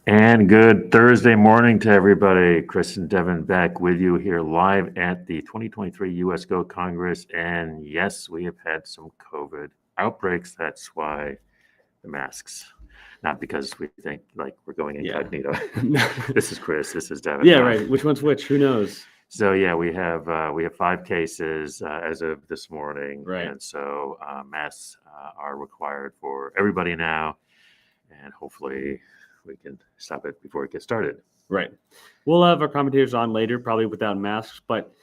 And good Thursday morning to everybody. Chris and Devin back with you here live at the 2023 US Go Congress. And yes, we have had some COVID outbreaks. That's why the masks. Not because we think like we're going incognito. This is Chris. This is Devin. Yeah, right. Which one's which? Who knows? So yeah, we have 5 cases as of this morning, Right. and so masks are required for everybody now, and hopefully we can stop it before it gets started. Right. We'll have our commentators on later, probably without masks, but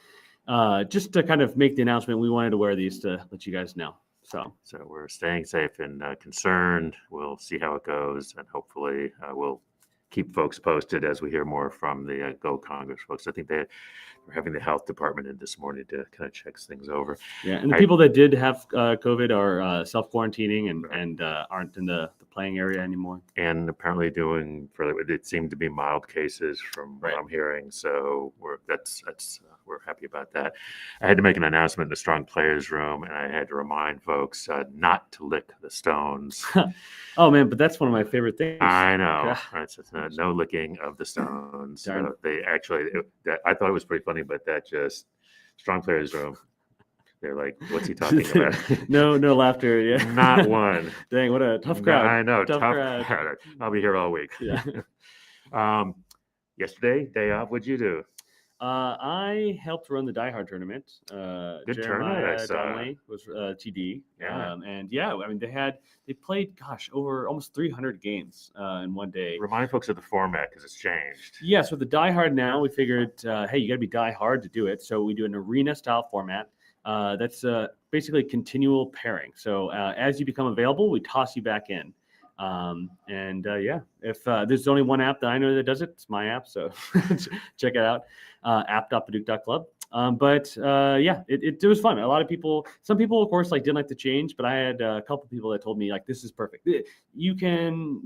just to kind of make the announcement, we wanted to wear these to let you guys know. So we're staying safe and concerned. We'll see how it goes, and hopefully we'll keep folks posted as we hear more from the Go Congress folks. I think we're having the health department in this morning to kind of check things over. Yeah, and the people that did have COVID are self-quarantining and aren't in the playing area anymore. And apparently doing it seemed to be mild cases from what I'm hearing. So we're happy about that. I had to make an announcement in the Strong Players Room, and I had to remind folks not to lick the stones. Oh man, but that's one of my favorite things. I know. Right, so no licking of the stones. They actually, I thought it was pretty funny, but that just Strong Players Room. They're like, "What's he talking about?" No laughter. Yeah, not one. Dang, what a tough crowd. I know, tough crowd. I'll be here all week. Yeah. Yesterday, day off. What'd you do? I helped run the Die Hard tournament. Good Jeremiah tournament. I saw. Donnelly was TD. Yeah. And yeah, I mean they played over almost 300 games in one day. Remind folks of the format because it's changed. Yeah, so the Die Hard now we figured, hey, you got to be Die Hard to do it. So we do an arena style format. That's basically continual pairing. So as you become available, we toss you back in. Yeah, if there's only one app that I know that does it, it's my app. So check it out, app.paduke.club. Yeah, it was fun. A lot of people, some people, of course, didn't like the change, but I had a couple people that told me this is perfect. You can,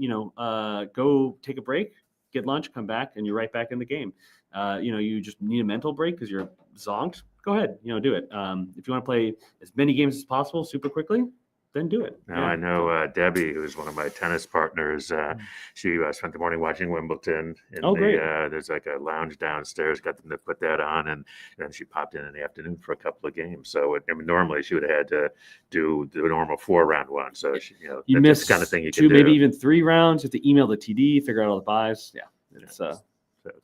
go take a break, get lunch, come back, and you're right back in the game. You just need a mental break because you're zonked. Go ahead, do it. If you want to play as many games as possible super quickly, then do it. Now, I know Debbie, who's one of my tennis partners, she spent the morning watching Wimbledon. Great. There's a lounge downstairs, got them to put that on, and then she popped in the afternoon for a couple of games. So normally she would have had to do the normal 4-round one. So you that's missed the kind of thing you two, can do. maybe even 3 rounds. You have to email the TD, figure out all the buys. Yeah, it's so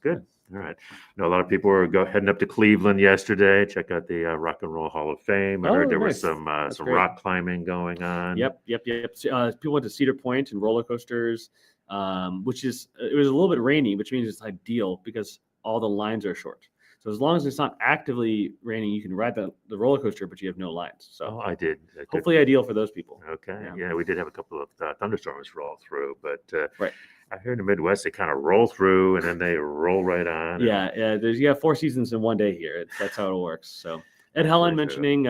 good. All right. A lot of people were heading up to Cleveland yesterday. Check out the Rock and Roll Hall of Fame. I heard there was some rock climbing going on. Yep. People went to Cedar Point and roller coasters, it was a little bit rainy, which means it's ideal because all the lines are short. So as long as it's not actively raining, you can ride the roller coaster, but you have no lines. So I did. Hopefully ideal for those people. Okay. Yeah, we did have a couple of thunderstorms roll through, but right. I hear in the Midwest they kind of roll through and then they roll right on. Yeah. There's 4 seasons in one day here. That's how it works. So Ed Helen mentioning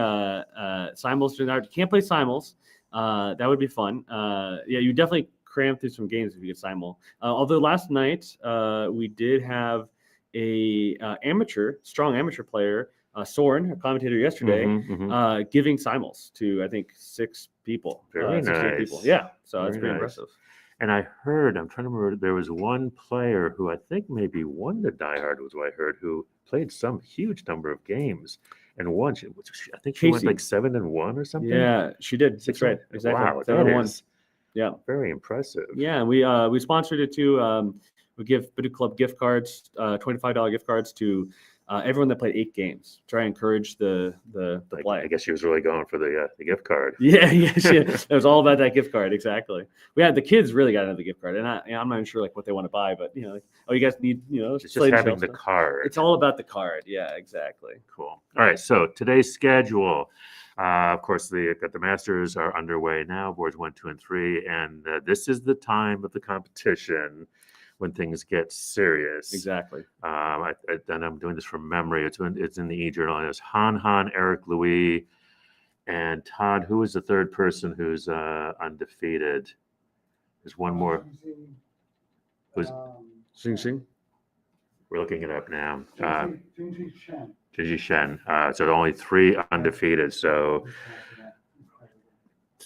Simul's doing that. You can't play Simul's. That would be fun. You definitely cram through some games if you get Simul. Although last night we did have a strong amateur player, Soren, a commentator yesterday, giving Simuls to I think 6 people. Very nice. People. Yeah, so that's pretty impressive. And I heard, I'm trying to remember, there was one player who I think maybe won the Die Hard, was what I heard, who played some huge number of games and won. I think she went 7-1 or something. Yeah, she did. That's right. Exactly. Wow, 7-1. Yeah, very impressive. Yeah, we sponsored it too. We give Paduke Club gift cards, $25 gift cards to everyone that played 8 games. Try and encourage the play. I guess she was really going for the gift card. Yeah. It was all about that gift card. Exactly. We had the kids really got into the gift card, and I'm not even sure what they want to buy, but you guys need it's just having the card. It's all about the card. Yeah, exactly. Cool. All right. So today's schedule. Of course, the Masters are underway now. Boards 1, 2, and 3, and this is the time of the competition when things get serious. Exactly. And I'm doing this from memory. It's in the e-journal. And it's Han, Eric, Louis, and Todd. Who is the third person who's undefeated? There's one more. Who's Xing? We're looking it up now. Jingxi Shen. So only 3 undefeated. So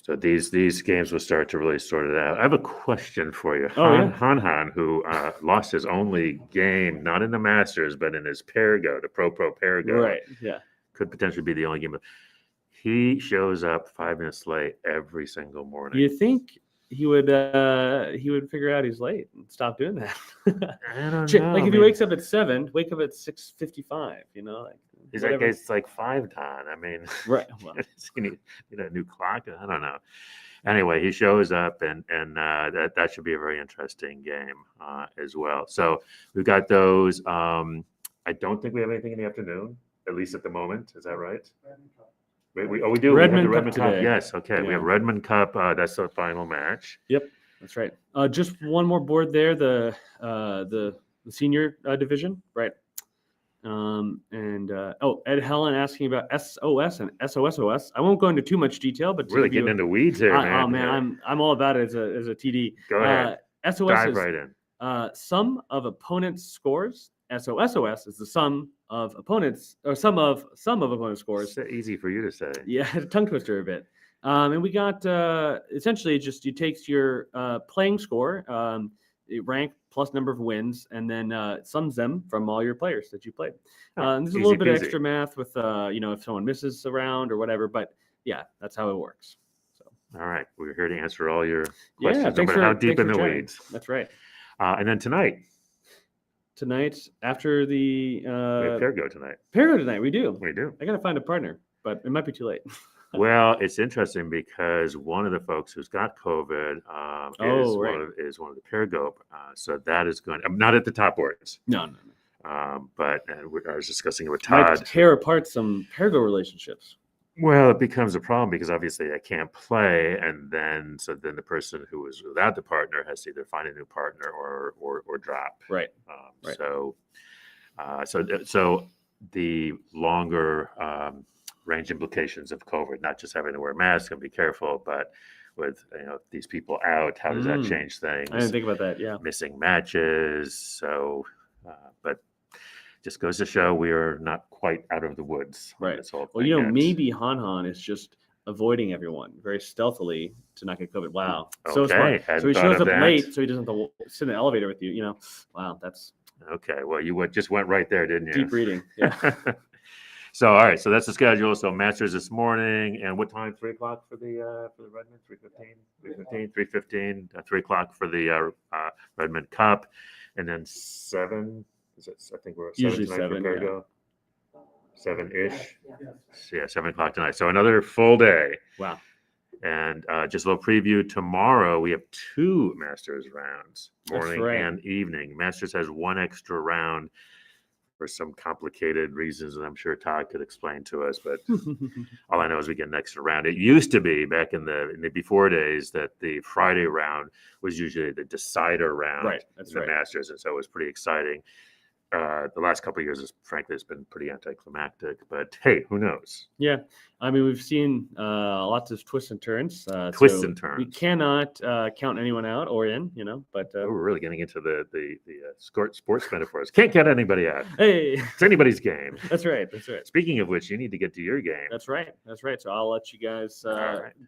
So these games will start to really sort it out. I have a question for you. Oh, yeah. Han, who lost his only game, not in the Masters, but in his Perigo, the Pro Perigo, Right. Yeah. could potentially be the only game. He shows up 5 minutes late every single morning. You think he would figure out he's late and stop doing that? I don't know. Like if he wakes up at 7, wake up at 6:55. Like he's whatever. like it's like 5 time. I mean, Right. Well, you need a new clock. I don't know. Anyway, he shows up, and that should be a very interesting game as well. So we've got those. I don't think we have anything in the afternoon, at least at the moment. Is that right? We do. Redmond we have the Redmond Cup Cup. today. Yes. Okay. We Yeah. have Redmond Cup. That's the final match. Yep, that's right. Just one more board there. The senior division, right? Ed Helen asking about SOS and SOSOS. I won't go into too much detail, but Really getting into weeds here, man. Oh man, I'm all about it as a TD. Go ahead. SOS Dive is right in. sum of opponents' scores. SOSOS is the sum of opponents, or sum of opponents' scores. It's easy for you to say. Yeah, tongue twister a bit. And we got essentially just you takes your playing score, rank plus number of wins, and then sums them from all your players that you played. And there's a little bit of extra math with if someone misses a round or whatever, but yeah, that's how it works. So all right, we're here to answer all your questions, yeah, no matter how deep in the weeds. That's right. And then tonight after the we have Perigo tonight. Perigo tonight, we do. We do. I gotta find a partner, but it might be too late. Well, it's interesting because one of the folks who's got COVID is one of the Perigo. So that is going. I'm not at the top boards. No. But I was discussing it with Todd. Might tear apart some Perigo relationships. Well, it becomes a problem because obviously I can't play, and then the person who is without the partner has to either find a new partner or drop. Right. Right. So the longer range implications of COVID, not just having to wear masks and be careful, but with these people out, how does that change things? I didn't think about that. Yeah. Missing matches. So, but just goes to show we are not quite out of the woods. Right. Well, maybe Han is just avoiding everyone very stealthily to not get COVID. Wow. So smart. So he shows up late so he doesn't have to sit in the elevator with you. Wow, that's okay. Well, you just went right there, didn't you? Deep reading. Yeah. So, all right. So that's the schedule. So Masters this morning, and what time? 3:00 for the Redmond. 3:15. 3:15. 3:00 for the Redmond Cup, and then 7. I think we're usually 7. Yeah. 7-ish. Yeah, 7:00 tonight. So another full day. Wow. And just a little preview. Tomorrow we have 2 Masters rounds, morning and evening. Masters has 1 extra round for some complicated reasons that I'm sure Todd could explain to us. But all I know is we get an extra round. It used to be back in the before days that the Friday round was usually the decider round in the Masters, and so it was pretty exciting. The last couple of years, frankly, it's been pretty anticlimactic. But hey, who knows? Yeah, I mean, we've seen lots of twists and turns. And turns. We cannot count anyone out or in, But we're really getting into the sports metaphors. Can't count anybody out. Hey, it's anybody's game. That's right. Speaking of which, you need to get to your game. That's right. So I'll let you guys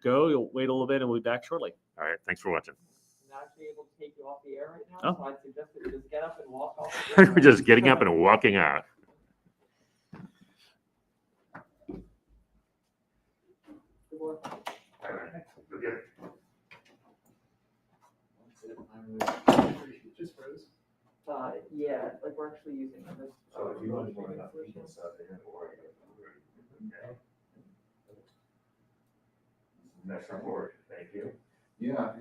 go. You'll wait a little bit, and we'll be back shortly. All right. Thanks for watching. Actually able to take you off the air right now, so I'd suggest that you just get up and walk off. We're just getting up and walking out. Just froze. Yeah, like we're actually using this. So if you want to bring it up, you can sub in or next report. Thank you. Yeah,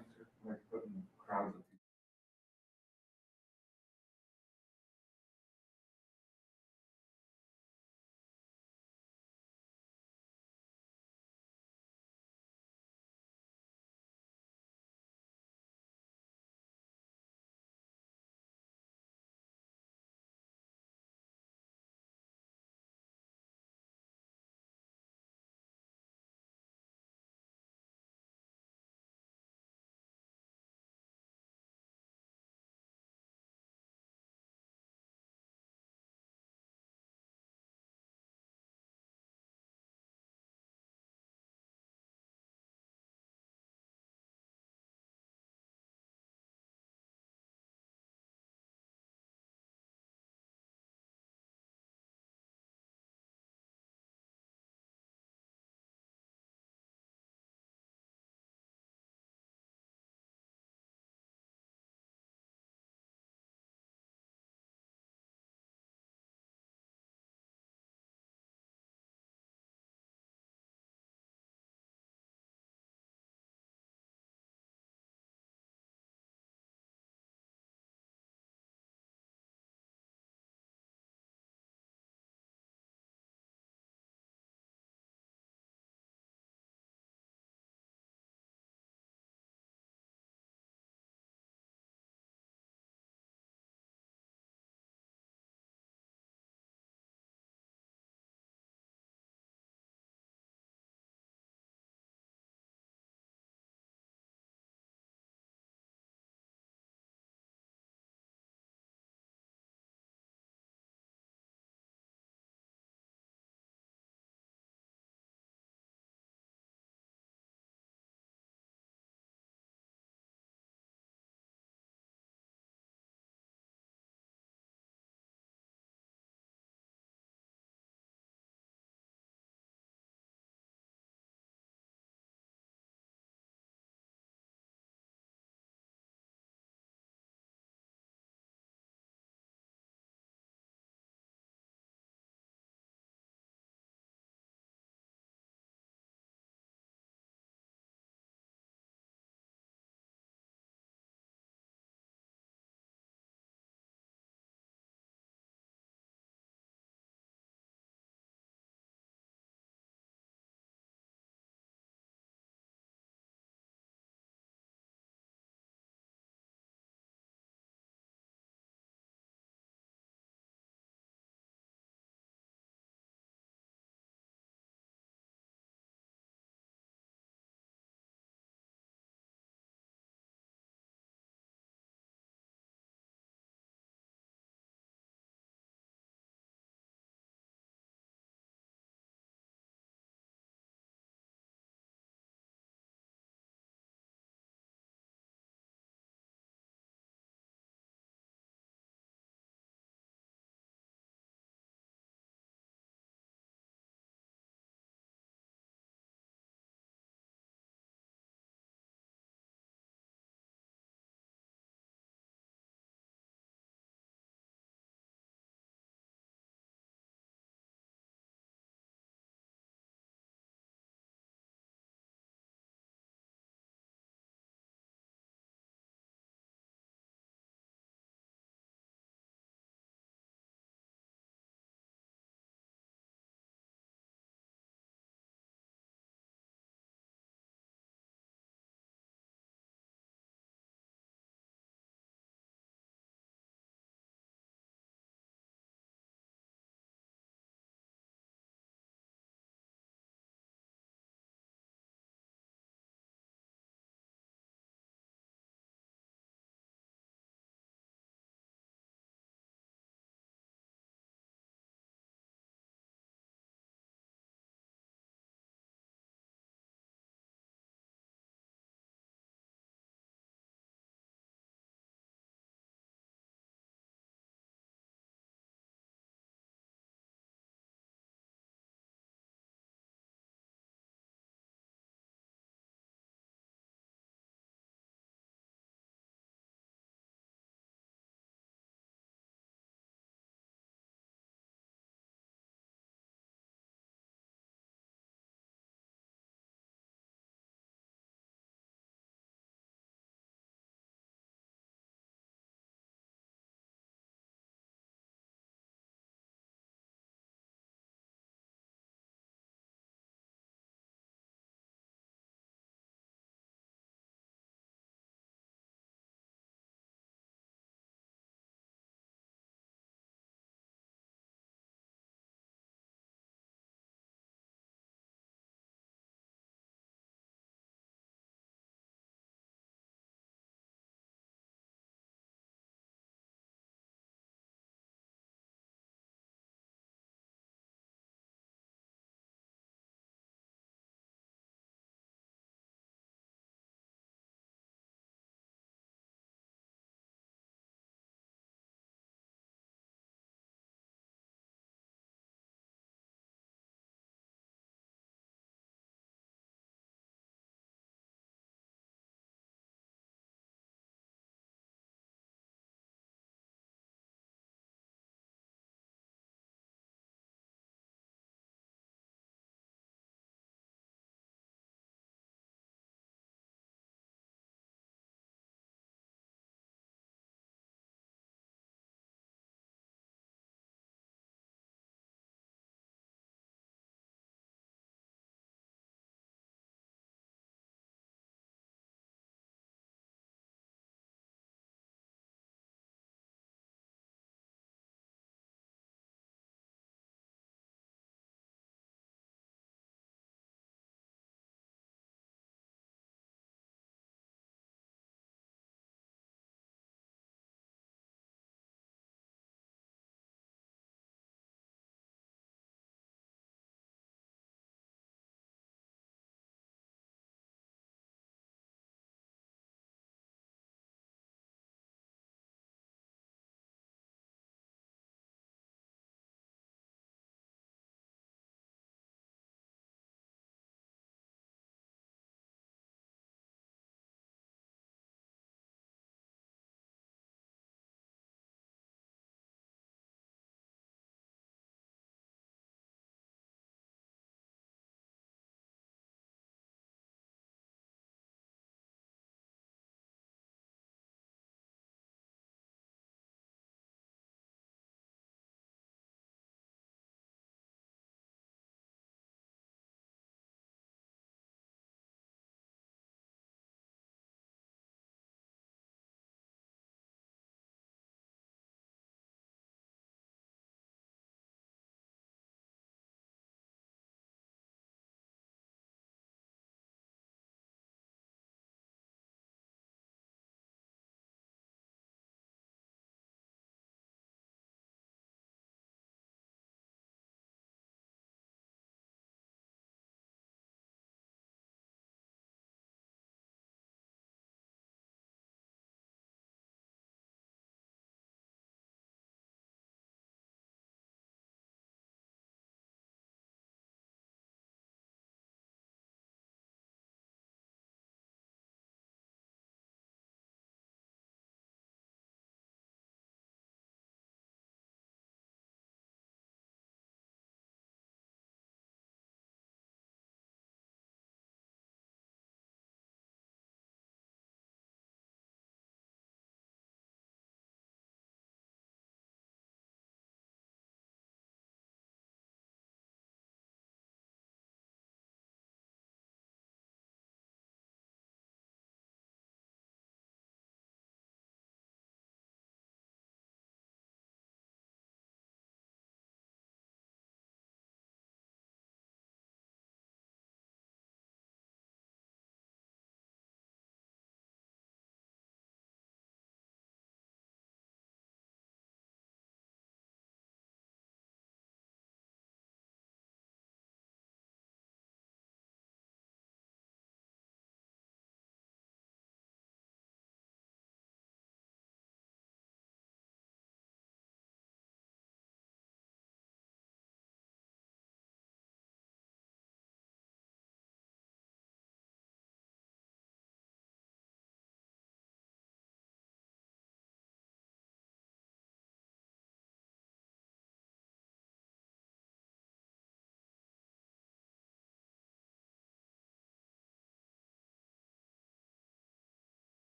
like putting crowds of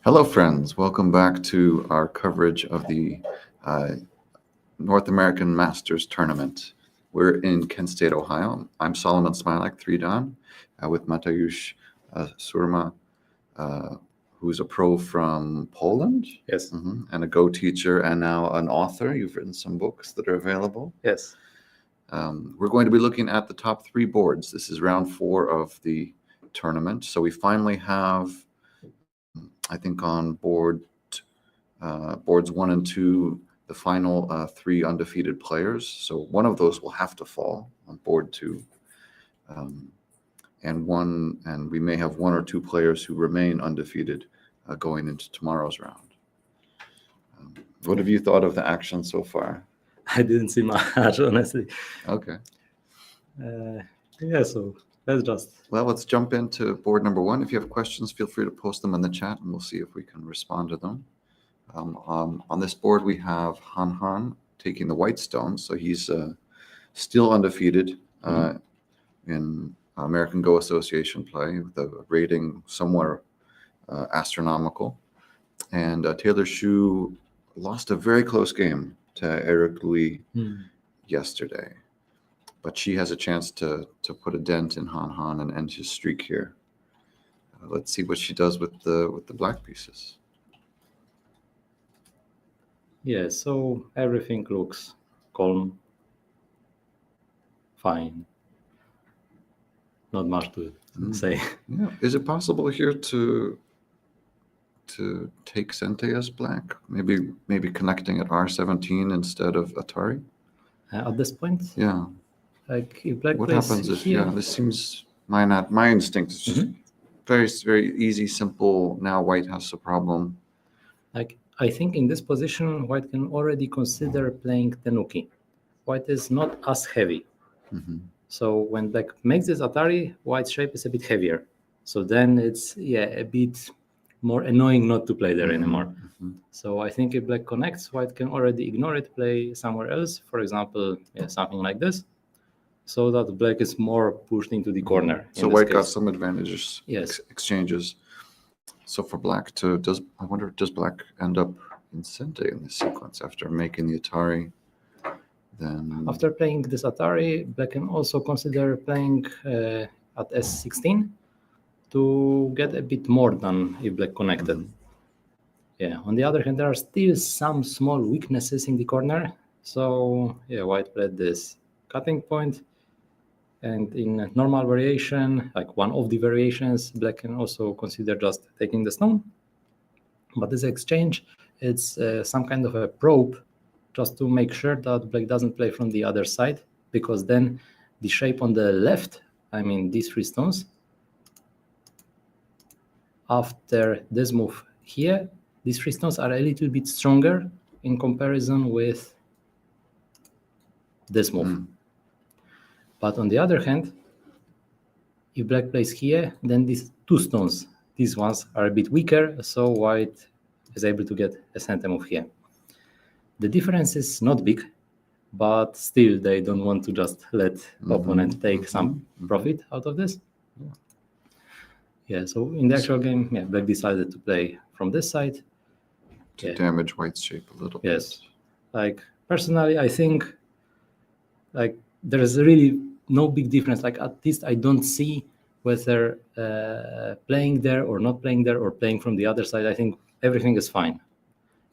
Hello, friends. Welcome back to our coverage of the North American Masters Tournament. We're in Kent State, Ohio. I'm Solomon Smilak, 3-Dan, with Mateusz Surma, who's a pro from Poland. Yes. And a Go teacher and now an author. You've written some books that are available. Yes. We're going to be looking at the top 3 boards. This is round 4 of the tournament. So we finally have, I think, on boards 1 and 2, the final 3 undefeated players. So one of those will have to fall on board 2. And we may have 1 or 2 players who remain undefeated going into tomorrow's round. What have you thought of the action so far? I didn't see much, honestly. Okay. Yeah, so let's just. Well, let's jump into board number 1. If you have questions, feel free to post them in the chat and we'll see if we can respond to them. On this board, we have Han taking the white stone. So he's still undefeated in American Go Association play with a rating somewhere astronomical. And Taylor Shu lost a very close game to Eric Lee yesterday. But she has a chance to put a dent in Han and end his streak here. Let's see what she does with the black pieces. Yeah, so everything looks calm, fine. Not much to say. Yeah. Is it possible here to take Sente as black? Maybe connecting at R17 instead of Atari? At this point, Yeah. like if black What plays happens if, here, this seems, my instinct is just very, very easy, simple. Now white has a problem. like I think in this position, white can already consider playing Tenuki. White is not as heavy. Mhm. So when black makes this Atari, white shape is a bit heavier. So then it's a bit more annoying not to play there anymore. Mhm. So I think if black connects, white can already ignore it, play somewhere else. For example, something like this, so that black is more pushed into the corner. in So this white got case. some advantages, Yes. exchanges. So for black I wonder, does black end up in Sente in this sequence after making the Atari? Then After playing this Atari, black can also consider playing at S16 to get a bit more than if black connected. Yeah. On the other hand, there are still some small weaknesses in the corner. So white played this cutting point, and in a normal variation, like one of the variations, black can also consider just taking the stone. But this exchange, it's some kind of a probe, just to make sure that black doesn't play from the other side, because then the shape on the left, I mean these 3 stones, after this move here, these 3 stones are a little bit stronger in comparison with this move. But on the other hand, if black plays here, then these 2 stones, these ones are a bit weaker, so white is able to get a Sente move here. The difference is not big, but still they don't want to just let opponent take some profit out of this. Yeah, so in the actual game, black decided to play from this side. to damage white's shape a little bit. Yes. Like personally, I think like there is really no big difference. Like at least I don't see whether playing there or not playing there or playing from the other side. I think everything is fine.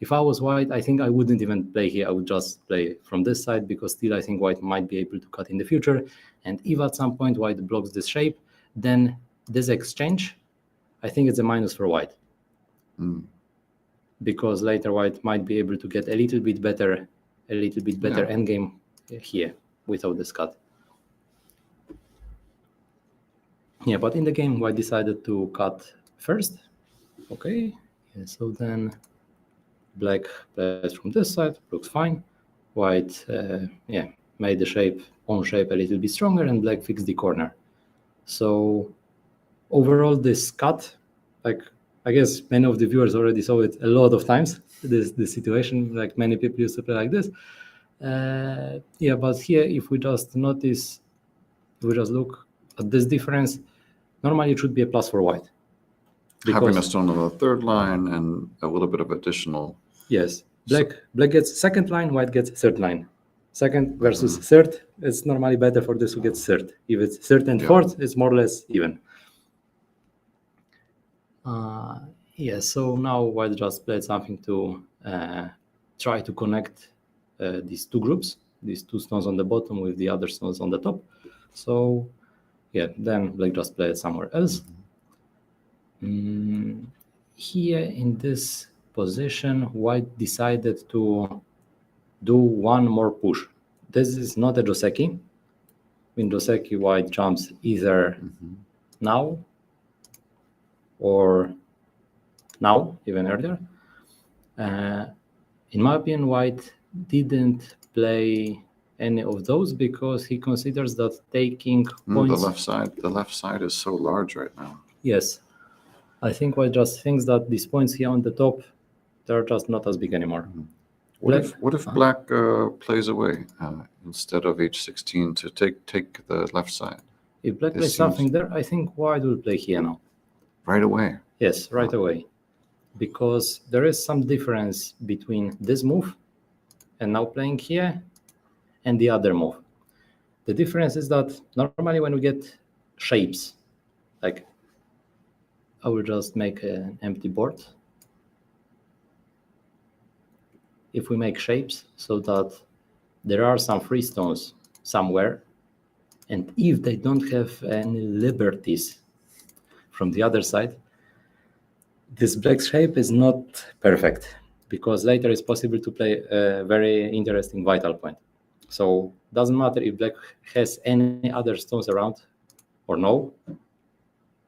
If I was white, I think I wouldn't even play here. I would just play from this side, because still I think white might be able to cut in the future. And if at some point white blocks this shape, then this exchange, I think it's a minus for white. Because later white might be able to get a little bit better endgame here without this cut. Yeah, but in the game, white decided to cut first. Okay, so then black plays from this side, looks fine. White, made the own shape a little bit stronger, and black fixed the corner. So overall, this cut, like I guess many of the viewers already saw it a lot of times. This situation, like many people used to play like this. But here, if we just notice, if we just look at this difference, normally it should be a plus for white. Having a because stone on the third line and a little bit of additional. yes, black gets second line, white gets third line. Second versus third, it's normally better for this who gets third. If it's third and Yeah. fourth, it's more or less even. Yeah, so now white just played something to try to connect these two groups, these two stones on the bottom with the other stones on the top. So yeah, then black just played somewhere else. Here in this position, white decided to do one more push. This is not a Joseki. In Joseki, white jumps either now or now, even earlier. In my opinion, white didn't play any of those because he considers that taking points. The left side is so large right now. Yes, I think white just thinks that these points here on the top, they're just not as big anymore. What if black plays away instead of h16 to take the left side If black This plays seems- something there, I think white will play here now. right away? Yes, right away. Because there is some difference between this move and now playing here and the other move. The difference is that normally when we get shapes, like I will just make an empty board. If we make shapes so that there are some free stones somewhere, and if they don't have any liberties from the other side, this black shape is not perfect because later it's possible to play a very interesting vital point. So doesn't matter if black has any other stones around or no,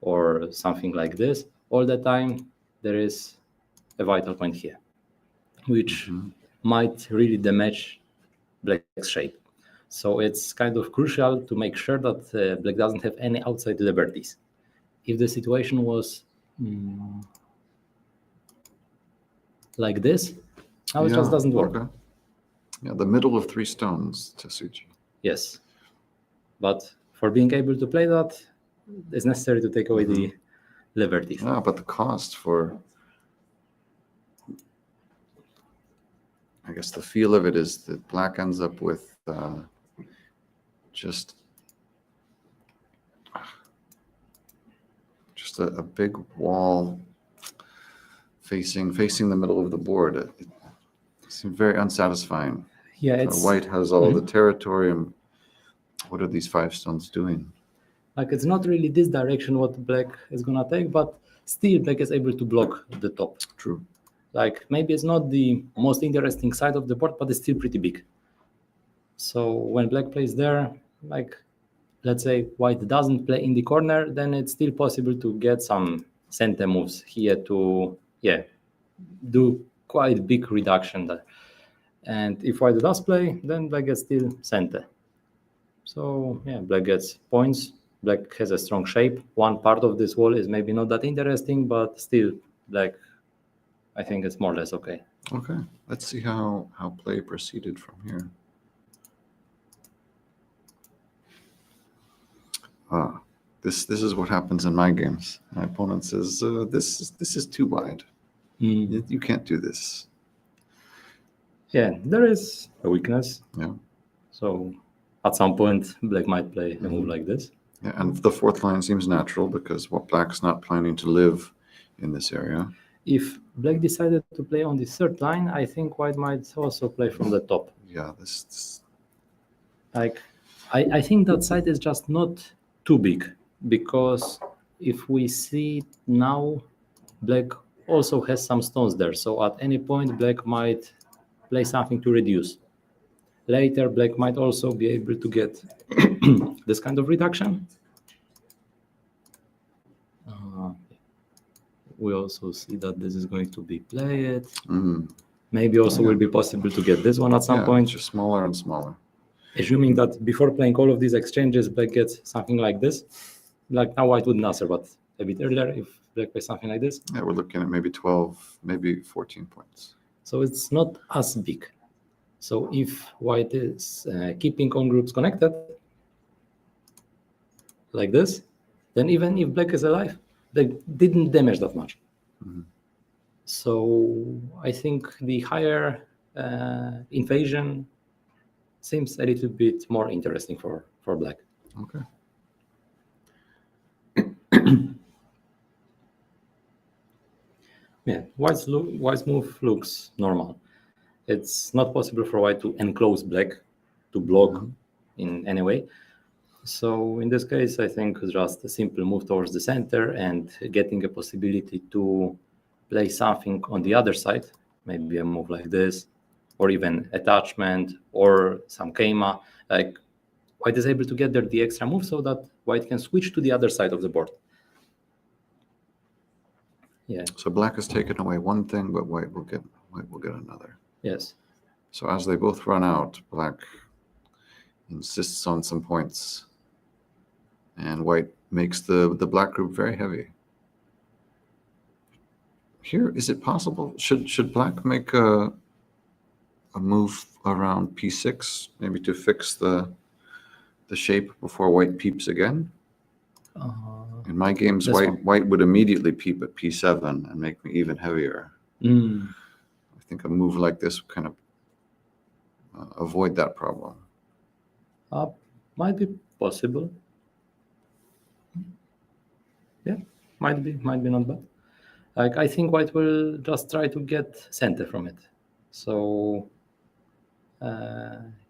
or something like this. All the time there is a vital point here, which might really damage black's shape. So it's kind of crucial to make sure that black doesn't have any outside liberties. If the situation was like this, now it just doesn't work. Okay. Yeah, the middle of 3 stones, Tetsuji. Yes, but for being able to play that, it's necessary to take away the liberties. Yeah, but the cost for, I guess the feel of it is that black ends up with just a big wall facing the middle of the board. It seems very unsatisfying. Yeah, it's White has all the territory, and what are these 5 stones doing? like it's not really this direction what black is gonna take, but still black is able to block the top. True. Like maybe it's not the most interesting side of the board, but it's still pretty big. So when black plays there, like let's say white doesn't play in the corner, then it's still possible to get some center moves here to do quite big reduction there. And if white does play, then black gets still center. So yeah, black gets points. Black has a strong shape. One part of this wall is maybe not that interesting, but still black, I think it's more or less okay. Okay, let's see how play proceeded from here. This is what happens in my games. My opponent says, this is too wide. You can't do this. Yeah, there is a weakness. Yeah. So at some point, black might play a move like this. Yeah, and the 4th line seems natural because black's not planning to live in this area. If black decided to play on the 3rd line, I think white might also play from the top. Yeah, this Like, I think that side is just not too big because if we see now, black also has some stones there. So at any point, black might play something to reduce. Later, black might also be able to get this kind of reduction. We also see that this is going to be played. Maybe also will be possible to get this one at some point. just smaller and smaller. Assuming that before playing all of these exchanges, black gets something like this. Like now white wouldn't answer, but a bit earlier, if black plays something like this. Yeah, we're looking at maybe 12, maybe 14 points. So it's not as big. So if white is keeping all groups connected, like this, then even if black is alive, they didn't damage that much. Mhm. So I think the higher invasion seems a little bit more interesting for black. Okay. Yeah, white's move looks normal. It's not possible for white to enclose black, to block Mhm. in any way. So in this case, I think just a simple move towards the center and getting a possibility to play something on the other side, maybe a move like this, or even attachment or some Keima. Like white is able to get there the extra move so that white can switch to the other side of the board. Yeah, So black has taken away one thing, but white will get another. yes. So as they both run out, black insists on some points, and white makes the black group very heavy. Here, is it possible? Should black make a move around p6, maybe to fix the shape before white peeps again? In my games, That's fine. white would immediately peep at p7 and make me even heavier. I think a move like this would kind of avoid that problem. Might be possible. Yeah, might be not bad. Like I think white will just try to get center from it. So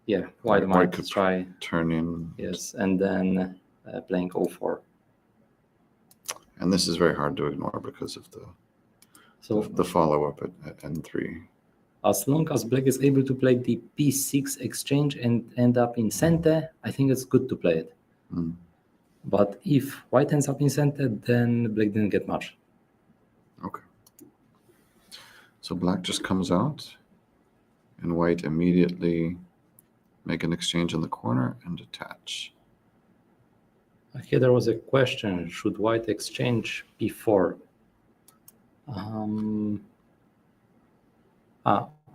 yeah, white might could try, turn in. yes, and then playing 04. And this is very hard to ignore because of So the follow-up at n3. as long as black is able to play the p6 exchange and end up in center, I think it's good to play it. Mm. But if white ends up in center, then black didn't get much. Okay. So black just comes out, and white immediately make an exchange in the corner and attach. Here there was a question: should white exchange before?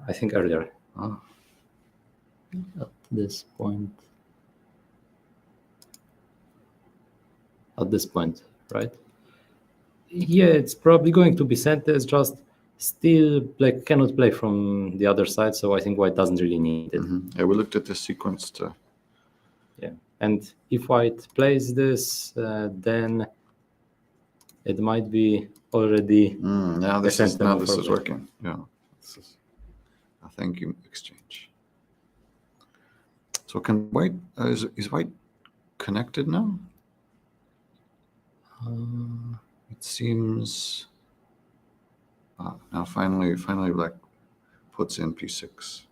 I think earlier. Ah, At this point. At this point, right? Yeah, it's probably going to be center. It's just still black cannot play from the other side, so I think white doesn't really need it. mhm. Yeah, we looked at this sequence to. Yeah, and if white plays this, then it might be already. Now this is center move for black. working. Yeah, this is a thank you exchange. So can white is white connected now? It seems. Now finally black puts in p6.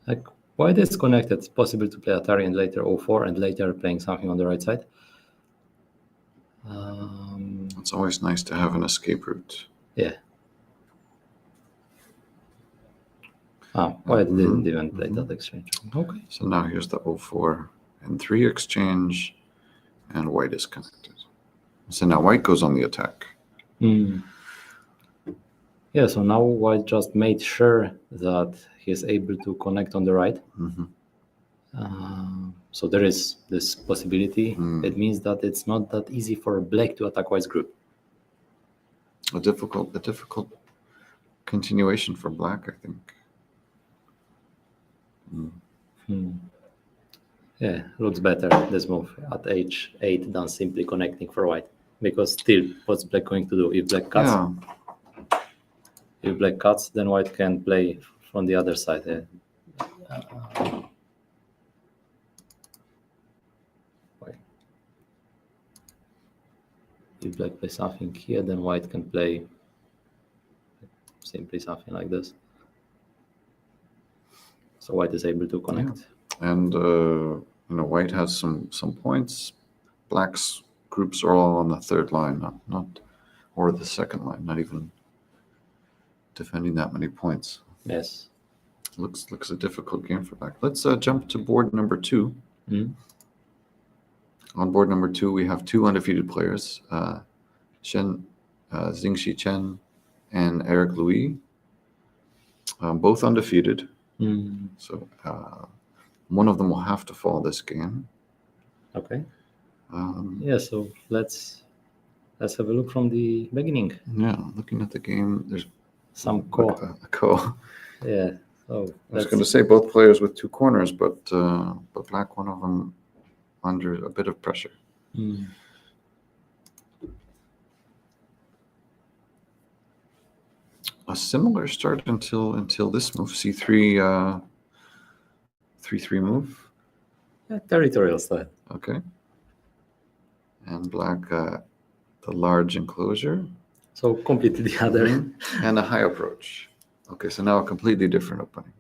Like white is connected. It's possible to play Atari and later 04 and later playing something on the right side. It's always nice to have an escape route. Yeah. White didn't even play that exchange. Okay. So now here's the 04 and 3 exchange, and white is connected. So now white goes on the attack. Yeah, so now white just made sure that he's able to connect on the right. So there is this possibility. It means that it's not that easy for black to attack white's group. A difficult continuation for black, I think. Yeah, looks better, this move at h8 than simply connecting for white. Because still, what's black going to do? If black cuts, then white can play from the other side. If black plays something here, then white can play simply something like this. So white is able to connect. And white has some points. Black's groups are all on the third line, not or the second line, not even defending that many points. Yes. Looks a difficult game for black. Let's jump to board number 2. On board number 2, we have 2 undefeated players, Xingxi Chen and Eric Louis, both undefeated. So one of them will have to fall this game. Okay. Yeah, so let's let's have a look from the beginning. Yeah, looking at the game, there's Some core. a ko. Yeah. So I was going to say both players with 2 corners, but black, one of them under a bit of pressure. Mm. A similar start until this move, c3, 3-3 move. Yeah, territorial style. Okay. And black, the large enclosure. So completely the other. And a high approach. Okay, so now a completely different opening.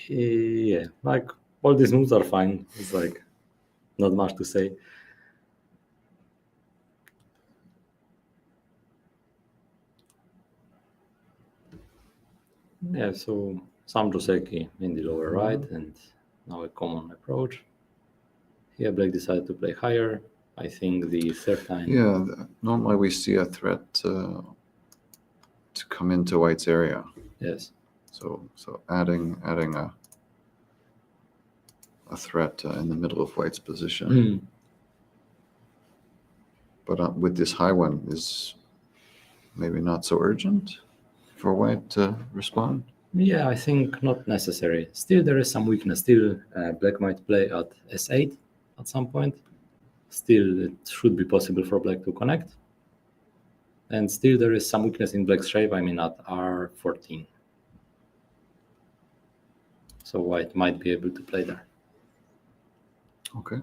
Yeah, like all these moves are fine. It's like not much to say. Yeah, so some Joseki in the lower right and now a common approach. Here black decided to play higher. I think the third time. Yeah, normally we see a threat to come into white's area. Yes. So adding a threat in the middle of white's position. Mm. But with this high one is maybe not so urgent for white to respond. Yeah, I think not necessary. Still, there is some weakness. Still, black might play at S8 at some point. Still, it should be possible for black to connect. And still, there is some weakness in black's shape, I mean at R14. So white might be able to play there. Okay.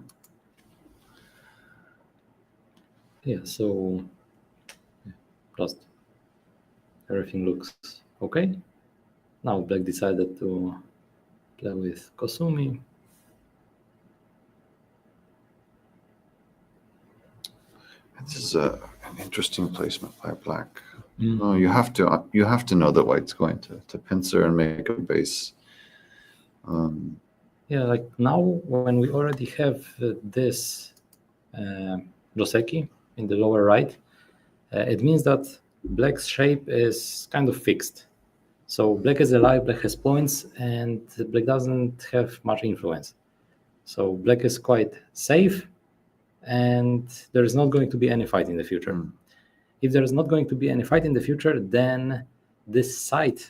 Yeah, so just everything looks okay. Now black decided to play with Kosumi. This is an interesting placement by black. No, you have to know that white's going to pincer and make a base. Yeah, like now when we already have this Joseki in the lower right, it means that black's shape is kind of fixed. So black is alive, black has points, and black doesn't have much influence. So black is quite safe, and there is not going to be any fight in the future. If there is not going to be any fight in the future, then this side,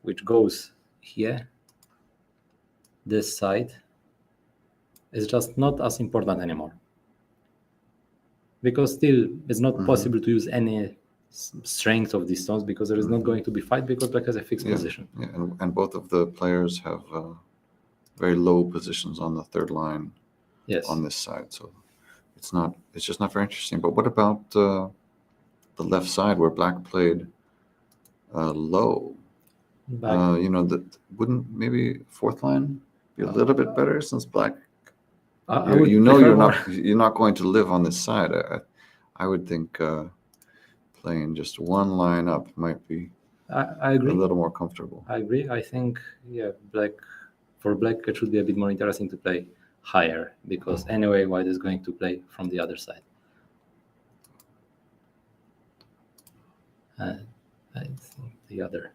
which goes here, this side, is just not as important anymore. Because still, it's not possible to use any strength of these stones because there is not going to be fight because black has a fixed position. Yeah, and both of the players have very low positions on the third line. Yes. On this side, so it's just not very interesting. But what about the left side where black played low? Wouldn't maybe fourth line be a little bit better since black? You're not going to live on this side. I would think playing just one line up might be I agree. a little more comfortable. I agree. I think for black it should be a bit more interesting to play higher because anyway white is going to play from the other side. I think the other.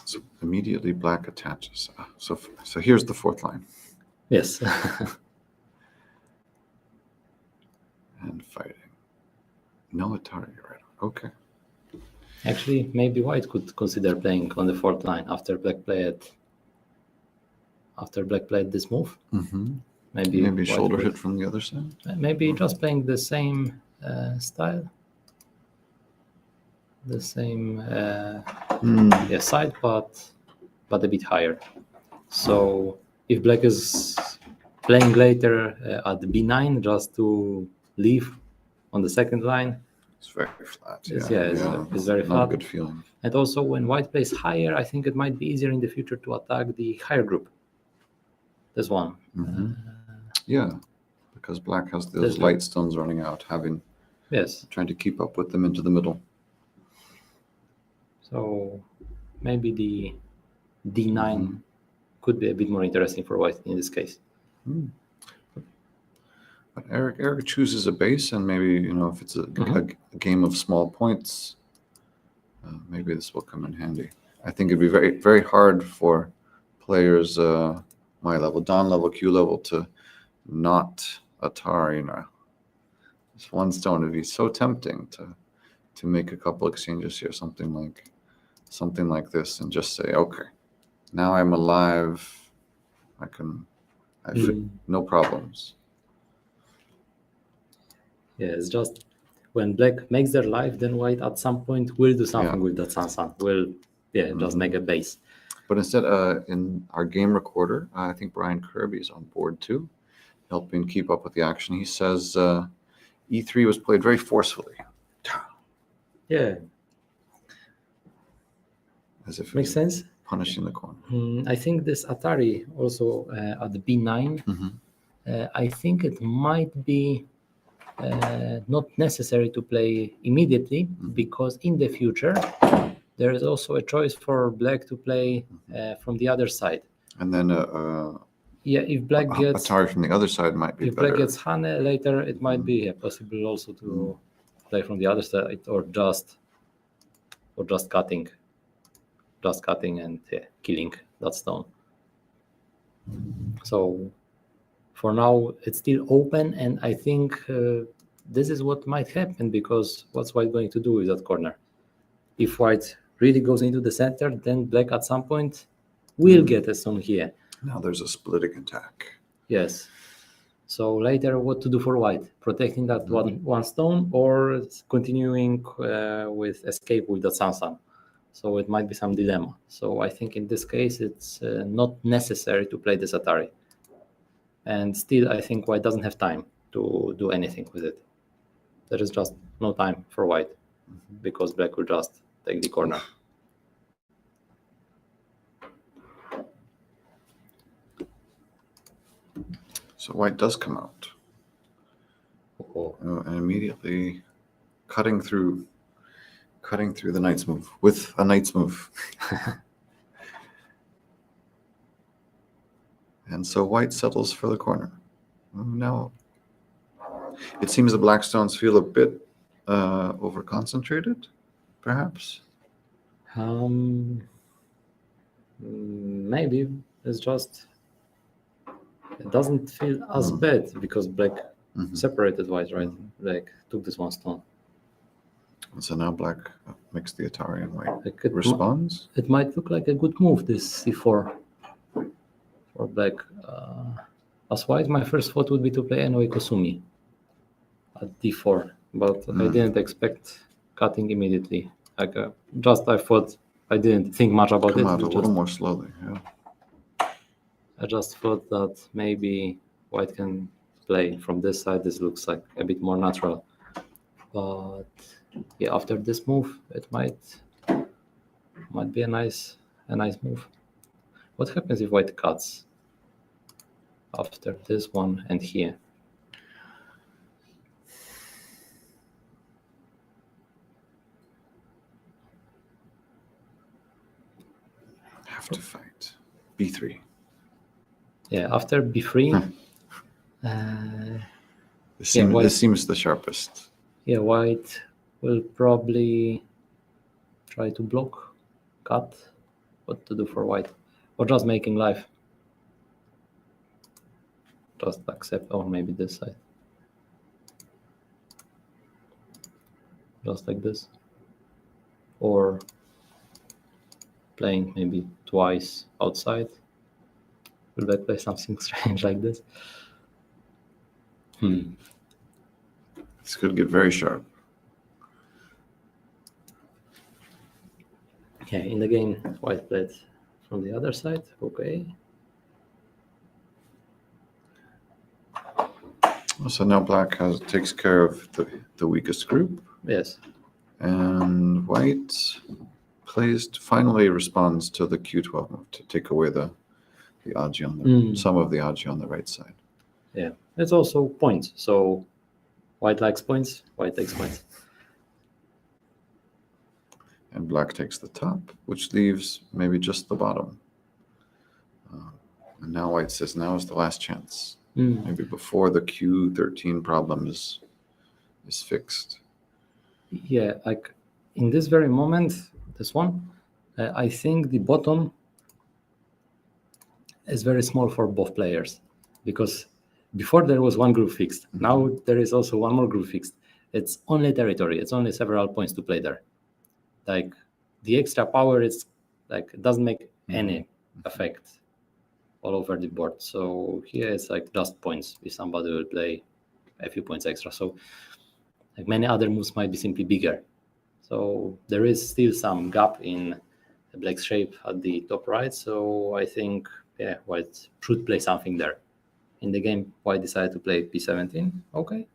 So immediately black attaches. So here's the fourth line. Yes. And fighting. No Atari, right? Okay. Actually, maybe white could consider playing on the fourth line after black played this move. Maybe shoulder hit from the other side. Maybe just playing the same style, the same side, but a bit higher. So if black is playing later at B9 just to leave on the second line, it's very flat. It's very not flat. a good feeling. And also when white plays higher, I think it might be easier in the future to attack the higher group. This one. Yeah, because black has those light stones running out, trying to keep up with them into the middle. So maybe the D9 could be a bit more interesting for white in this case. But Eric chooses a base, and maybe if it's a game of small points, maybe this will come in handy. I think it'd be very, very hard for players my level, Don level, Q level, to not Atari This one stone would be so tempting to make a couple exchanges here, something like this, and just say, okay, now I'm alive. No problems. Yeah, it's just when black makes their life, then white at some point will do something with that sun. Will just make a base. But instead, in our game recorder, I think Brian Kirby is on board too, helping keep up with the action. He says E3 was played very forcefully, Yeah, as if it makes was sense. punishing the corner. I think this Atari also at the B9. I think it might be not necessary to play immediately because in the future there is also a choice for black to play from the other side. And then If black gets Atari from the other side might be if better. black gets Hane later, it might be possible also to play from the other side or just cutting and killing that stone. So for now it's still open, and I think this is what might happen, because what's white going to do with that corner? If white really goes into the center, then black at some point will get a stone here. Now there's a splitting attack. Yes. So later, what to do for white? Protecting that one stone or continuing with escape with the Sansan? So it might be some dilemma. So I think in this case, it's not necessary to play this Atari. And still, I think white doesn't have time to do anything with it. There is just no time for white because black will just take the corner. So white does come out. And immediately cutting through the knight's move with a knight's move. And so white settles for the corner. Now it seems the black stones feel a bit over-concentrated, perhaps. Maybe it's just it doesn't feel as bad because black separated white, right? Black took this one stone. And so now black makes the Atari and white Like it responds. It might look like a good move, this c4 for black. As white, my first thought would be to play Inoue Kosumi at d4, but I didn't expect cutting immediately. Like I thought, I didn't think much about Come it. out a little more slowly. Yeah. I just thought that maybe white can play from this side. This looks like a bit more natural. But yeah, after this move, it might be a nice move. What happens if white cuts after this one and here? Have to fight. B3. Yeah, after b3, This seems the sharpest. yeah, white will probably try to block, cut. What to do for white? Or just making life. Just accept, or maybe this side. Just like this. Or playing maybe twice outside. Will black play something strange like this? This could get very sharp. Okay, in the game, white played from the other side. Okay. So now black takes care of the weakest group, Yes. and white finally responds to the Q12 move to take away the Aji on some of the Aji on the right side. Yeah. It's also points. So white likes points, white takes points. And black takes the top, which leaves maybe just the bottom. And now white says now is the last chance. Maybe before the Q13 problem is fixed. Yeah, like in this very moment, this one, I think the bottom is very small for both players because before there was one group fixed. Mhm. Now there is also one more group fixed. It's only territory. It's only several points to play there. Like the extra power is like it doesn't make any effect all over the board. So here it's like just points if somebody will play a few points extra. So like many other moves might be simply bigger. So there is still some gap in the black shape at the top right. So I think white should play something there. In the game, white decided to play p17. Okay.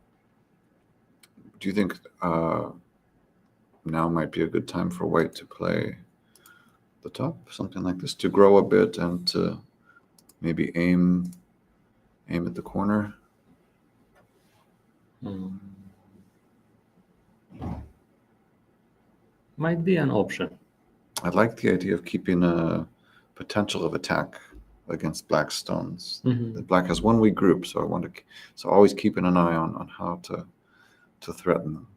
Do you think now might be a good time for white to play the top, something like this, to grow a bit and to maybe aim at the corner? Might be an option. I like the idea of keeping a potential of attack against black stones. Mhm. The black has one weak group, so I want to always keeping an eye on how to threaten them.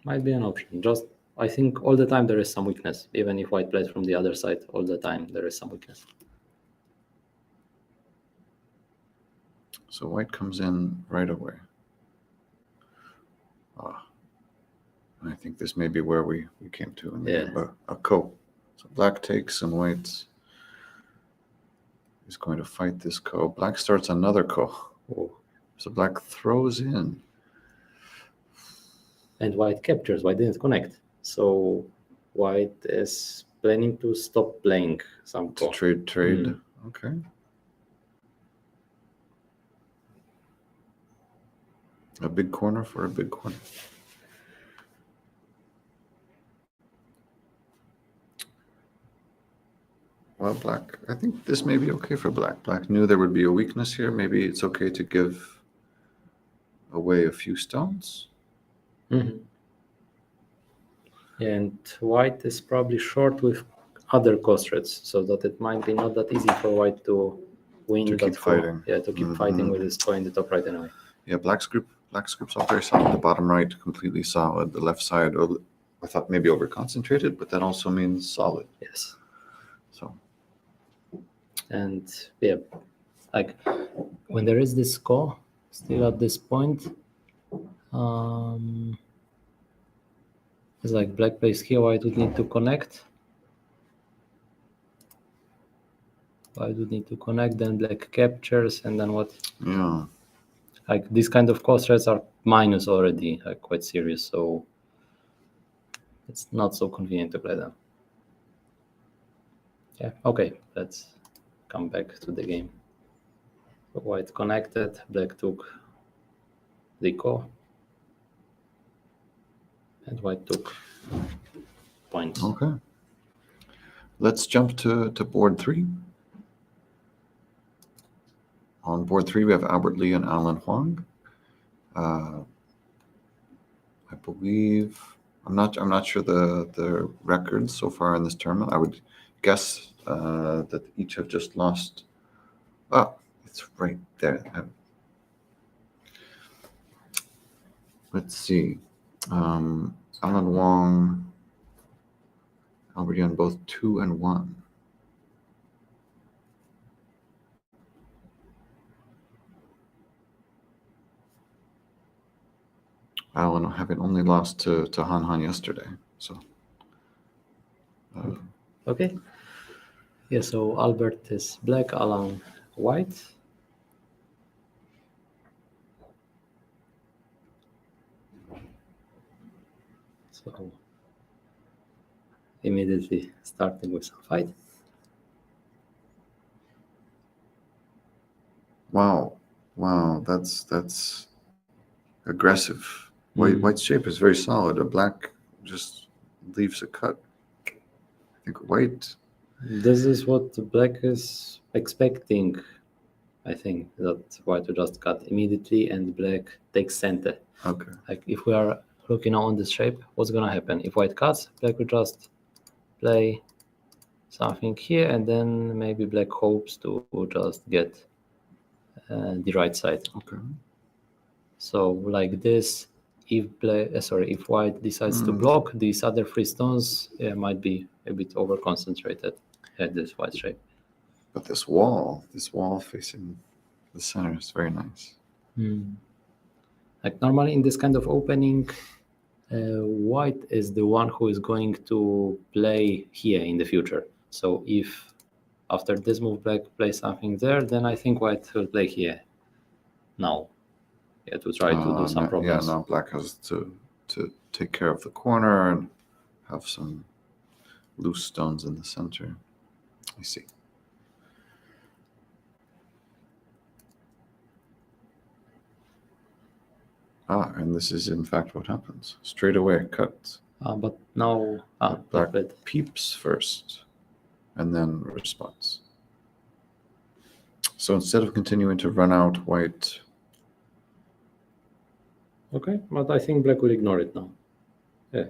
Might be an option. Just I think all the time there is some weakness. Even if white plays from the other side, all the time there is some weakness. So white comes in right away. I think this may be where we came to in the Yeah. game, a ko. So black takes and white is going to fight this ko. Black starts another ko. Oh. So black throws in. And white captures. White didn't connect. So white is planning to stop playing some To ko. trade. Okay. A big corner for a big corner. Well, black, I think this may be okay for black. Black knew there would be a weakness here. Maybe it's okay to give away a few stones. Mhm. And white is probably short with other cost threats, so that it might be not that easy for white to win. To keep that ko. fighting. Yeah, to keep fighting with his coin in the top right anyway. Yeah, black's group's all very solid. The bottom right, completely solid. The left side, I thought maybe over concentrated, but that also means solid. Yes. So And yeah, like when there is this ko still at this point, it's like black plays here, white would need to connect. White would need to connect, then black captures, and then what? yeah, Like these kind of cost threats are minus already, like quite serious, so it's not so convenient to play them. Yeah, okay, let's come back to the game. So white connected, black took the ko, and white took points. okay. Let's jump to board 3. On board 3, we have Albert Lee and Alan Huang. I believe I'm not sure the records so far in this tournament. I would guess that each have just lost. Oh, it's right there. Let's see. Alan Wong, Albert Lee on both 2 and 1. Alan having only lost to Han Han yesterday. So Okay. Yeah, so Albert is black, Alan white. So immediately starting with some fight. wow, that's aggressive. White's shape is very solid. A black just leaves a cut. I think white. This is what the black is expecting. I think that white will just cut immediately and black takes center. Okay. Like if we are looking on this shape, what's gonna happen? If white cuts, black will just play something here, and then maybe black hopes to just get the right side. Okay. So like this, if white decides to block, these other 3 stones might be a bit over concentrated at this white shape. But this wall facing The center is very nice. Like normally in this kind of opening, white is the one who is going to play here in the future. So if after this move black plays something there, then I think white will play here now. Yeah, to try to do some problems. Yeah, now black has to take care of the corner and have some loose stones in the center. I see. And this is in fact what happens. Straight away, cut. But now, Black played. peeps first, and then responds. So instead of continuing to run out, white. Okay, but I think black will ignore it now. Yeah.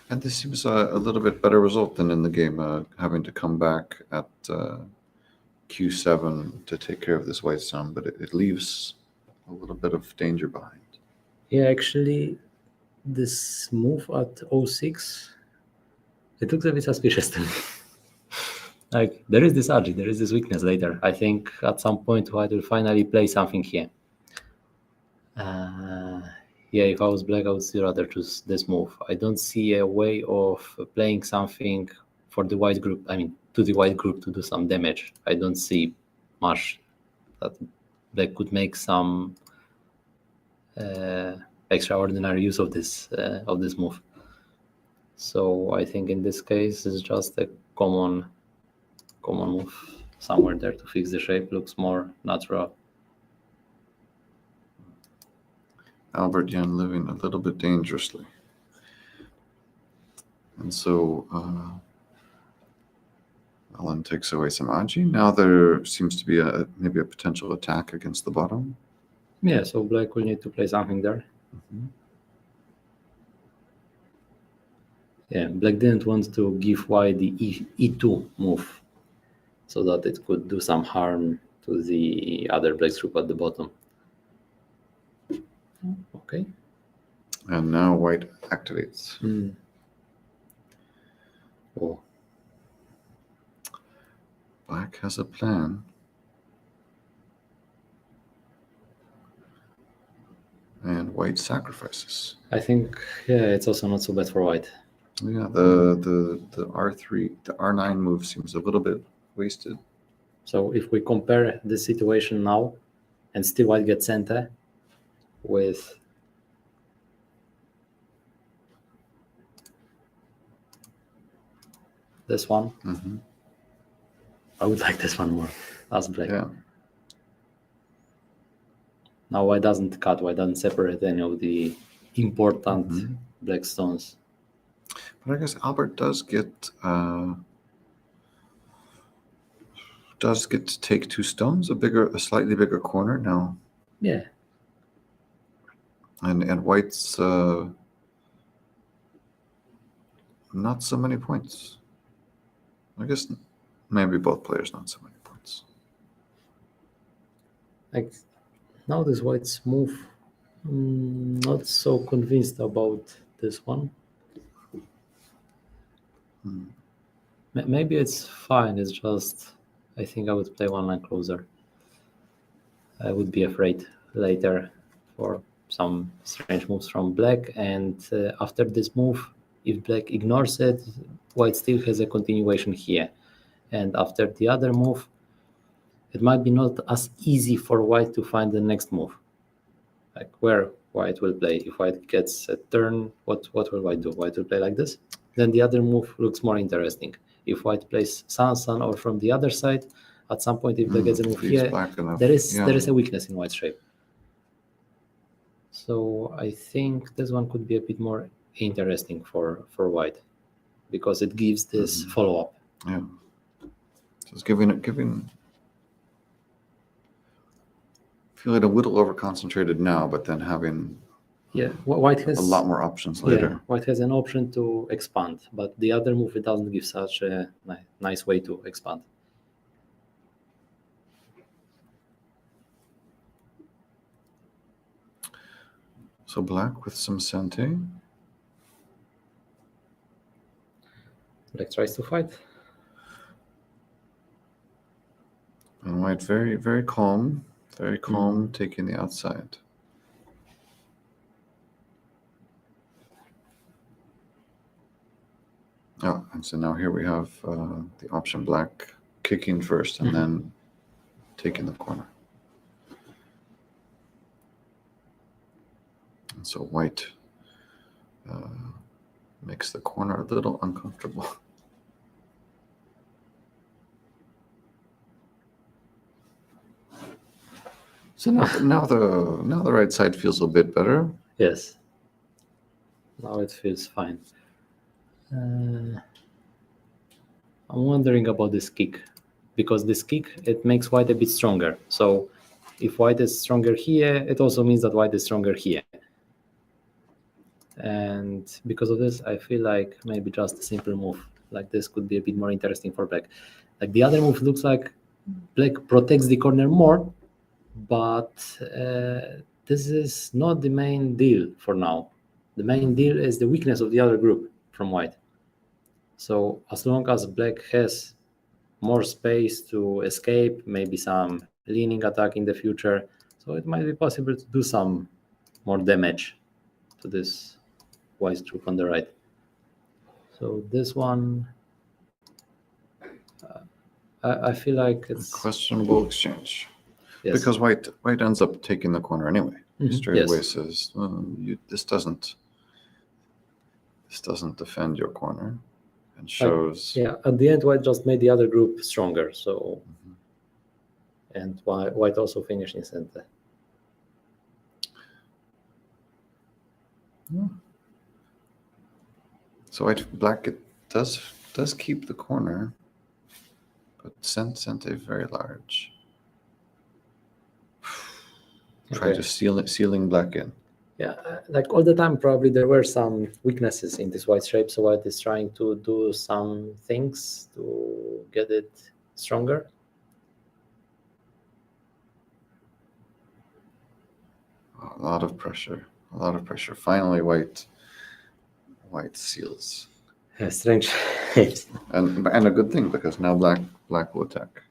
And this seems a little bit better result than in the game, having to come back at Q7 to take care of this white stone, but it leaves a little bit of danger behind. Yeah, actually, this move at 06, it looks a bit suspicious to me. Like, there is this agi, there is this weakness later. I think at some point white will finally play something here. Yeah, if I was black, I would still rather choose this move. I don't see a way of playing something for the white group, to the white group to do some damage. I don't see much that black could make some extraordinary use of this move. So I think in this case it's just a common move somewhere there to fix the shape. Looks more natural. Albert Jan living a little bit dangerously. And so Alan takes away some agi. Now there seems to be maybe a potential attack against the bottom. Yeah, so black will need to play something there. Mhm. Yeah, black didn't want to give white the E2 move so that it could do some harm to the other black group at the bottom. Okay. And now white activates. Oh, Black has a plan. And white sacrifices. I think, yeah, it's also not so bad for white. Yeah, the R3, the R9 move seems a little bit wasted. So if we compare the situation now and still white gets center with this one, Mhm. I would like this one more as black. Yeah. Now white doesn't cut, white doesn't separate any of the important Mhm. black stones. But I guess Albert does get to take two stones, a slightly bigger corner now, Yeah. and white's not so many points. I guess maybe both players not so many points. Like now this white's move, not so convinced about this one. Hmm. Maybe it's fine. It's just I think I would play one line closer. I would be afraid later for some strange moves from black, and after this move, if black ignores it, white still has a continuation here, and after the other move, it might be not as easy for white to find the next move, like where white will play. If white gets a turn, what will white do? White will play like this. Then the other move looks more interesting. If white plays sun or from the other side, at some point if black gets a move Leaves here, black enough. there is Yeah. a weakness in white's shape. So I think this one could be a bit more interesting for white because it gives this follow-up. Yeah. So it's giving. Feel like a little over concentrated now, but then having Yeah, white has a lot more options Yeah, later. white has an option to expand, but the other move it doesn't give such a nice way to expand. So black with some sente. Black tries to fight. And white very, very calm, taking the outside. Oh, and so now here we have the option black kicking first and then taking the corner. And so white makes the corner a little uncomfortable. So now the right side feels a bit better. Yes. Now it feels fine. I'm wondering about this kick, because this kick, it makes white a bit stronger. So if white is stronger here, it also means that white is stronger here. And because of this, I feel like maybe just a simple move like this could be a bit more interesting for black. Like the other move looks like black protects the corner more, but this is not the main deal for now. The main deal is the weakness of the other group from white. So as long as black has more space to escape, maybe some leaning attack in the future, so it might be possible to do some more damage to this white group on the right. So this one, I feel like it's Questionable exchange. yes. Because white ends up taking the corner anyway. Straight yes. away says, this doesn't defend your corner, and shows. Yeah, at the end, white just made the other group stronger. So, and white also finished in center. So black it does keep the corner, but Sente very large. Try Okay. to sealing black in. Yeah, like all the time, probably there were some weaknesses in this white shape. So white is trying to do some things to get it stronger. A lot of pressure. Finally, white seals, Strange shapes. and a good thing, because now black will attack.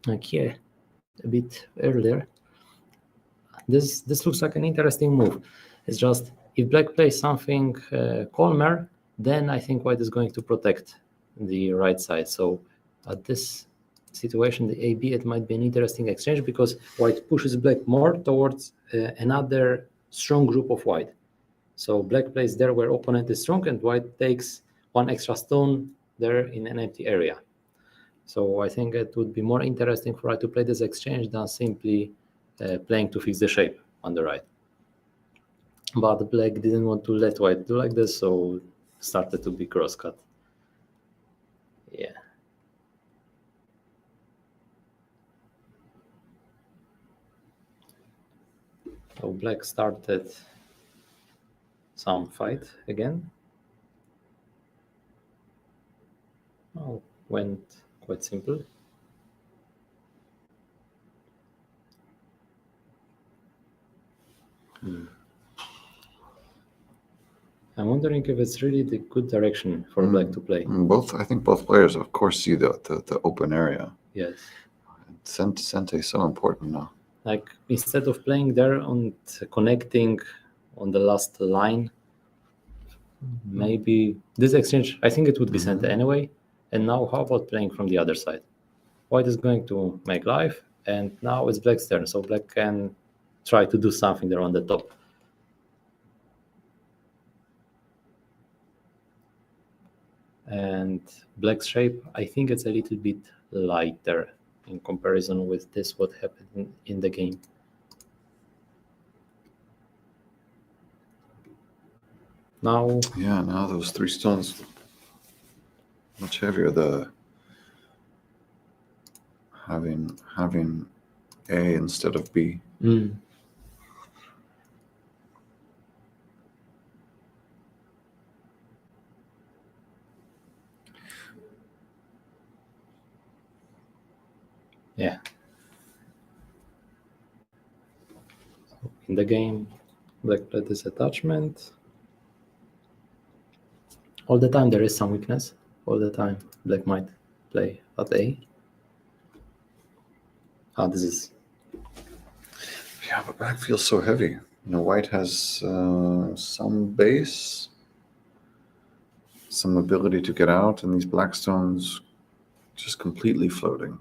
Like here, a bit earlier. This looks like an interesting move. It's just if black plays something calmer, then I think white is going to protect the right side. So at this situation, the AB, it might be an interesting exchange because white pushes black more towards another strong group of white. So black plays there where opponent is strong, and white takes one extra stone there in an empty area. So I think it would be more interesting for white to play this exchange than simply playing to fix the shape on the right. But black didn't want to let white do like this, so started to be cross-cut. Yeah. So black started some fight again. Oh, went quite simple. I'm wondering if it's really the good direction for black to play. I think both players, of course, see the open area. Yes. Sente is so important now. Like instead of playing there on connecting on the last line, maybe this exchange, I think it would be Sente anyway. And now how about playing from the other side? White is going to make life, and now it's black's turn. So black can try to do something there on the top. And black's shape, I think it's a little bit lighter in comparison with this, what happened in the game. Now, Now those 3 stones much heavier. The having A instead of B. Yeah. In the game, black played this attachment. All the time there is some weakness. All the time black might play at A. This is Yeah, but black feels so heavy. You know, white has some base, some ability to get out, and these black stones just completely floating.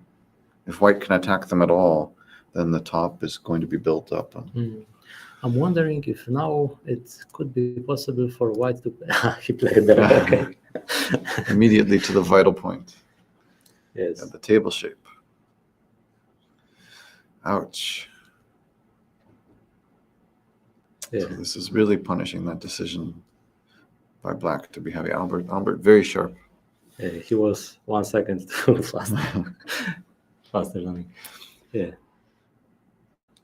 If white can attack them at all, then the top is going to be built up. I'm wondering if now it could be possible for white to he played there. Okay. Immediately to the vital point, Yes. at the table shape. Ouch. Yeah. So this is really punishing that decision by black to be heavy. Albert, very sharp. He was 1 second too fast. Faster than me. Yeah.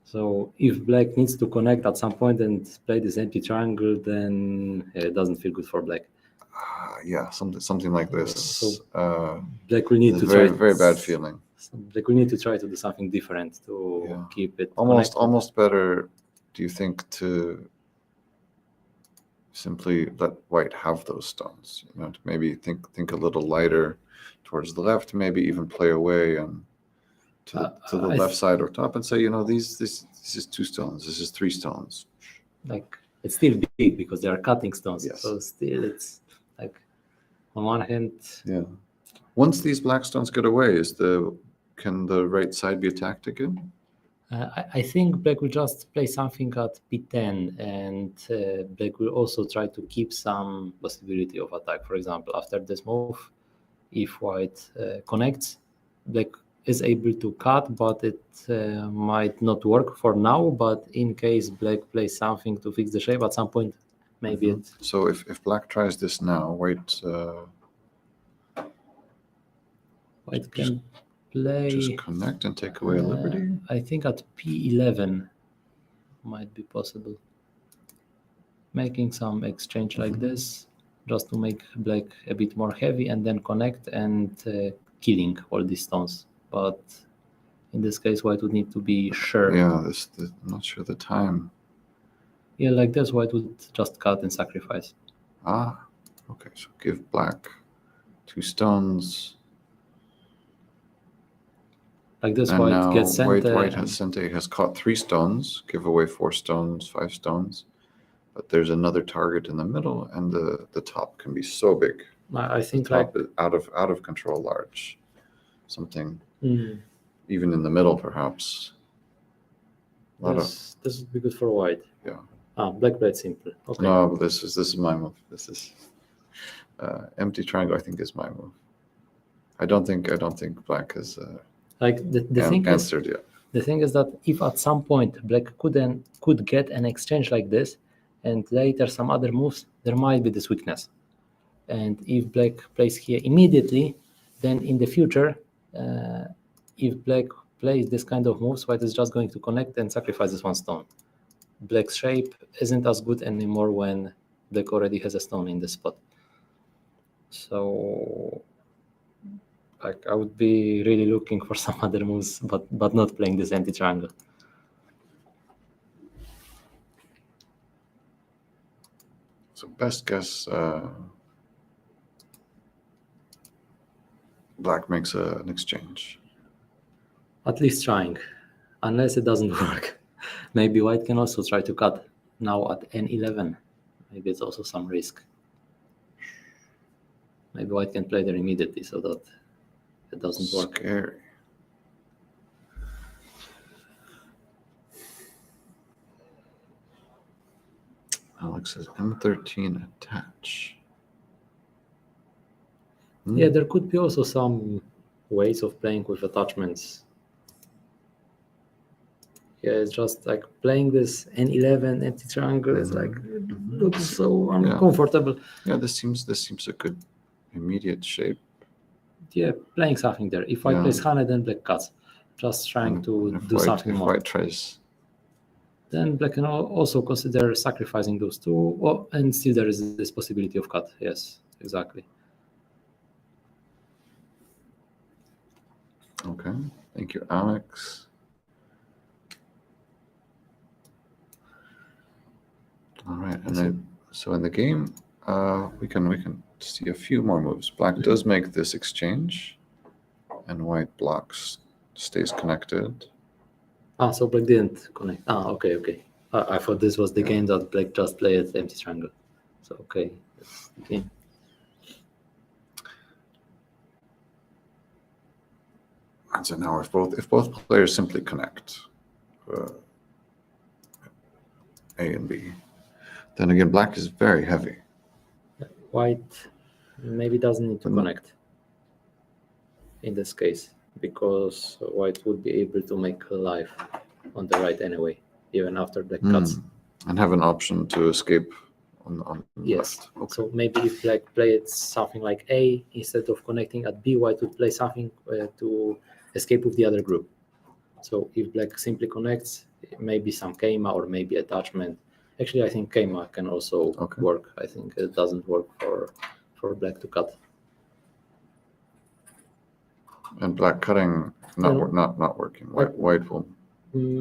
So if black needs to connect at some point and play this empty triangle, then it doesn't feel good for black. Yeah, something like this. So Black will need to very, try. very bad feeling. Black will need to try to do something different to Yeah. keep it Almost, connected. almost better. Do you think to simply let white have those stones? You know, to maybe think a little lighter towards the left, maybe even play away and to the I left side or top, and say, you know, this is 2 stones. This is 3 stones. Like it's still big because they are cutting stones. Yes. So still it's like on one hand, Yeah. Once these black stones get away, can the right side be attacked again? I think black will just play something at p10 and black will also try to keep some possibility of attack. For example, after this move, if white connects, black is able to cut, but it might not work for now. But in case black plays something to fix the shape at some point, maybe it. So if black tries this now, white White can play. just connect and take away a liberty. I think at p11 might be possible. Making some exchange like this, just to make black a bit more heavy, and then connect and killing all these stones. But in this case, white would need to be sure. Yeah, I'm not sure the time. Yeah, like this, white would just cut and sacrifice. Okay, so give black 2 stones. Like this, And white now gets sent. white has caught 3 stones, give away 4 stones, 5 stones. But there's another target in the middle, and the top can be so big. I The think like top is out of control, large. Something mm, even in the middle, perhaps. A lot of this would be good for white. Yeah. Black played simple. Okay. no, but this is my move. This is empty triangle. I think is my move. I don't think black has Like the thing is, answered yet. the thing is that if at some point black could get an exchange like this, and later some other moves, there might be this weakness. And if black plays here immediately, then in the future, if black plays this kind of moves, white is just going to connect and sacrifice this 1 stone. Black's shape isn't as good anymore when black already has a stone in this spot. So like I would be really looking for some other moves, but not playing this empty triangle. So best guess, black makes an exchange. At least trying, unless it doesn't work. Maybe white can also try to cut now at n11. Maybe it's also some risk. Maybe white can play there immediately so that it doesn't work. Scary. Alex says M13 attach. Yeah, there could be also some ways of playing with attachments. Yeah, it's just like playing this n11 empty triangle is like it looks so uncomfortable. Yeah, this seems a good immediate shape. Yeah, playing something there. If white Yeah. plays Hane, then black cuts. Just trying to If do something if more. white tries, Then black can also consider sacrificing those 2, and still there is this possibility of cut. Yes, exactly. okay. Thank you, Alex. All right, and then so in the game, we can see a few more moves. Black does make this exchange, and white blocks, stays connected. So black didn't connect. Okay, okay. I thought this was the game that black just played empty triangle. So okay, that's the game. And so now if both players simply connect, A and B, then again black is very heavy. White maybe doesn't need to Mhm. connect in this case, because white would be able to make a life on the right anyway, even after black cuts. And have an option to escape on Yes. left. Okay. So maybe if black played something like A, instead of connecting at B, white would play something to escape with the other group. So if black simply connects, maybe some Keima or maybe attachment. Actually, I think Keima can also Okay. work. I think it doesn't work for black to cut. And black cutting No. not working. White will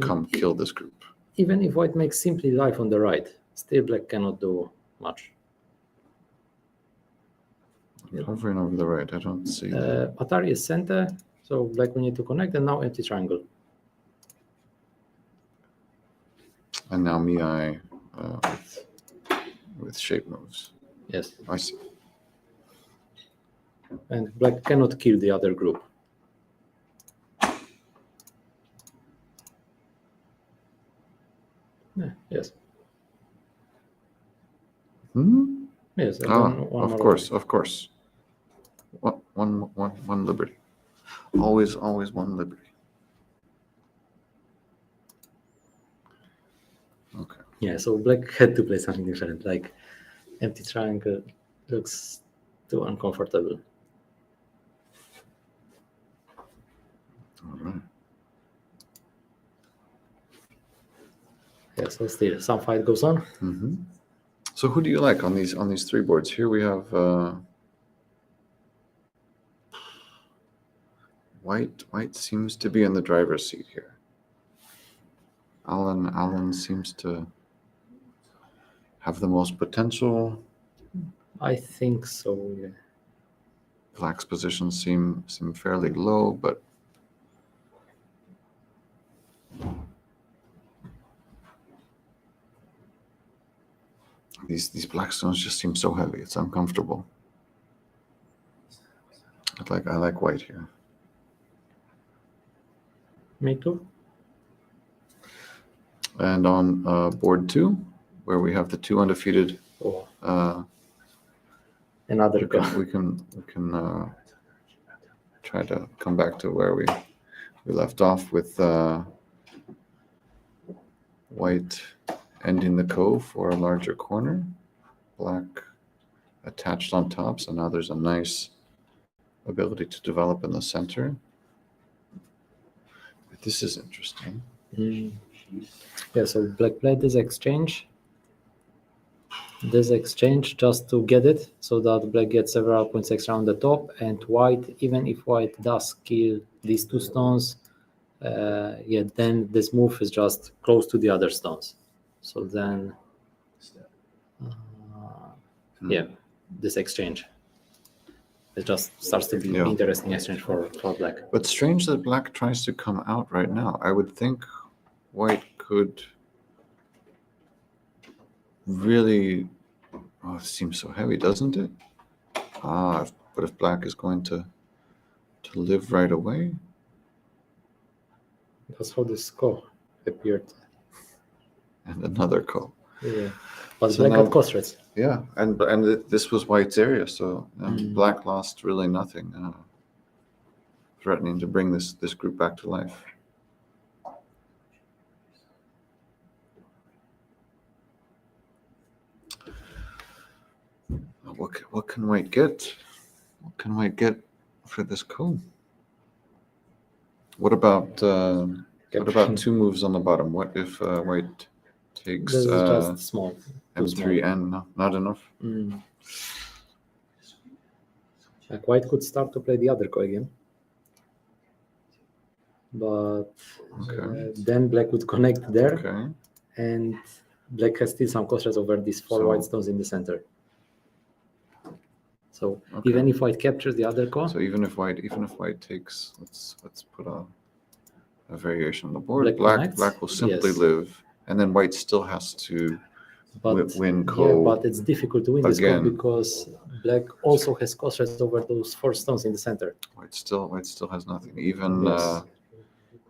come kill this group. Even if white makes simply life on the right, still black cannot do much. Hovering over the right, I don't see that. Atari is center, so black will need to connect, and now empty triangle. And now Miai with shape moves. Yes, I see. and black cannot kill the other group. Yeah, yes, Hmm? yes. and Ah, then one of more course, of course. One liberty. Always one liberty. Okay. Yeah, so black had to play something different, like empty triangle looks too uncomfortable. All right. Yeah, so still some fight goes on. Mm-hmm. So who do you like on these three boards? Here we have white. White seems to be in the driver's seat here. Alan seems to have the most potential. I think so, yeah. Black's positions seem fairly low, but these black stones just seem so heavy. It's uncomfortable. I like white here. Me too. And on board 2, where we have the 2 undefeated, Oh, we another go. can try to come back to where we left off with white ending the cove for a larger corner, black attached on top. So now there's a nice ability to develop in the center. This is interesting. Yeah, so black played this exchange just to get it, so that black gets several points extra on the top, and white, even if white does kill these 2 stones, then this move is just close to the other stones. So then, this exchange, it just starts to be Yeah. interesting exchange for black. But strange that black tries to come out right now. I would think white could really. Oh, it seems so heavy, doesn't it? But if black is going to live right away, That's how this score appeared. and another call. Yeah, but So black now- had cost rates. Yeah, and this was white's area, so black lost really nothing, threatening to bring this group back to life. What can white get? What can white get for this code? What about 2 moves on the bottom? What if white takes This is just small. Too M3N? Not enough. Like white could start to play the other go again, but Okay. then black would connect there, Okay. and black has still some cost rates over these 4 So- white stones in the center. So Okay. even if white captures the other go, So even if white takes, let's put a a variation on the board. Black Black connects, will simply yes. live, and then white still has to But win yeah, code but it's difficult to win this again. code because black also has cost rest over those 4 stones in the center. White still has nothing, even Yes.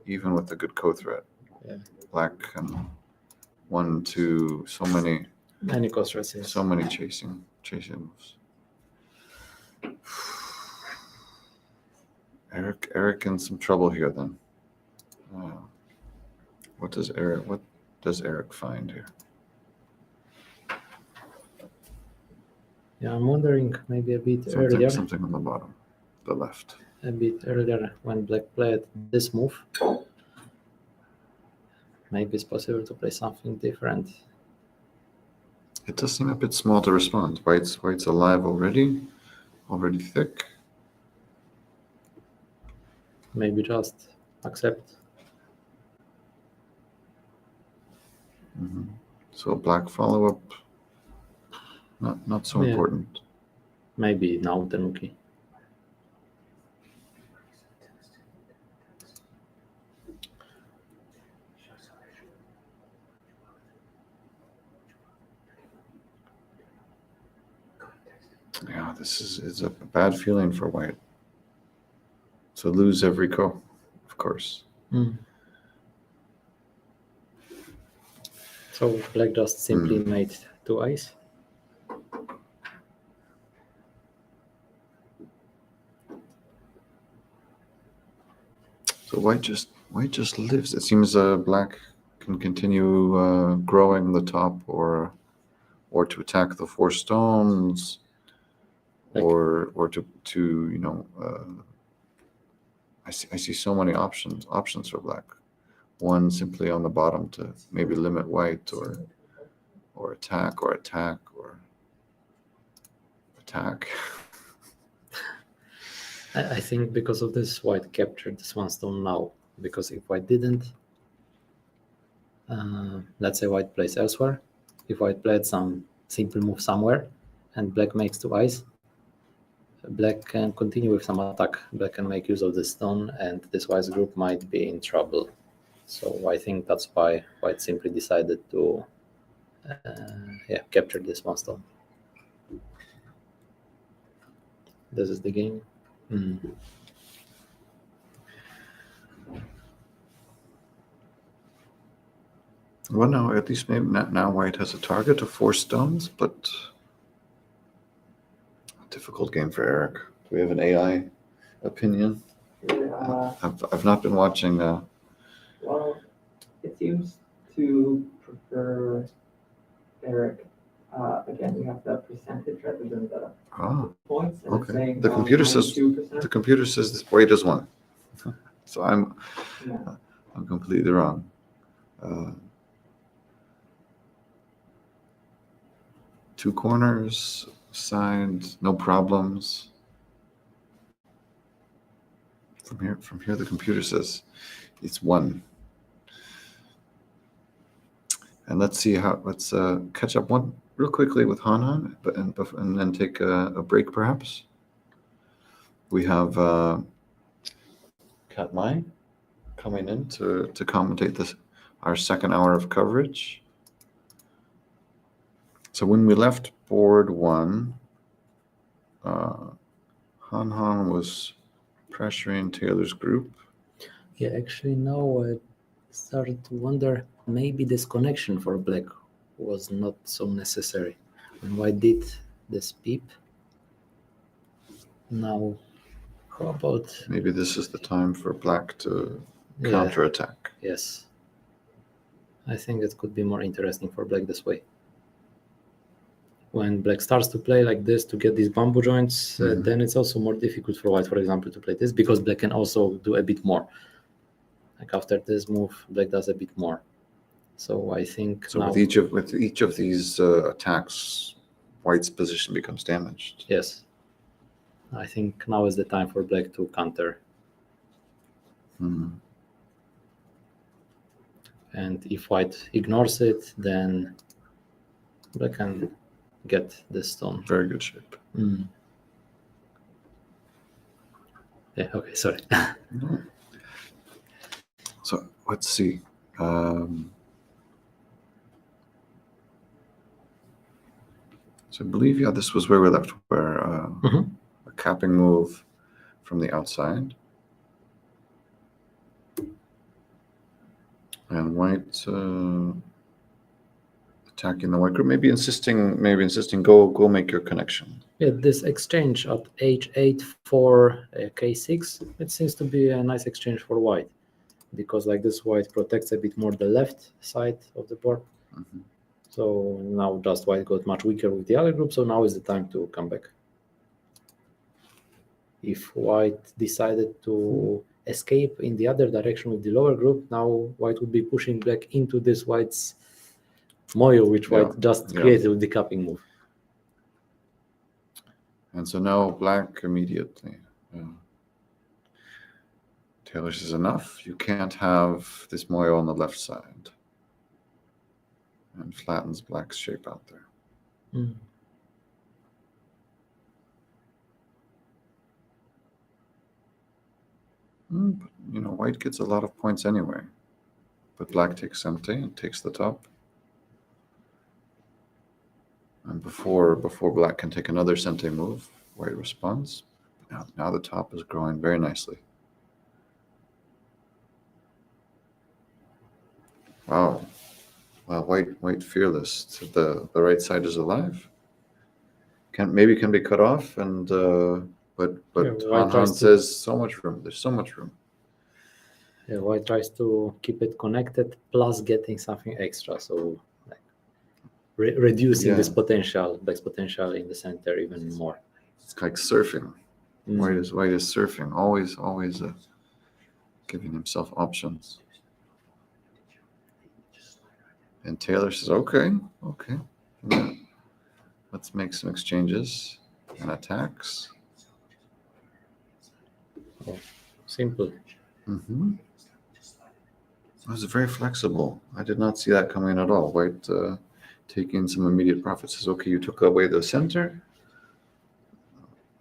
even with a good code threat. Yeah. Black can 1, 2, so many Cost rest, yes. so many chasing moves. Eric in some trouble here then. What does Eric find here? Yeah, I'm wondering maybe a bit earlier, Something on the bottom, the left. when black played this move. Maybe it's possible to play something different. It does seem a bit small to respond. White's alive already thick. Maybe just accept. So black follow-up, not so Yeah. important. Maybe now Tanuki. Yeah, it's a bad feeling for white. So lose every go, of course. So black just simply made 2 eyes. So white just lives. It seems black can continue growing the top or to attack the 4 stones, Like- or to I see so many options for black. One simply on the bottom to maybe limit white, or attack or attack. I think because of this, white captured this 1 stone now. Because if white didn't, let's say white plays elsewhere. If white played some simple move somewhere, and black makes 2 eyes, black can continue with some attack. Black can make use of the stone, and this white group might be in trouble. So I think that's why white simply decided to capture this 1 stone. This is the game. Well, now at least maybe now white has a target of 4 stones, but a difficult game for Eric. Do we have an AI opinion? Yeah, I've not been watching. well, it seems to prefer Eric. Again, we have the percentage rather than the points. And it's Okay. saying, The computer says- 92%. The computer says this white is 1, so I'm Yeah. completely wrong. Two corners, side, no problems. From here, the computer says it's 1. And let's catch up one real quickly with Han, and then take a break perhaps. We have Katmai coming in to commentate our 2nd hour of coverage. So when we left board 1, Han was pressuring Taylor's group. Yeah, actually now I started to wonder, maybe this connection for black was not so necessary. When white did this peep, now how about Maybe this is the time for black to yeah, counterattack. yes. I think it could be more interesting for black this way. When black starts to play like this to get these bamboo joints, then it's also more difficult for white, for example, to play this, because black can also do a bit more. Like after this move, black does a bit more. So I think So now, with each of these attacks, white's position becomes damaged. yes, I think now is the time for black to counter. And if white ignores it, then black can get this stone. Very good shape. Yeah, okay, sorry. So let's see. So I believe, yeah, this was where we left, where Mhm. a capping move from the outside. And white attacking the white group, maybe insisting, go make your connection. Yeah, this exchange at h8 for k6, it seems to be a nice exchange for white, because like this white protects a bit more the left side of the board. Mhm. So now just white got much weaker with the other group, so now is the time to come back. If white decided to escape in the other direction with the lower group, now white would be pushing black into this white's moyo, which Yeah, white just yeah. created with the capping move. And so now black immediately. Taylor says enough. You can't have this moyo on the left side. And flattens black's shape out there. Mm. But, you know, white gets a lot of points anyway. But black takes empty and takes the top. And before black can take another sente move, white responds. Now the top is growing very nicely. Wow. Wow, white fearless. So the right side is alive. Can be cut off, and but Yeah, white Han tries to- says so much room. There's so much room. Yeah, white tries to keep it connected, plus getting something extra. So like reducing this Yeah. potential, black's potential in the center even more. It's like surfing. Mm. White is surfing. Always giving himself options. And Taylor says, okay. Yeah. Let's make some exchanges and attacks. Simple. Mm-hmm. It was very flexible. I did not see that coming at all. White taking some immediate profits. Says, okay, you took away the center.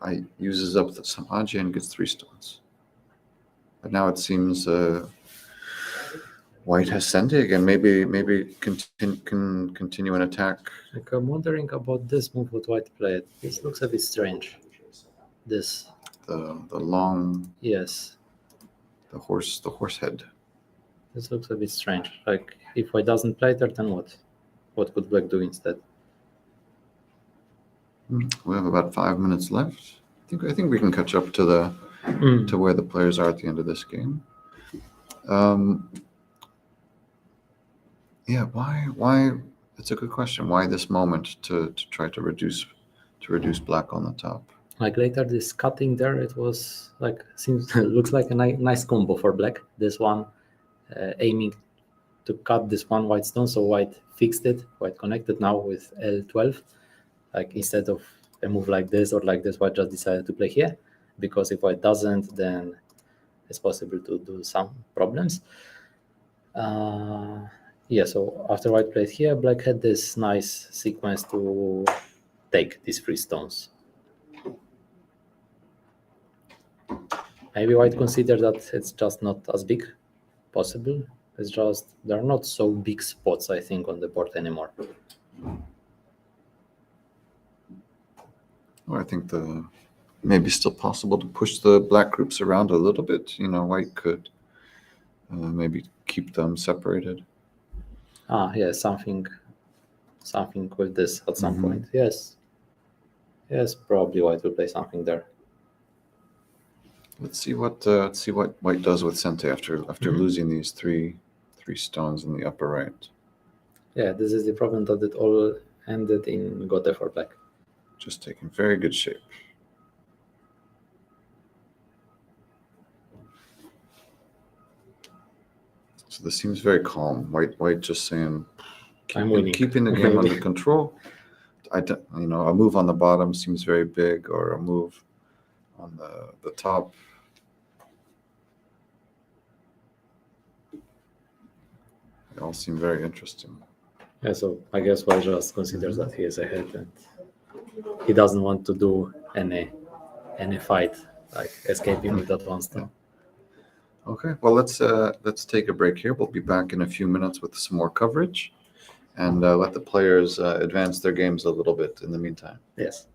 I uses up some aji and gets 3 stones. But now it seems white has sent it again. Maybe can continue an attack. Like I'm wondering about this move what white played. This looks a bit strange. This, The long yes, the horse head. this looks a bit strange. Like if white doesn't play there, then what? What could black do instead? We have about 5 minutes left. I think we can catch up to to where the players are at the end of this game. Yeah, why? It's a good question. Why this moment to try to reduce black on the top? Like later, this cutting there, it was like seems looks like a nice combo for black. This one aiming to cut this one white stone, so white fixed it, white connected now with L12. Like instead of a move like this or like this, white just decided to play here, because if white doesn't, then it's possible to do some problems. Yeah, so after white played here, black had this nice sequence to take these 3 stones. Maybe white consider that it's just not as big possible. It's just there are not so big spots, I think, on the board anymore. Well, I think maybe still possible to push the black groups around a little bit. You know, white could maybe keep them separated. Yeah, something with this at some Mhm. point. Yes, probably white will play something there. Let's see what white does with Sente after losing these three stones in the upper right. Yeah, this is the problem that it all ended in Gote for black. Just taking very good shape. So this seems very calm. White just saying, I'm winning. keeping the game under control. A move on the bottom seems very big, or a move on the top. They all seem very interesting. Yeah, so I guess white just considers that he is ahead and he doesn't want to do any fight, like escaping with that one stone. Okay, well, let's take a break here. We'll be back in a few minutes with some more coverage and let the players advance their games a little bit in the meantime. Yes.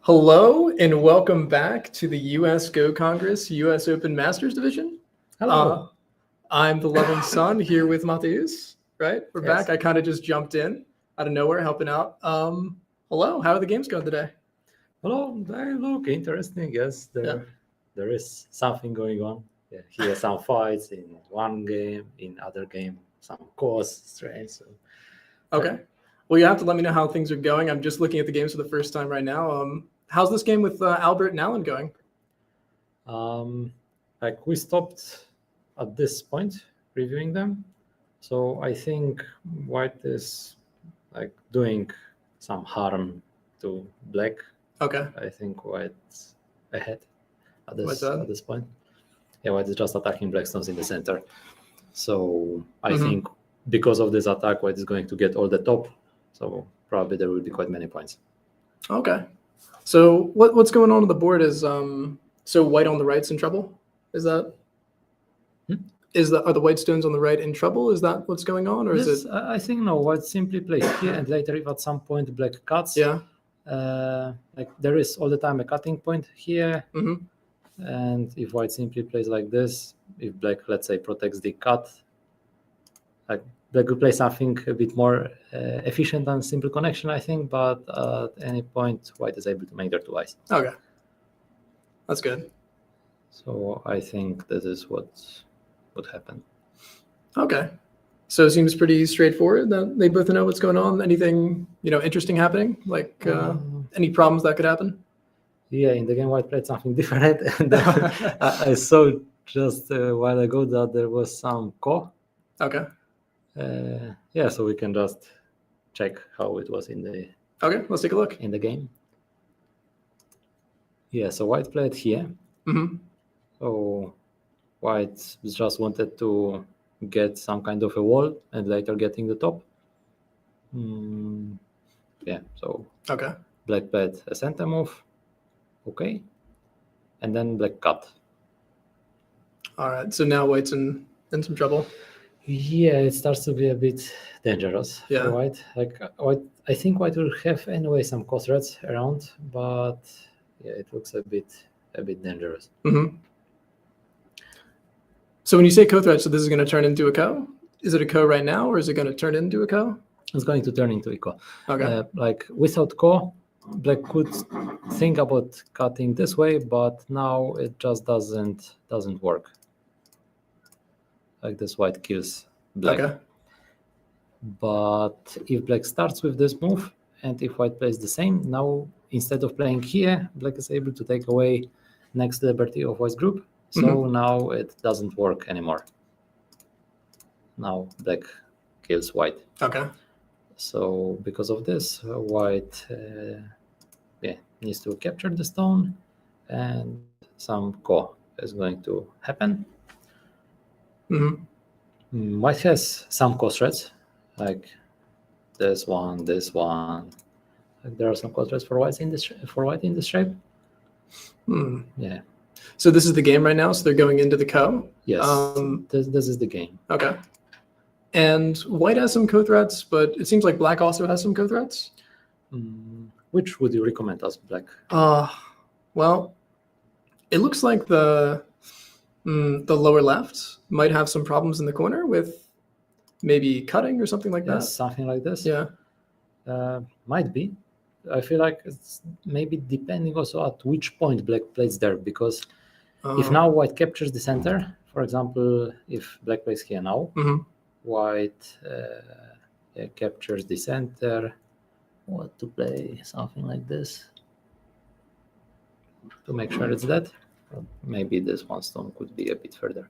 Hello and welcome back to the US Go Congress US Open Masters Division. Hello. I'm the loving son here with Mateus, right? We're Yes. back. I kind of just jumped in out of nowhere helping out. Hello, how are the games going today? Hello. They look interesting. Yes, there is something going on. Yeah, here some fights in one game, in other game some course right? So Okay. Well, you have to let me know how things are going. I'm just looking at the games for the first time right now. How's this game with Albert and Alan going? like we stopped at this point reviewing them, so I think white is like doing some harm to black. Okay. I think white's ahead at White's this ahead? at this point. Yeah, white is just attacking black stones in the center. So I Mhm. think because of this attack, white is going to get all the top. So probably there will be quite many points. Okay. So what's going on the board is so white on the right's in trouble? Is that are the white stones on the right in trouble? Is that what's going on, or is This, it? I think no. White simply plays here, and later if at some point black cuts, Yeah. like there is all the time a cutting point here, Mhm. and if white simply plays like this, if black let's say protects the cut, like black will play something a bit more efficient than simple connection, I think. But at any point, white is able to make their two eyes. Okay. That's good. So I think this is what would happen. Okay. So it seems pretty straightforward that they both know what's going on. Anything, interesting happening? Like any problems that could happen? Yeah, in the game white played something different, and I saw just a while ago that there was some ko. Okay. Yeah, so we can just check how it was in the Okay. Let's take a look. game. Yeah, so white played here. Hmm. So white just wanted to get some kind of a wall and later getting the top. Yeah, so Okay. black played a center move. Okay. And then black cut. All right. So now white's in some trouble. Yeah, it starts to be a bit dangerous Yeah. for white. Like white, I think white will have anyway some cost threats around, but yeah, it looks a bit dangerous. Hmm. So when you say co-threat, so this is going to turn into a co? Is it a co right now, or is it going to turn into a co? It's going to turn into a ko. Okay. Like without ko, black could think about cutting this way, but now it just doesn't work. Like this white kills black. Okay. But if black starts with this move, and if white plays the same, now instead of playing here, black is able to take away next liberty of white's group. So now it doesn't work anymore. Now black kills white. Okay. So because of this, white needs to capture the stone, and some ko is going to happen. Hmm. White has some cost threats, like this one. Like there are some cost threats for white in this shape. Hmm. Yeah. So this is the game right now. So they're going into the co. Yes. This is the game. Okay. And white has some co-threats, but it seems like black also has some co-threats. Which would you recommend as black? Well, it looks like the lower left might have some problems in the corner with maybe cutting or something like that. Yes, something like this. Yeah. Might be. I feel like it's maybe depending also at which point black plays there, because if now white captures the center, for example, if black plays here now, white captures the center. What to play? Something like this to make sure it's dead. Maybe this one stone could be a bit further.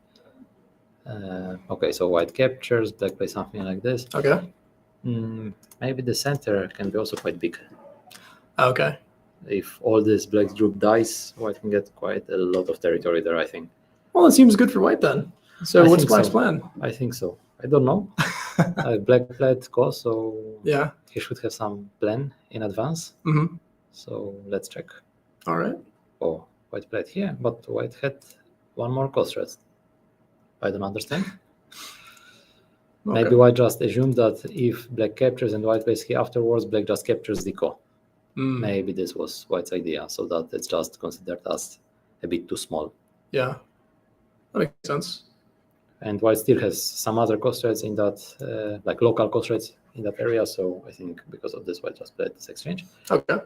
Okay, so white captures, black plays something like this. Okay. Maybe the center can be also quite big. Okay. If all this black group dies, white can get quite a lot of territory there, I think. Well, it seems good for white then. So I what's think black's so. plan? I think so. I don't know. Black played ko, so Yeah. he should have some plan in advance. Mm-hmm. So let's check. All right. Oh, white played here, but white had one more cost threat. I don't understand. Okay. Maybe white just assumed that if black captures and white plays here afterwards, black just captures the ko. Mm, Maybe this was White's idea, so that it's just considered as a bit too small. yeah, that makes sense. And White still has some other cost rates in that, like local cost rates in that area. So I think because of this, White just played this exchange. Okay.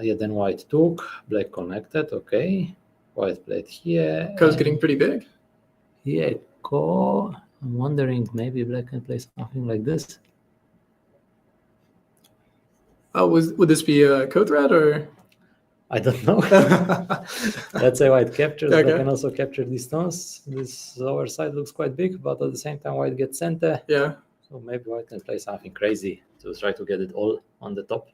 Yeah, then White took, Black connected. Okay, White played here. Co's and getting pretty big. here, Ko. I'm wondering maybe Black can play something like this. Oh, would this be a co-threat or? I don't know. Let's say White captures, Okay. Black can also capture these stones. This lower side looks quite big, but at the same time, White gets center. Yeah. So maybe White can play something crazy to try to get it all on the top.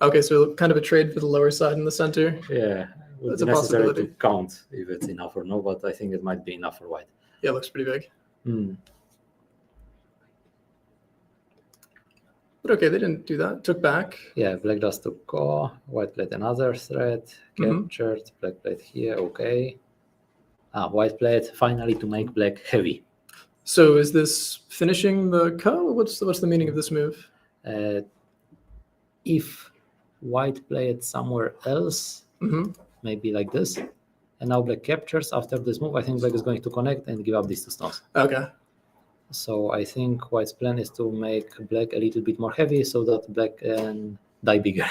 Okay, so kind of a trade for the lower side in the center. Yeah, it would That's be a necessary to possibility. count if it's enough or no, but I think it might be enough for White. Yeah, looks pretty big. Hmm. But okay, they didn't do that. Took back. Yeah, Black just took Ko, White played another threat, Mhm. captured, Black played here, okay. White played finally to make Black heavy. So is this finishing the co? What's the meaning of this move? If White played somewhere else, Hmm. maybe like this, and now Black captures after this move, I think Black is going to connect and give up these two stones. Okay. So I think White's plan is to make Black a little bit more heavy so that Black can die bigger.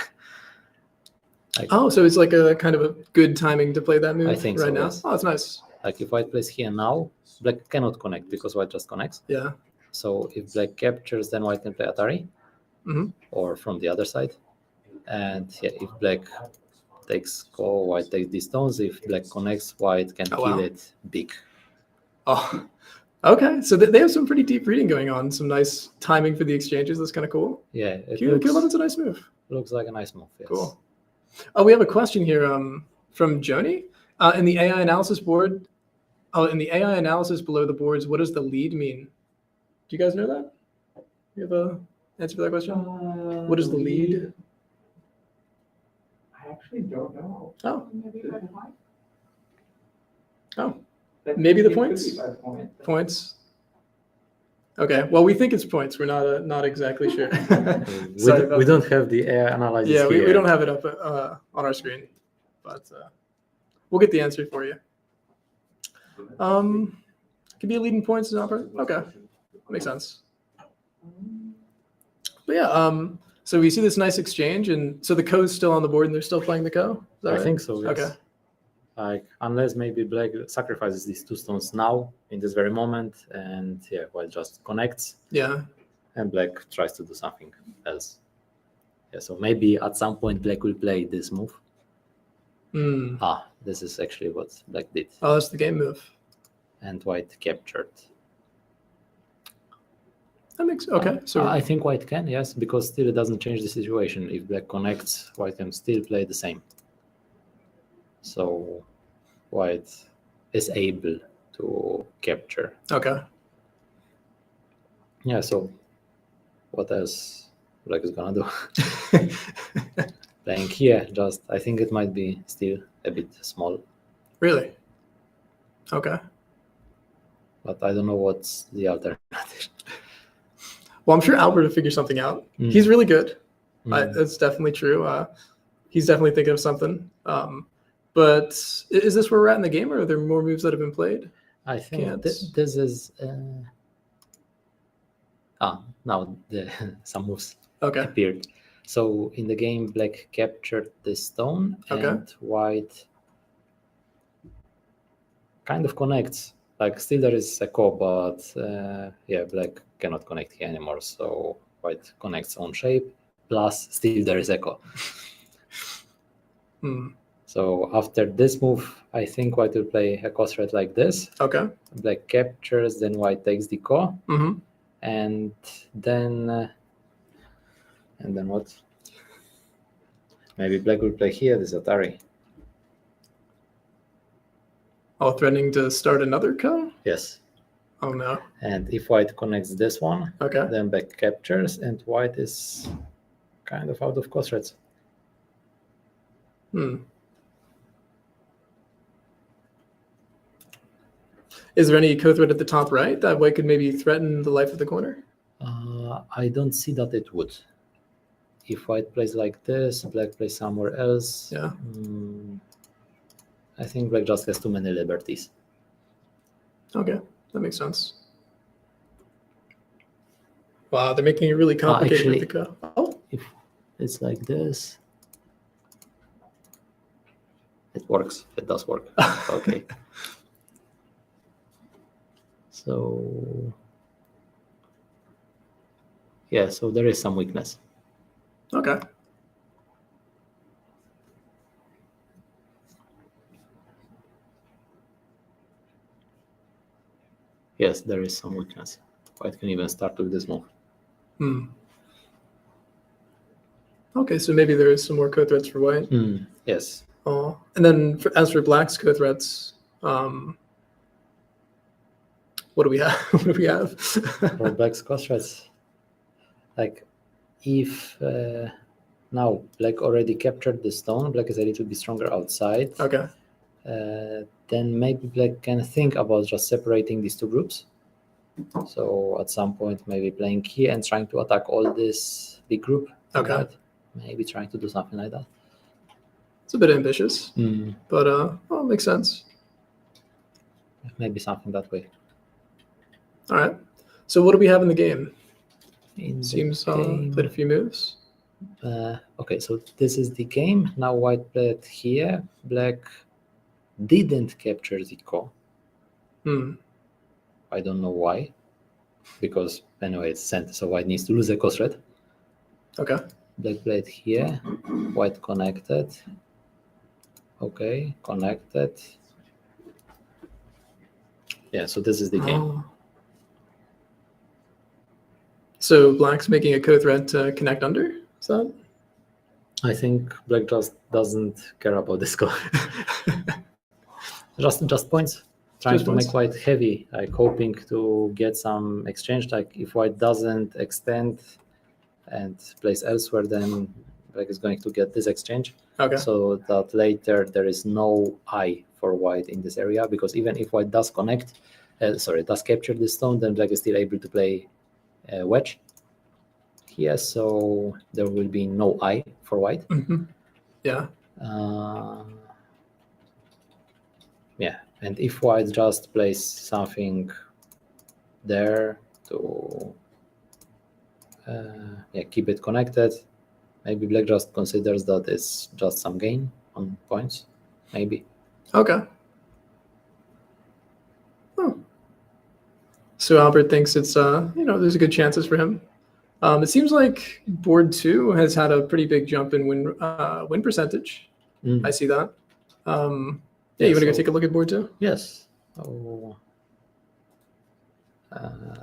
Oh, so it's like a kind of a good timing to play that move I think right so, now. yes. Oh, that's nice. Like if White plays here now, Black cannot connect because White just connects. Yeah. So if Black captures, then White can play Atari Mhm. or from the other side. And yeah, if Black takes Ko, White takes these stones. If Black connects, White can Oh, kill wow. it big. Oh, okay. So they have some pretty deep reading going on. Some nice timing for the exchanges. That's kind of cool. Yeah, it Q11's a nice move. looks like a nice move. Yes. Cool. Oh, we have a question here from Joni. In the AI analysis board, in the AI analysis below the boards, what does the lead mean? Do you guys know that? You have a answer for that question? What is the lead? I actually don't know. Oh, Maybe by point? oh, That Maybe the it could points? be by point. points. Okay. Well, we think it's points. We're not exactly sure. We, Sorry d- about we that. don't have the AI analysis Yeah, here. we don't have it up on our screen, but we'll get the answer for you. Could be a leading points in opera. Okay, makes sense. But yeah, so we see this nice exchange, and so the co's still on the board, and they're still playing the co. Is that I right? think so. Yes. Okay. Like unless maybe Black sacrifices these two stones now in this very moment, and yeah, White just connects, Yeah. and Black tries to do something else. Yeah, so maybe at some point Black will play this move. Mm. This is actually what Black did, Oh, that's the game move. and White captured. That makes okay. So I think White can, yes, because still it doesn't change the situation. If Black connects, White can still play the same. So White is able to capture. okay. Yeah, so what else Black is gonna do? Playing here, just I think it might be still a bit small, Really? Okay. but I don't know what's the alternative. Well, I'm sure Albert will figure something out. Mm. He's really good. Mm. That's definitely true. He's definitely thinking of something. But is this where we're at in the game, or are there more moves that have been played? I think Can't. this is now some moves Okay. appeared. So in the game, Black captured the stone, Okay. and White kind of connects. Like still there is a Ko, but yeah, Black cannot connect here anymore. So White connects on shape. Plus, still there is Echo. Hmm. So after this move, I think White will play a Ko threat like this. Okay. Black captures, then White takes the Ko, Hmm. and then what? Maybe Black will play here. This Atari. Oh, threatening to start another co? Yes. Oh no. And if White connects this one, Okay. then Black captures, and White is kind of out of Ko threats. Hmm. Is there any co-threat at the top right that White could maybe threaten the life of the corner? I don't see that it would. if white plays like this, black plays somewhere else. Yeah. I think black just has too many liberties. Okay, that makes sense. Wow, they're making it really complicated with the go. Oh, If it's like this, it works. It does work. Okay. So yeah, so there is some weakness. okay. Yes, there is some weakness. White can even start with this move. Okay, so maybe there is some more code threats for white. Yes. Oh, and then as for black's code threats, what do we have? What do we have? For black's cost threats, like if now black already captured the stone, black is a little bit stronger outside. Okay. Then maybe black can think about just separating these two groups. So at some point, maybe playing here and trying to attack all this big group. Okay. Right? Maybe trying to do something like that. It's a bit ambitious, but it makes sense. Maybe something that way. All right. So what do we have in the game? In the Seems game, played a few moves. okay, so this is the game. Now white played here. Black didn't capture the core. I don't know why. Because anyway, it's sent, so white needs to lose a cost threat. Okay. Black played here. White connected. Okay, connected. Yeah, so this is the game. Oh. So black's making a code threat to connect under? Is that? I think black just doesn't care about this code. just points. Trying Just to points. make white heavy, like hoping to get some exchange. Like if white doesn't extend and plays elsewhere, then black is going to get this exchange. Okay. So that later there is no eye for white in this area, because even if white does connect, does capture the stone, then black is still able to play wedge here. So there will be no eye for white. Yeah. Yeah, and if white just plays something there to keep it connected, maybe black just considers that it's just some gain on points, maybe. Okay. Oh. So Albert thinks it's there's a good chances for him. It seems like board 2 has had a pretty big jump in win percentage. I see that. Yeah, you want to go take a look at board 2? Yes. Oh.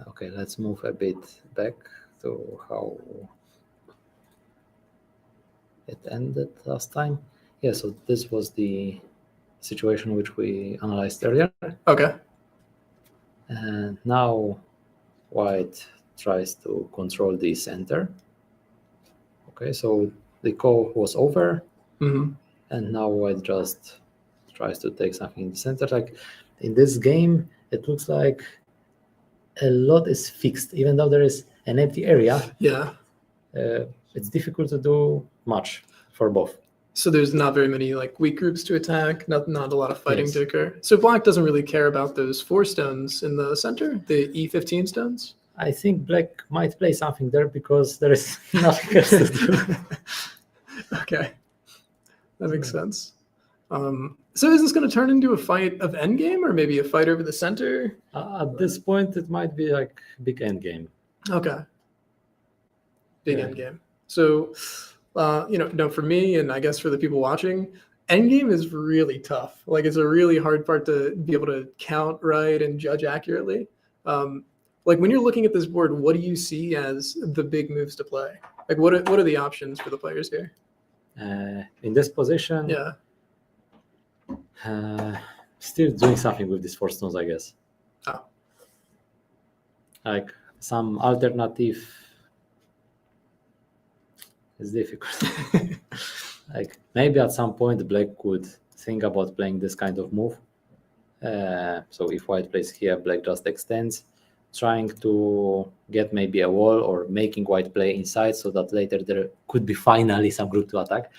Okay, let's move a bit back to how it ended last time. Yeah, so this was the situation which we analyzed earlier. Okay. And now white tries to control the center. Okay, so the call was over, and now white just tries to take something in the center. Like in this game, it looks like a lot is fixed, even though there is an empty area. Yeah. It's difficult to do much for both. So there's not very many like weak groups to attack, not a lot of fighting Yes. to occur. So black doesn't really care about those 4 stones in the center, the E15 stones. I think black might play something there because there is nothing else to do. Okay, that makes sense. So is this going to turn into a fight of endgame, or maybe a fight over the center? At this point, it might be like big end game. Okay, big Yeah. endgame. So, for me, and I guess for the people watching, endgame is really tough. Like it's a really hard part to be able to count right and judge accurately. Like when you're looking at this board, what do you see as the big moves to play? Like what are the options for the players here? In this position, Yeah. Still doing something with these 4 stones, I guess. Oh. Like some alternative is difficult. Like maybe at some point black could think about playing this kind of move. So if white plays here, black just extends. trying to get maybe a wall or making white play inside so that later there could be finally some group to attack.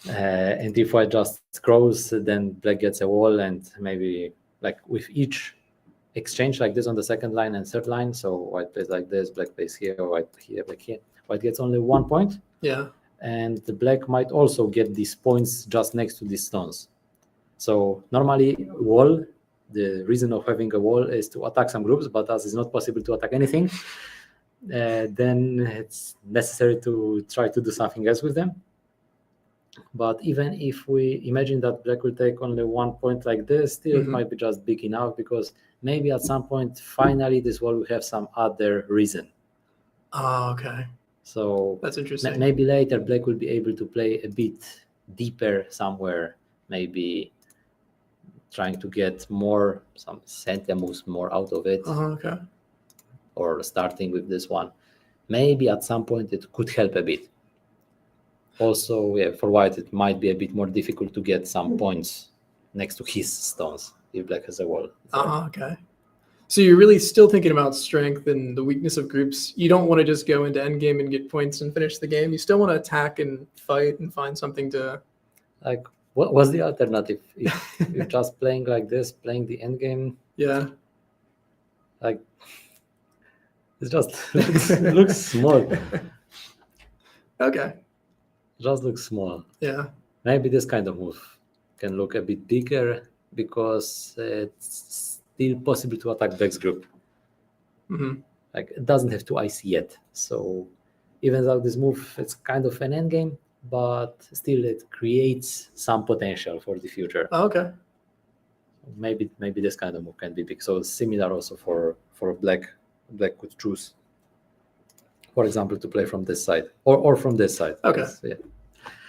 And if white just grows, then black gets a wall, and maybe like with each exchange like this on the second line and third line, so white plays like this, black plays here, white here, black here, white gets only 1 point, Yeah. and the black might also get these points just next to these stones. So normally wall, the reason of having a wall is to attack some groups, but as it's not possible to attack anything, then it's necessary to try to do something else with them. But even if we imagine that black will take only 1 point like this, still it might be just big enough, because maybe at some point finally this wall will have some other reason. Oh, okay. So That's interesting. maybe later black will be able to play a bit deeper somewhere, maybe trying to get more, some center moves more out of it, Okay. or starting with this one. Maybe at some point it could help a bit. Also, yeah, for white it might be a bit more difficult to get some points next to his stones if black has a wall. Okay. So you're really still thinking about strength and the weakness of groups. You don't want to just go into endgame and get points and finish the game. You still want to attack and fight and find something to. Like, what was the alternative? If you're just playing like this, playing the end game, Yeah. like it just looks small. Okay. Just looks small. Yeah. Maybe this kind of move can look a bit bigger because it's still possible to attack black's group. hmm Like, it doesn't have to ice yet. So even though this move it's kind of an endgame, but still it creates some potential for the future. Okay. Maybe this kind of move can be big. So it's similar also for black. Black could choose, for example, to play from this side or from this side. Okay. Yeah,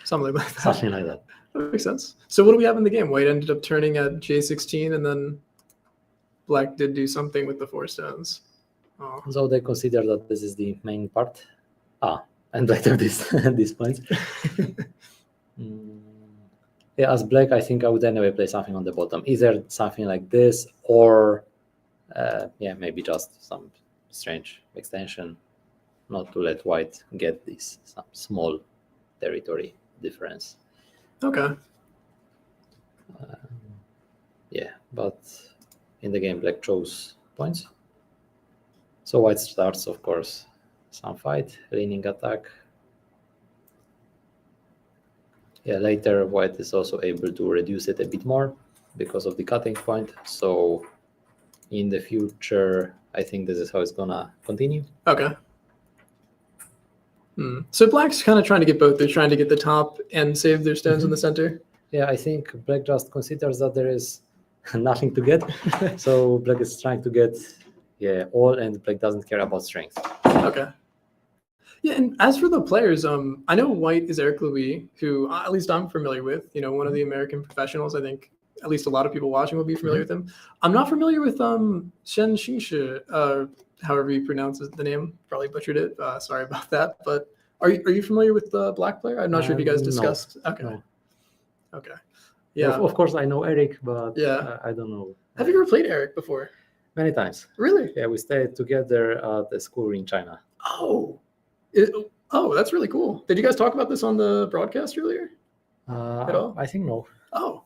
Something like that. something like that. That makes sense. So what do we have in the game? White ended up turning at J16, and then black did do something with the 4 stones. Oh. So they consider that this is the main part. And black have this these points. Yeah, as black, I think I would anyway play something on the bottom, either something like this or maybe just some strange extension, not to let white get this some small territory difference. Okay. But in the game, black chose points. So white starts, of course, some fight, leaning attack. Yeah, later white is also able to reduce it a bit more because of the cutting point. So in the future, I think this is how it's gonna continue. Okay. So black's kind of trying to get both. They're trying to get the top and save their stones in the center. Yeah, I think black just considers that there is nothing to get. So black is trying to get all, and black doesn't care about strength. Okay. Yeah, and as for the players, I know white is Eric Louis, who at least I'm familiar with. You know, one of the American professionals. I think at least a lot of people watching will be familiar with him. I'm not familiar with Shen Xingshi, however you pronounce the name. Probably butchered it. Sorry about that. But are you familiar with the black player? I'm not sure if you guys No. discussed. Okay. No. Okay. Yeah. Of course, I know Eric, but Yeah. I don't know. Have you ever played Eric before? Many times. Really? Yeah, we stayed together at the school in China. Oh. That's really cool. Did you guys talk about this on the broadcast earlier? At all? I think no. Oh.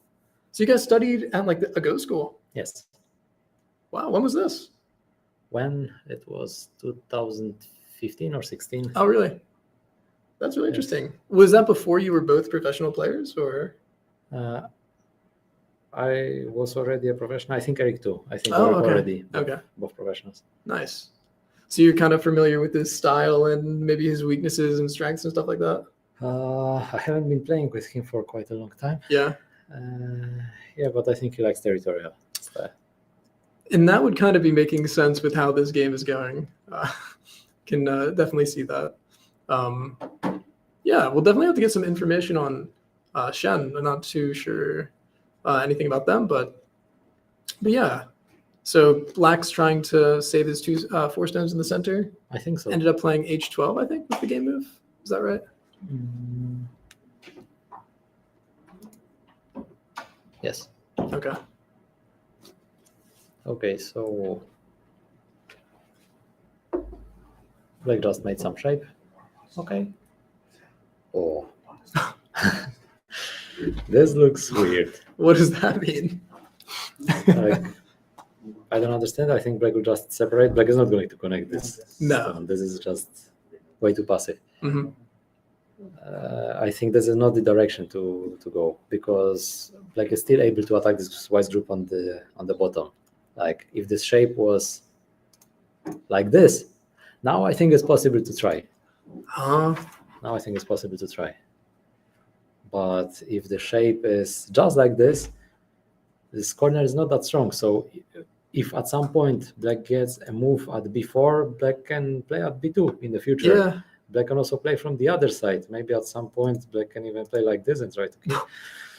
So you guys studied at like a Go school? Yes. Wow. When was this? When it was 2015 or 16. Oh, really? That's really Yes. interesting. Was that before you were both professional players, or? I was already a professional. I think Eric too. I think Oh, we're okay. already Okay. both professionals. Nice. So you're kind of familiar with his style and maybe his weaknesses and strengths and stuff like that? I haven't been playing with him for quite a long time. Yeah. But I think he likes territorial style. And that would kind of be making sense with how this game is going. Can definitely see that. We'll definitely have to get some information on Shen. I'm not too sure anything about them, but yeah. So black's trying to save his 4 stones in the center. I think so. Ended up playing H12, I think, with the game move. Is that right? Yes. Okay. Okay, so Black just made some shape. Okay. Oh. This looks weird. What does that mean? Like, I don't understand. I think Black will just separate. Black is not going to connect this. No. stone. This is just way too passive. Mhm. I think this is not the direction to go, because Black is still able to attack this white group on the bottom. Like, if this shape was like this, now I think it's possible to try. Now I think it's possible to try. But if the shape is just like this corner is not that strong. So if at some point Black gets a move at b4, Black can play at b2 in the future. Yeah. Black can also play from the other side. Maybe at some point Black can even play like this and try to kill.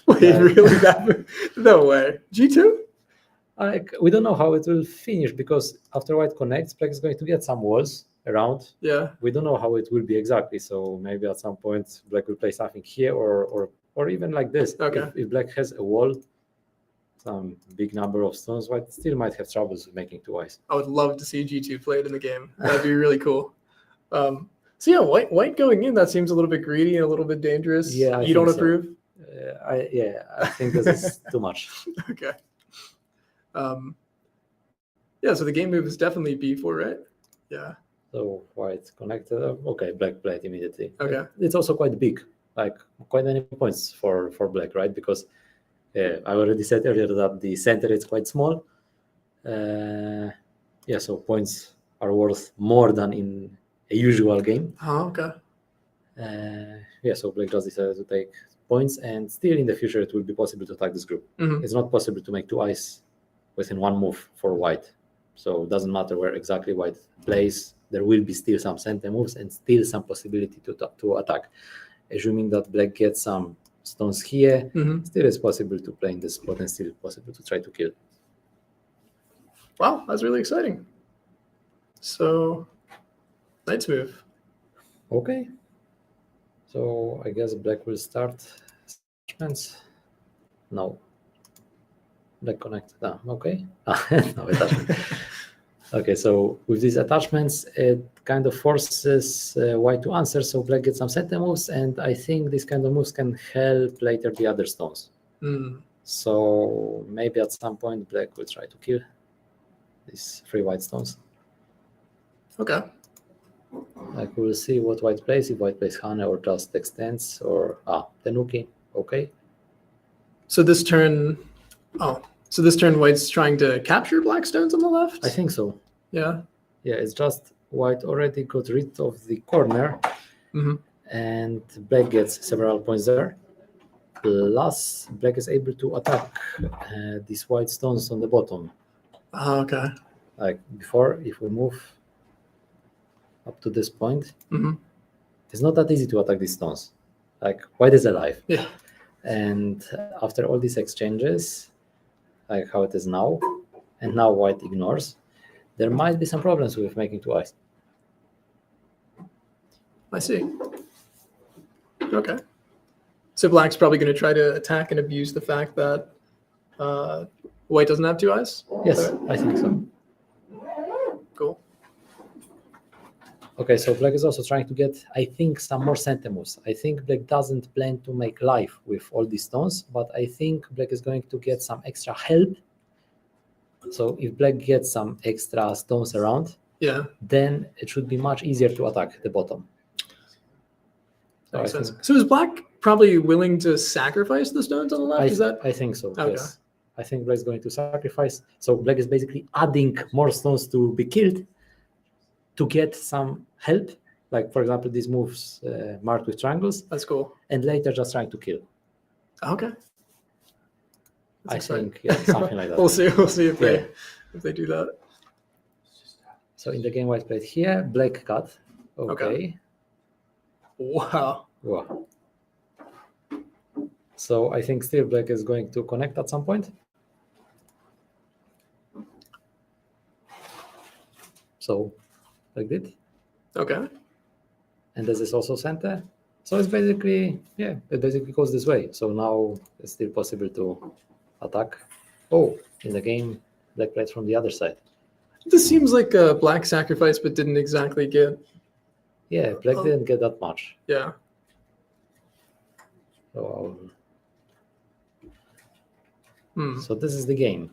Wait, really? That? No way. G2? Like, we don't know how it will finish, because after white connects, Black is going to get some walls around. Yeah. We don't know how it will be exactly. So maybe at some point Black will play something here, or even like this. Okay. If Black has a wall, some big number of stones, White still might have troubles with making two eyes. I would love to see G2 played in the game. That'd be really cool. So yeah, white going in, that seems a little bit greedy and a little bit dangerous. Yeah, I you don't think so. approve? I think this is too much. Okay. Yeah, so the game move is definitely b4, right? Yeah. So White connected. Okay, Black played immediately. Okay. It's also quite big, like quite many points for Black, right? Because I already said earlier that the center is quite small. Yeah, so points are worth more than in a usual game. Oh, okay. Yeah, so Black just decided to take points, and still in the future it will be possible to attack this group. Mhm. It's not possible to make two eyes within one move for White. So it doesn't matter where exactly White plays, there will be still some center moves and still some possibility to attack. Assuming that Black gets some stones here, Mhm. still it's possible to play in this spot and still possible to try to kill. Wow, that's really exciting. So, knight's move. Okay. So I guess Black will start attachments. No. Black connected. Okay. No attachment. Okay, so with these attachments, it kind of forces White to answer, so Black gets some center moves, and I think these kind of moves can help later the other stones. Mm. So maybe at some point Black will try to kill these 3 white stones. Okay. Like, we'll see what White plays, if White plays Hane or just extends, or Tenuki. Okay. So this turn, White's trying to capture black stones on the left? I think so. Yeah. Yeah, it's just White already got rid of the corner, Mhm. and Black gets several points there. Plus, Black is able to attack these white stones on the bottom. Oh, okay. Like before, if we move up to this point, Mhm. it's not that easy to attack these stones. Like, White is alive. Yeah. And after all these exchanges, like how it is now, and now White ignores, there might be some problems with making two eyes. I see. Okay. So black's probably going to try to attack and abuse the fact that white doesn't have two eyes? Yes, I think so. Cool. Okay, so Black is also trying to get, I think, some more center moves. I think Black doesn't plan to make life with all these stones, but I think Black is going to get some extra help. So if Black gets some extra stones around, Yeah. then it should be much easier to attack the bottom. So Makes I sense. think- So is black probably willing to sacrifice the stones on the left? Is that? I think so, Okay. yes. I think Black is going to sacrifice. So Black is basically adding more stones to be killed to get some help. Like, for example, these moves marked with triangles, That's cool. and later just trying to kill. Okay. That's I exciting. think, yeah, something like that. We'll see. We'll see if Yeah. they do that. So in the game White played here, Black cut. Okay. Wow. Wow. So I think still Black is going to connect at some point. So like that. Okay. And this is also center. So it's basically, yeah, it basically goes this way. So now it's still possible to attack. Oh, in the game, Black played from the other side. This seems like a black sacrifice, but didn't exactly get Yeah, black didn't get that much. Yeah. So, Hmm. so this is the game.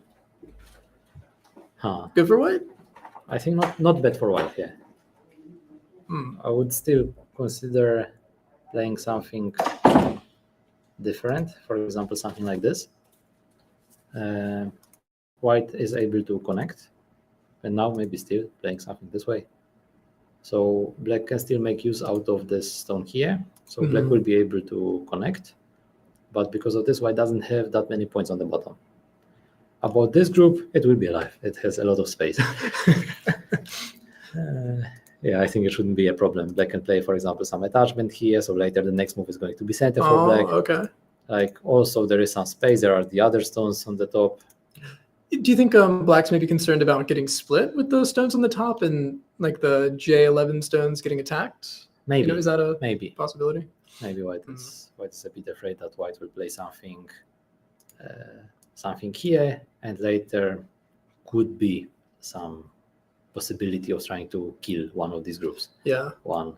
Huh. Good for white. I think not bad for white. Yeah. Hmm. I would still consider playing something different. For example, something like this. White is able to connect, and now maybe still playing something this way. So black can still make use out of this stone here. So black Mhm. will be able to connect, but because of this, white doesn't have that many points on the bottom. About this group, it will be alive. It has a lot of space. Yeah, I think it shouldn't be a problem. Black can play, for example, some attachment here. So later the next move is going to be center for Oh, black. okay. Like also there is some space. There are the other stones on the top. Do you think black's maybe concerned about getting split with those stones on the top and like the J11 stones getting attacked? Maybe, You know, is that a maybe possibility? white is a bit afraid that white will play something here, and later could be some possibility of trying to kill one of these groups. Yeah. 1,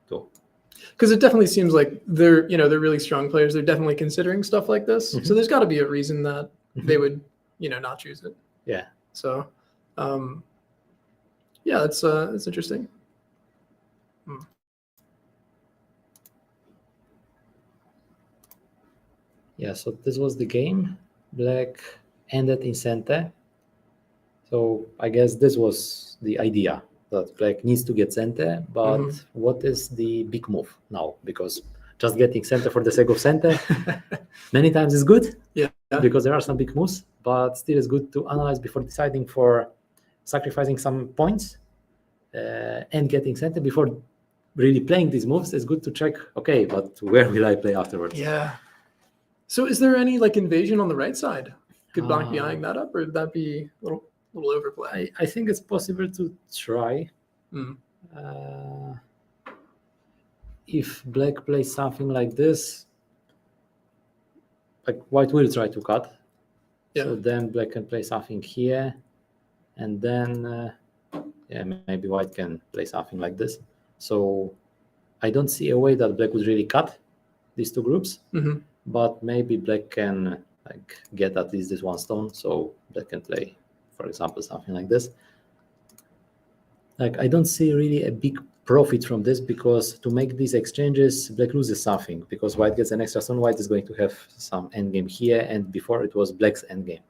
2. Because it definitely seems like they're really strong players. They're definitely considering stuff like this. Mhm. So there's got to be a reason that Mhm. they would, not choose it. Yeah. So, yeah, it's interesting. Yeah, so this was the game. Black ended in center. So I guess this was the idea, that black needs to get center, but Mhm. what is the big move now? Because just getting center for the sake of center many times is good, Yeah. because there are some big moves, but still it's good to analyze before deciding for sacrificing some points and getting center before really playing these moves. It's good to check, okay, but where will I play afterwards? Yeah. So is there any like invasion on the right side? Could black be eyeing that up, or would that be a little overplay? I think it's possible to try. Hmm. If black plays something like this, like white will try to cut. Yeah. So then black can play something here, and then maybe white can play something like this. So I don't see a way that black would really cut these two groups, Mhm. but maybe black can like get at least this one stone. So black can play, for example, something like this. Like I don't see really a big profit from this, because to make these exchanges, black loses something, because white gets an extra stone. White is going to have some endgame here, and before it was black's endgame.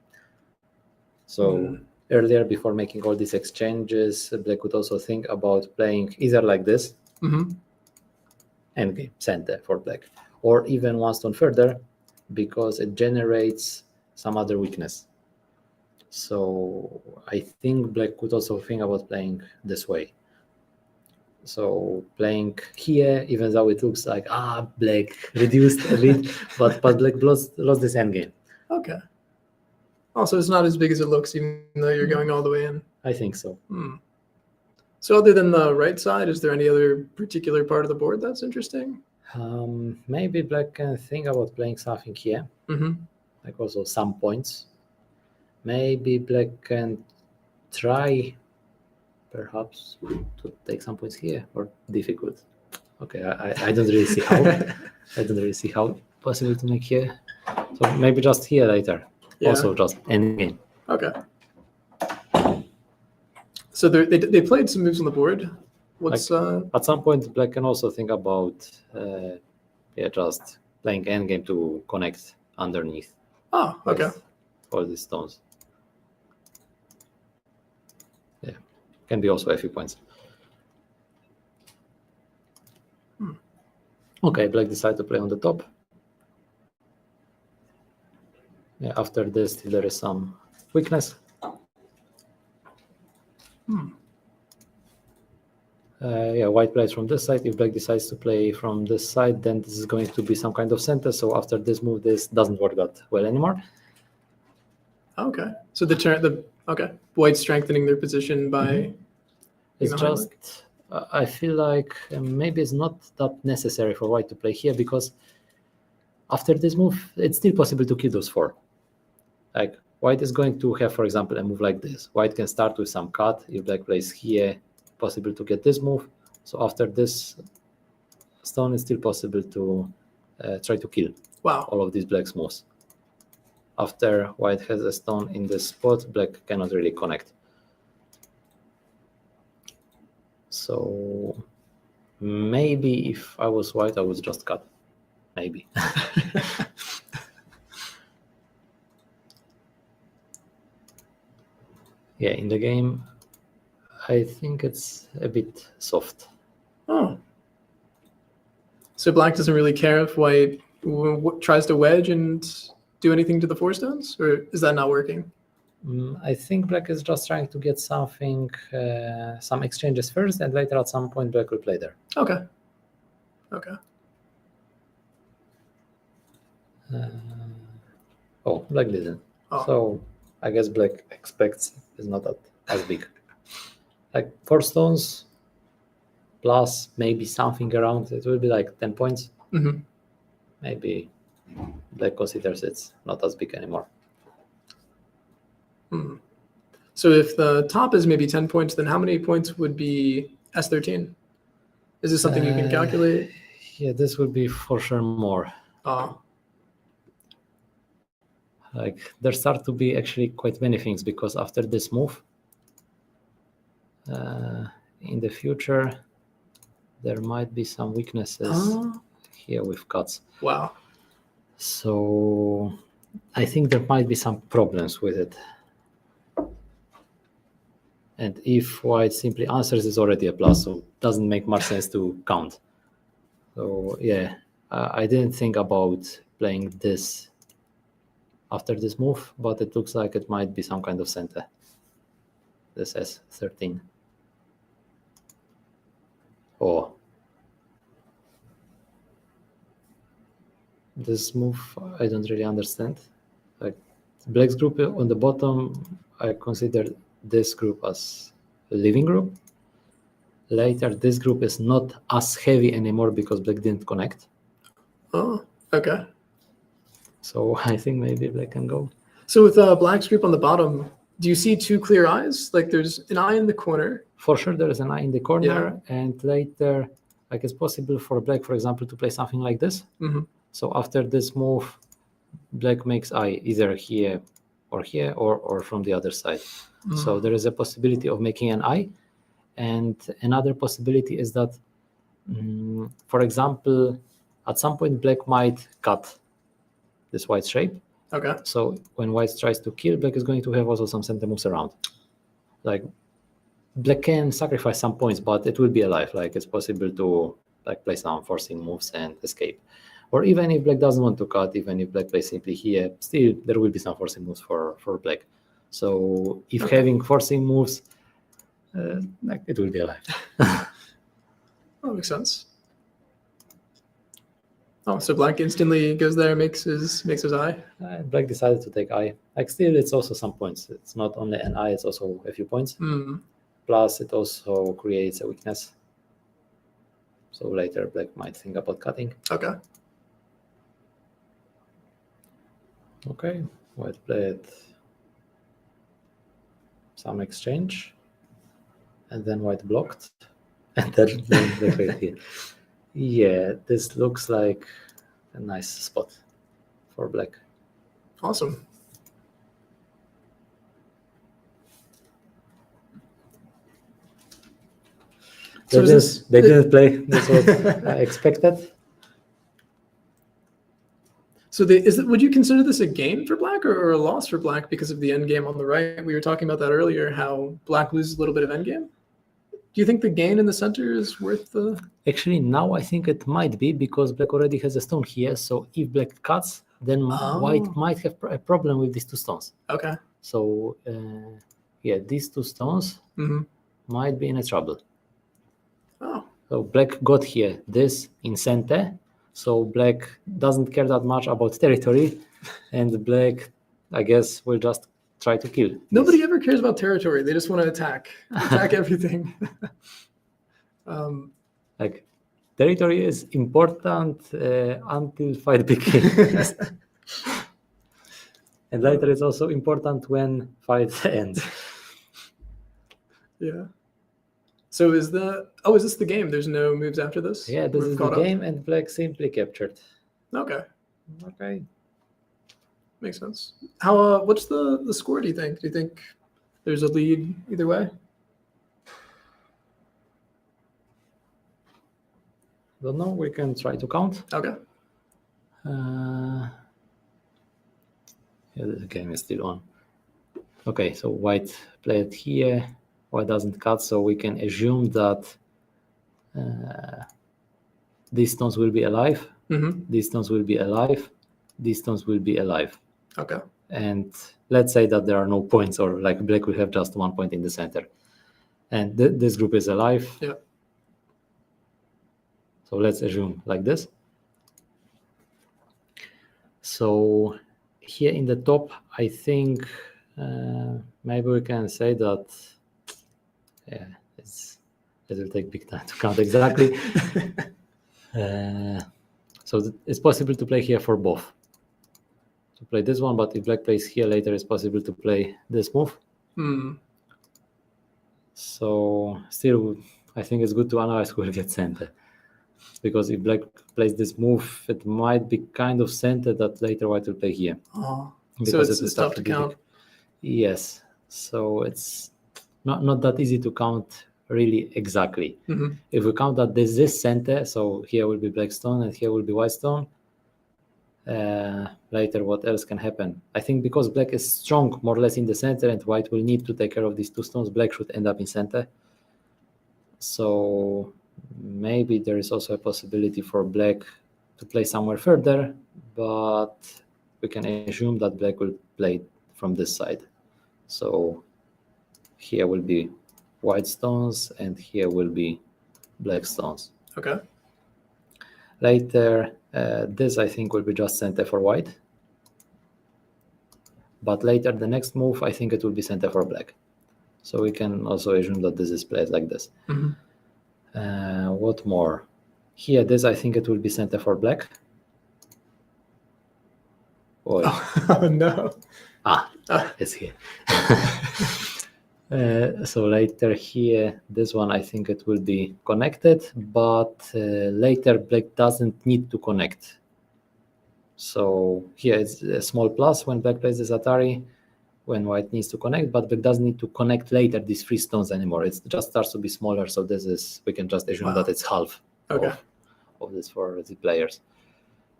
So earlier, before making all these exchanges, black could also think about playing either like this, Mhm. endgame center for black, or even one stone further, because it generates some other weakness. So I think black could also think about playing this way. So playing here, even though it looks like black reduced a bit, but black lost this endgame. Okay. Also, it's not as big as it looks, even though you're going all the way in. I think so. So other than the right side, is there any other particular part of the board that's interesting? Maybe black can think about playing something here, Mm-hmm. like also some points. Maybe black can try perhaps to take some points here, or difficult. Okay, I don't really see how. I don't really see how possible to make here. So maybe just here later. Yeah. Also just endgame. Okay. So they played some moves on the board. What's At some point, black can also think about just playing endgame to connect underneath. Oh, okay. with all these stones. Yeah, can be also a few points. Okay, black decided to play on the top. Yeah, after this, there is some weakness. White plays from this side. If black decides to play from this side, then this is going to be some kind of center. So after this move, this doesn't work that well anymore. Okay. So white's strengthening their position by. It's behind just, I feel like maybe it's not that necessary for white to play here, because after this move, it's still possible to kill those four. Like white is going to have, for example, a move like this. White can start with some cut. If black plays here, possible to get this move. So after this stone, it's still possible to try to kill Wow. all of these black moves. After white has a stone in this spot, black cannot really connect. So maybe if I was white, I would just cut. Maybe. Yeah, in the game, I think it's a bit soft. Oh. So black doesn't really care if white tries to wedge and do anything to the 4 stones, or is that not working? I think black is just trying to get something, some exchanges first, and later at some point black will play there. Okay. Okay. Oh, black didn't. Oh. So I guess black expects is not as big. Like 4 stones plus maybe something around, it will be like 10 points. Mhm. Maybe black considers it's not as big anymore. Mhm. So if the top is maybe 10 points, then how many points would be S13? Is this something you can calculate? Yeah, this would be for sure more. Oh. Like there start to be actually quite many things, because after this move, in the future, there might be some weaknesses Oh. here with cuts. Wow. So I think there might be some problems with it. And if white simply answers, it's already a plus, so it doesn't make much sense to count. So yeah, I didn't think about playing this after this move, but it looks like it might be some kind of center. This S13. Oh. This move I don't really understand. Like black's group on the bottom, I consider this group as a living group. Later, this group is not as heavy anymore because black didn't connect. Oh, okay. So I think maybe black can go. So with black's group on the bottom, do you see 2 clear eyes? Like there's an eye in the corner. For sure, there is an eye in the corner, and later, like it's possible for black, for example, to play something like this. Mm-hmm. So after this move, black makes eye either here, or from the other side. So there is a possibility of making an eye. And another possibility is that, for example, at some point, black might cut this white shape. Okay. So when white tries to kill, black is going to have also some center moves around. Like black can sacrifice some points, but it will be alive. Like it's possible to like play some forcing moves and escape. Or even if black doesn't want to cut, even if black plays simply here, still there will be some forcing moves for black. So if having forcing moves, like it will be alive. That makes sense. Oh, so black instantly goes there, makes his eye. Black decided to take eye. Like still, it's also some points. It's not only an eye; it's also a few points. Mm. Plus, it also creates a weakness. So later, black might think about cutting. Okay. Okay, white played some exchange, and then white blocked, and then black played here. Yeah, this looks like a nice spot for black. Awesome. So They didn't play. That's what I expected. So would you consider this a gain for black or a loss for black because of the end game on the right? We were talking about that earlier, how black loses a little bit of end game. Do you think the gain in the center is worth the... Actually, now I think it might be because black already has a stone here. So if black cuts, then white might have a problem with these 2 stones. Okay. So yeah, these 2 stones might be in a trouble. Oh. So black got here this in center. So black doesn't care that much about territory, and black, I guess, will just try to kill. Nobody ever cares about territory. They just want to attack everything. Like territory is important until fight begins, and later it's also important when fight ends. Yeah. So is this the game? There's no moves after this? Yeah, this We've is the caught up? game, and black simply captured. Okay, Okay. makes sense. How? What's the score? Do you think? Do you think there's a lead either way? Don't know. We can try to count. Okay. Yeah, the game is still on. Okay, so white played here. White doesn't cut, so we can assume that these stones will be alive. Mm-hmm. These stones will be alive. These stones will be alive. Okay. And let's say that there are no points, or like black will have just 1 point in the center. And this group is alive. Yeah. So let's assume like this. So here in the top, I think maybe we can say that, yeah, it will take big time to count exactly. So it's possible to play here for both. To play this one, but if black plays here later, it's possible to play this move. Hmm. So still, I think it's good to analyze who will get center. Because if black plays this move, it might be kind of center that later white will play here. Oh. Because So it it's will tough start to be count. big. Yes. So it's not that easy to count really exactly. Mm-hmm. If we count that this is center, so here will be black stone and here will be white stone. Later, what else can happen? I think because black is strong more or less in the center and white will need to take care of these two stones, black should end up in center. So maybe there is also a possibility for black to play somewhere further, but we can assume that black will play from this side. So here will be white stones and here will be black stones. Okay. Later, this I think will be just center for white. But later, the next move, I think it will be center for black. So we can also assume that this is played like this. Mm-hmm. What more? Here, this I think it will be center for black. Oh, Oh no. it's here. So later here, this one I think it will be connected, but later black doesn't need to connect. So here it's a small plus when black plays this Atari, when white needs to connect, but black doesn't need to connect later these three stones anymore. It just starts to be smaller, so this is, we can just assume Wow. that it's half Okay. of this for the players.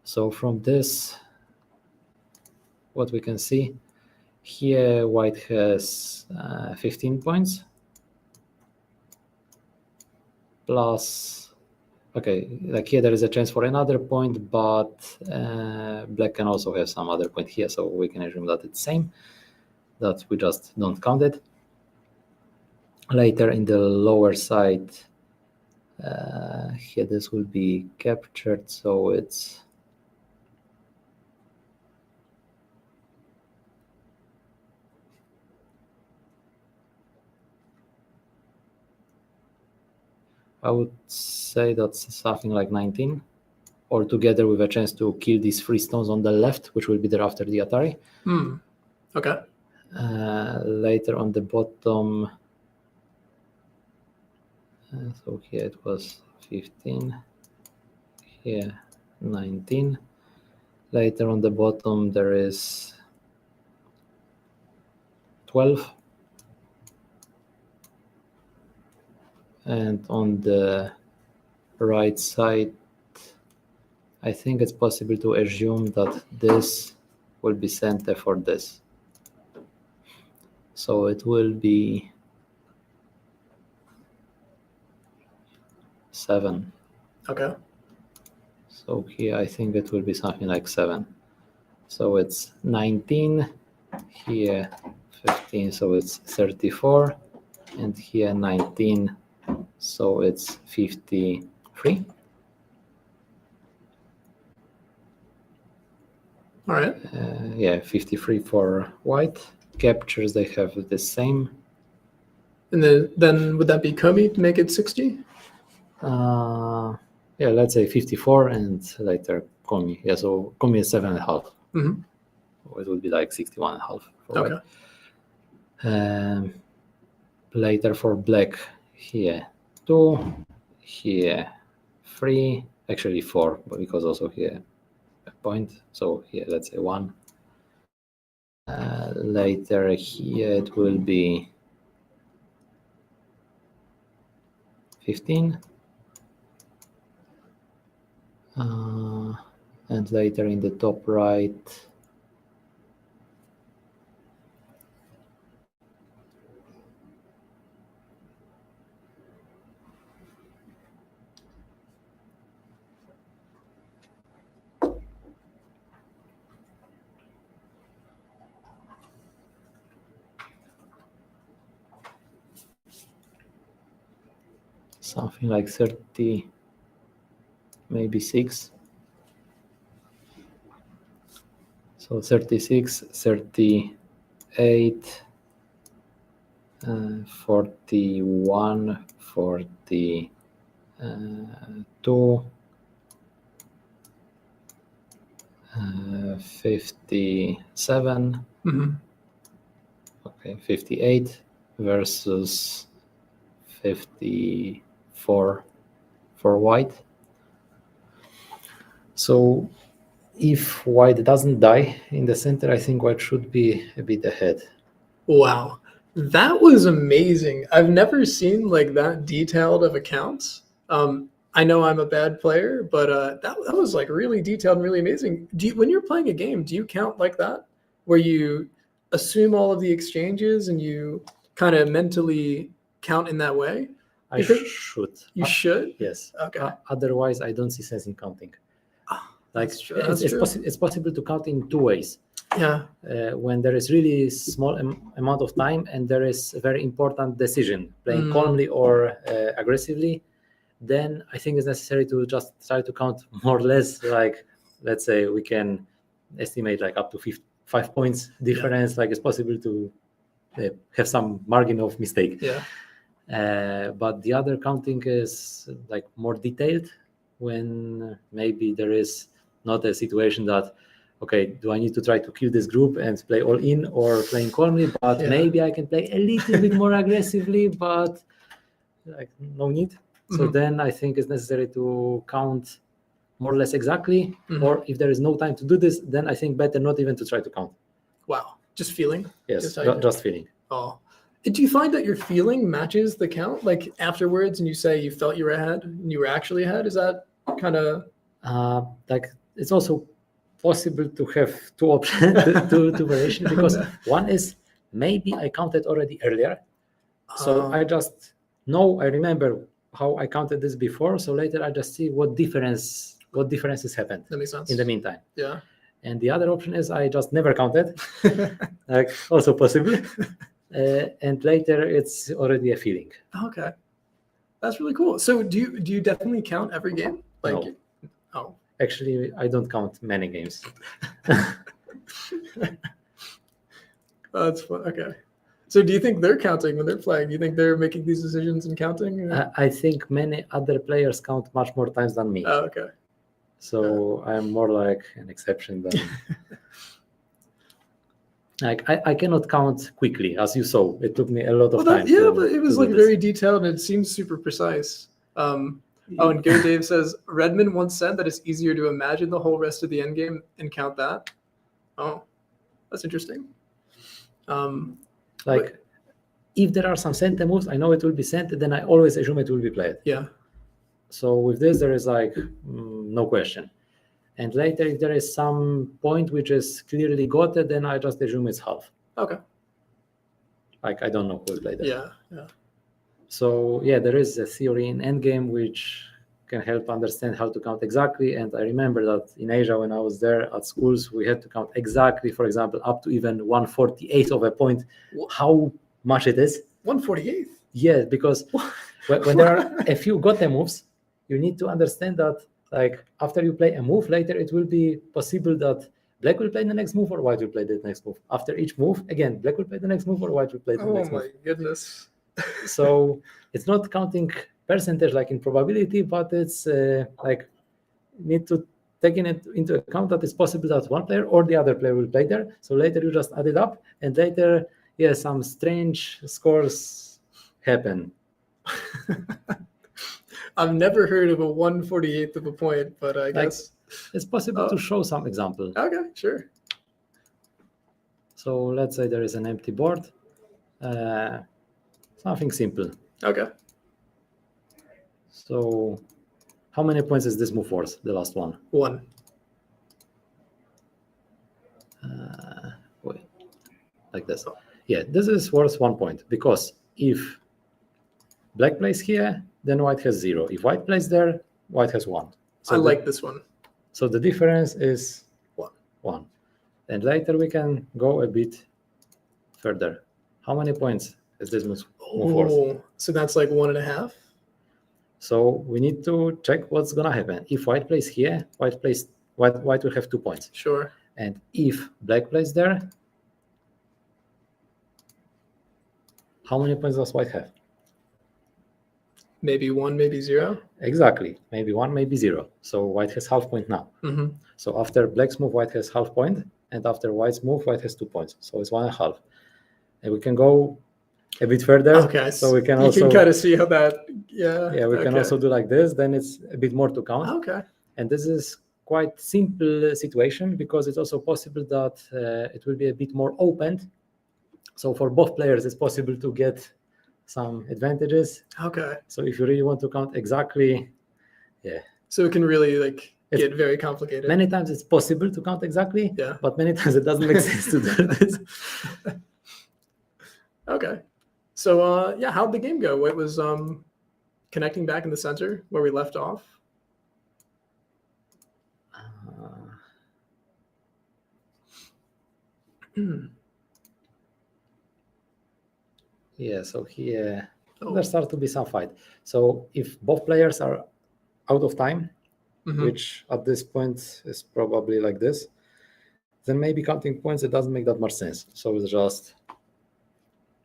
So from this, what we can see, here white has 15 points plus, okay, like here there is a chance for another point, but black can also have some other point here, so we can assume that it's same, that we just don't count it. Later in the lower side, here this will be captured, so it's I would say that's something like 19, or together with a chance to kill these three stones on the left, which will be there after the Atari. Hmm. Okay. Later on the bottom, so here it was 15, here 19. Later on the bottom there is 12. And on the right side, I think it's possible to assume that this will be center for this. So it will be 7. Okay. So here I think it will be something like 7. So it's 19, here 15, so it's 34, and here 19, so it's 53. All right. Yeah, 53 for white. Captures, they have the same. And then would that be Komi to make it 60? Yeah, let's say 54 and later Komi. Yeah, so Komi is 7.5. Mm-hmm. So it would be like 61.5 for Okay. white. Later for black here, 2, here 3, actually 4, but because also here a point, so here let's say 1. Later here it will be 15. And later in the top right, something like 30, maybe 6. So 36, 38, 41, 42, 57, Mhm. okay, 58 versus 54 for white. So if white doesn't die in the center, I think white should be a bit ahead. Wow, that was amazing. I've never seen like that detailed of accounts. I know I'm a bad player, but that was like really detailed and really amazing. When you're playing a game, do you count like that, where you assume all of the exchanges and you kind of mentally count in that way? I Because- should. You should. Yes. Okay. Otherwise, I don't see sense in counting. Like That's true. That's true. it's possible to count in 2 ways. Yeah. When there is really small amount of time and there is a very important decision, playing Mm. calmly or aggressively, then I think it's necessary to just try to count more or less. Like, let's say we can estimate like up to 5 points difference. Like it's possible to have some margin of mistake. Yeah. But the other counting is like more detailed, when maybe there is not a situation that, okay, do I need to try to kill this group and play all in, or playing calmly, but Yeah. maybe I can play a little bit more aggressively, but like no need. So Mhm. then I think it's necessary to count more or less exactly, Mhm. or if there is no time to do this, then I think better not even to try to count. Wow. Just feeling. Yes, Just how you- just feeling. Oh, do you find that your feeling matches the count? Like afterwards, and you say you felt you were ahead, and you were actually ahead. Is that kind of? Like it's also possible to have two options, two variations, because one is maybe I counted already earlier, so I just know, I remember how I counted this before, so later I just see what differences happened That makes sense. in the meantime. Yeah. And the other option is I just never counted, like also possible, and later it's already a feeling. Okay, that's really cool. So do you definitely count every game? Like, No. Oh, Actually, I don't count many games. that's fun. Okay. So do you think they're counting when they're playing? Do you think they're making these decisions and counting? or- I think many other players count much more times than me. Oh, okay. So I'm more like an exception than like I cannot count quickly, as you saw. It took me a lot of time. But it was to like do this. very detailed and it seems super precise. Oh, and Gary Dave says Redmond once said that it's easier to imagine the whole rest of the end game and count that. Oh, that's interesting. Like if there are some center moves, I know it will be sent, then I always assume it will be played. Yeah. So with this, there is like no question. And later, if there is some point which is clearly got it, then I just assume it's half. Okay. Like I don't know who will play that. Yeah. Yeah. So yeah, there is a theory in Endgame which can help understand how to count exactly. And I remember that in Asia, when I was there at schools, we had to count exactly, for example, up to even 1/48 of a point, how much it is. 148th. Yeah, because when there are a few gote moves, you need to understand that like after you play a move, later it will be possible that black will play the next move or white will play the next move. After each move, again, black will play the next move or white will play the Oh next my move. goodness. So it's not counting percentage like in probability, but it's like need to take into account that it's possible that one player or the other player will play there. So later you just add it up, and later, yeah, some strange scores happen. I've never heard of a 1/48th of a point, but I guess. It's possible to show some example. Okay, sure. So let's say there is an empty board. Something simple. Okay. So how many points is this move worth, the last one? 1. Wait, like this. Yeah, this is worth 1 point because if black plays here, then white has 0. If white plays there, white has 1. So I like this one. So the difference is 1. 1. And later we can go a bit further. How many points is this move worth? Oh, so that's like 1.5. So we need to check what's gonna happen. If white plays here, white will have 2 points. Sure. And if black plays there, how many points does white have? Maybe 1, maybe 0. Exactly, maybe 1, maybe 0. So white has half point now. Mm-hmm. So after black's move, white has half point, and after white's move, white has 2 points. So it's 1.5. And we can go a bit further. Okay. So we can you also can kind of see how that. Yeah. we can okay. also do like this. Then it's a bit more to count. Okay. And this is quite simple situation because it's also possible that it will be a bit more open. So for both players, it's possible to get some advantages. Okay. So if you really want to count exactly, So it can really like It's- get very complicated. many times it's possible to count exactly, Yeah. but many times it doesn't make sense to do this. Okay. So how'd the game go? It was connecting back in the center where we left off. Yeah, so here Oh. there starts to be some fight. So if both players are out of time, Mhm. which at this point is probably like this, then maybe counting points, it doesn't make that much sense. So it's just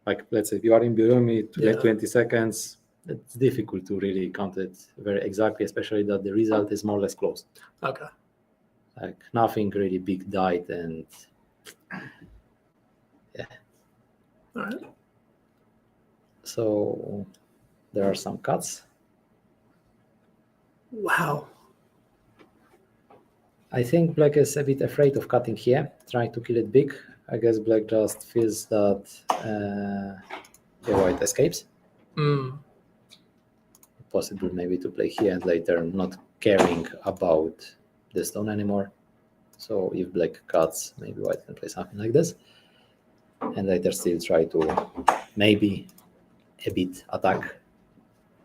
like, let's say if you are in below me to get Yeah. 20 seconds, it's difficult to really count it very exactly, especially that the result is more or less close. Okay. Like nothing really big died and All right. so there are some cuts. Wow. I think black is a bit afraid of cutting here, trying to kill it big. I guess black just feels that white escapes. Mm. Possible maybe to play here and later not caring about the stone anymore. So if black cuts, maybe white can play something like this. And later still try to maybe a bit attack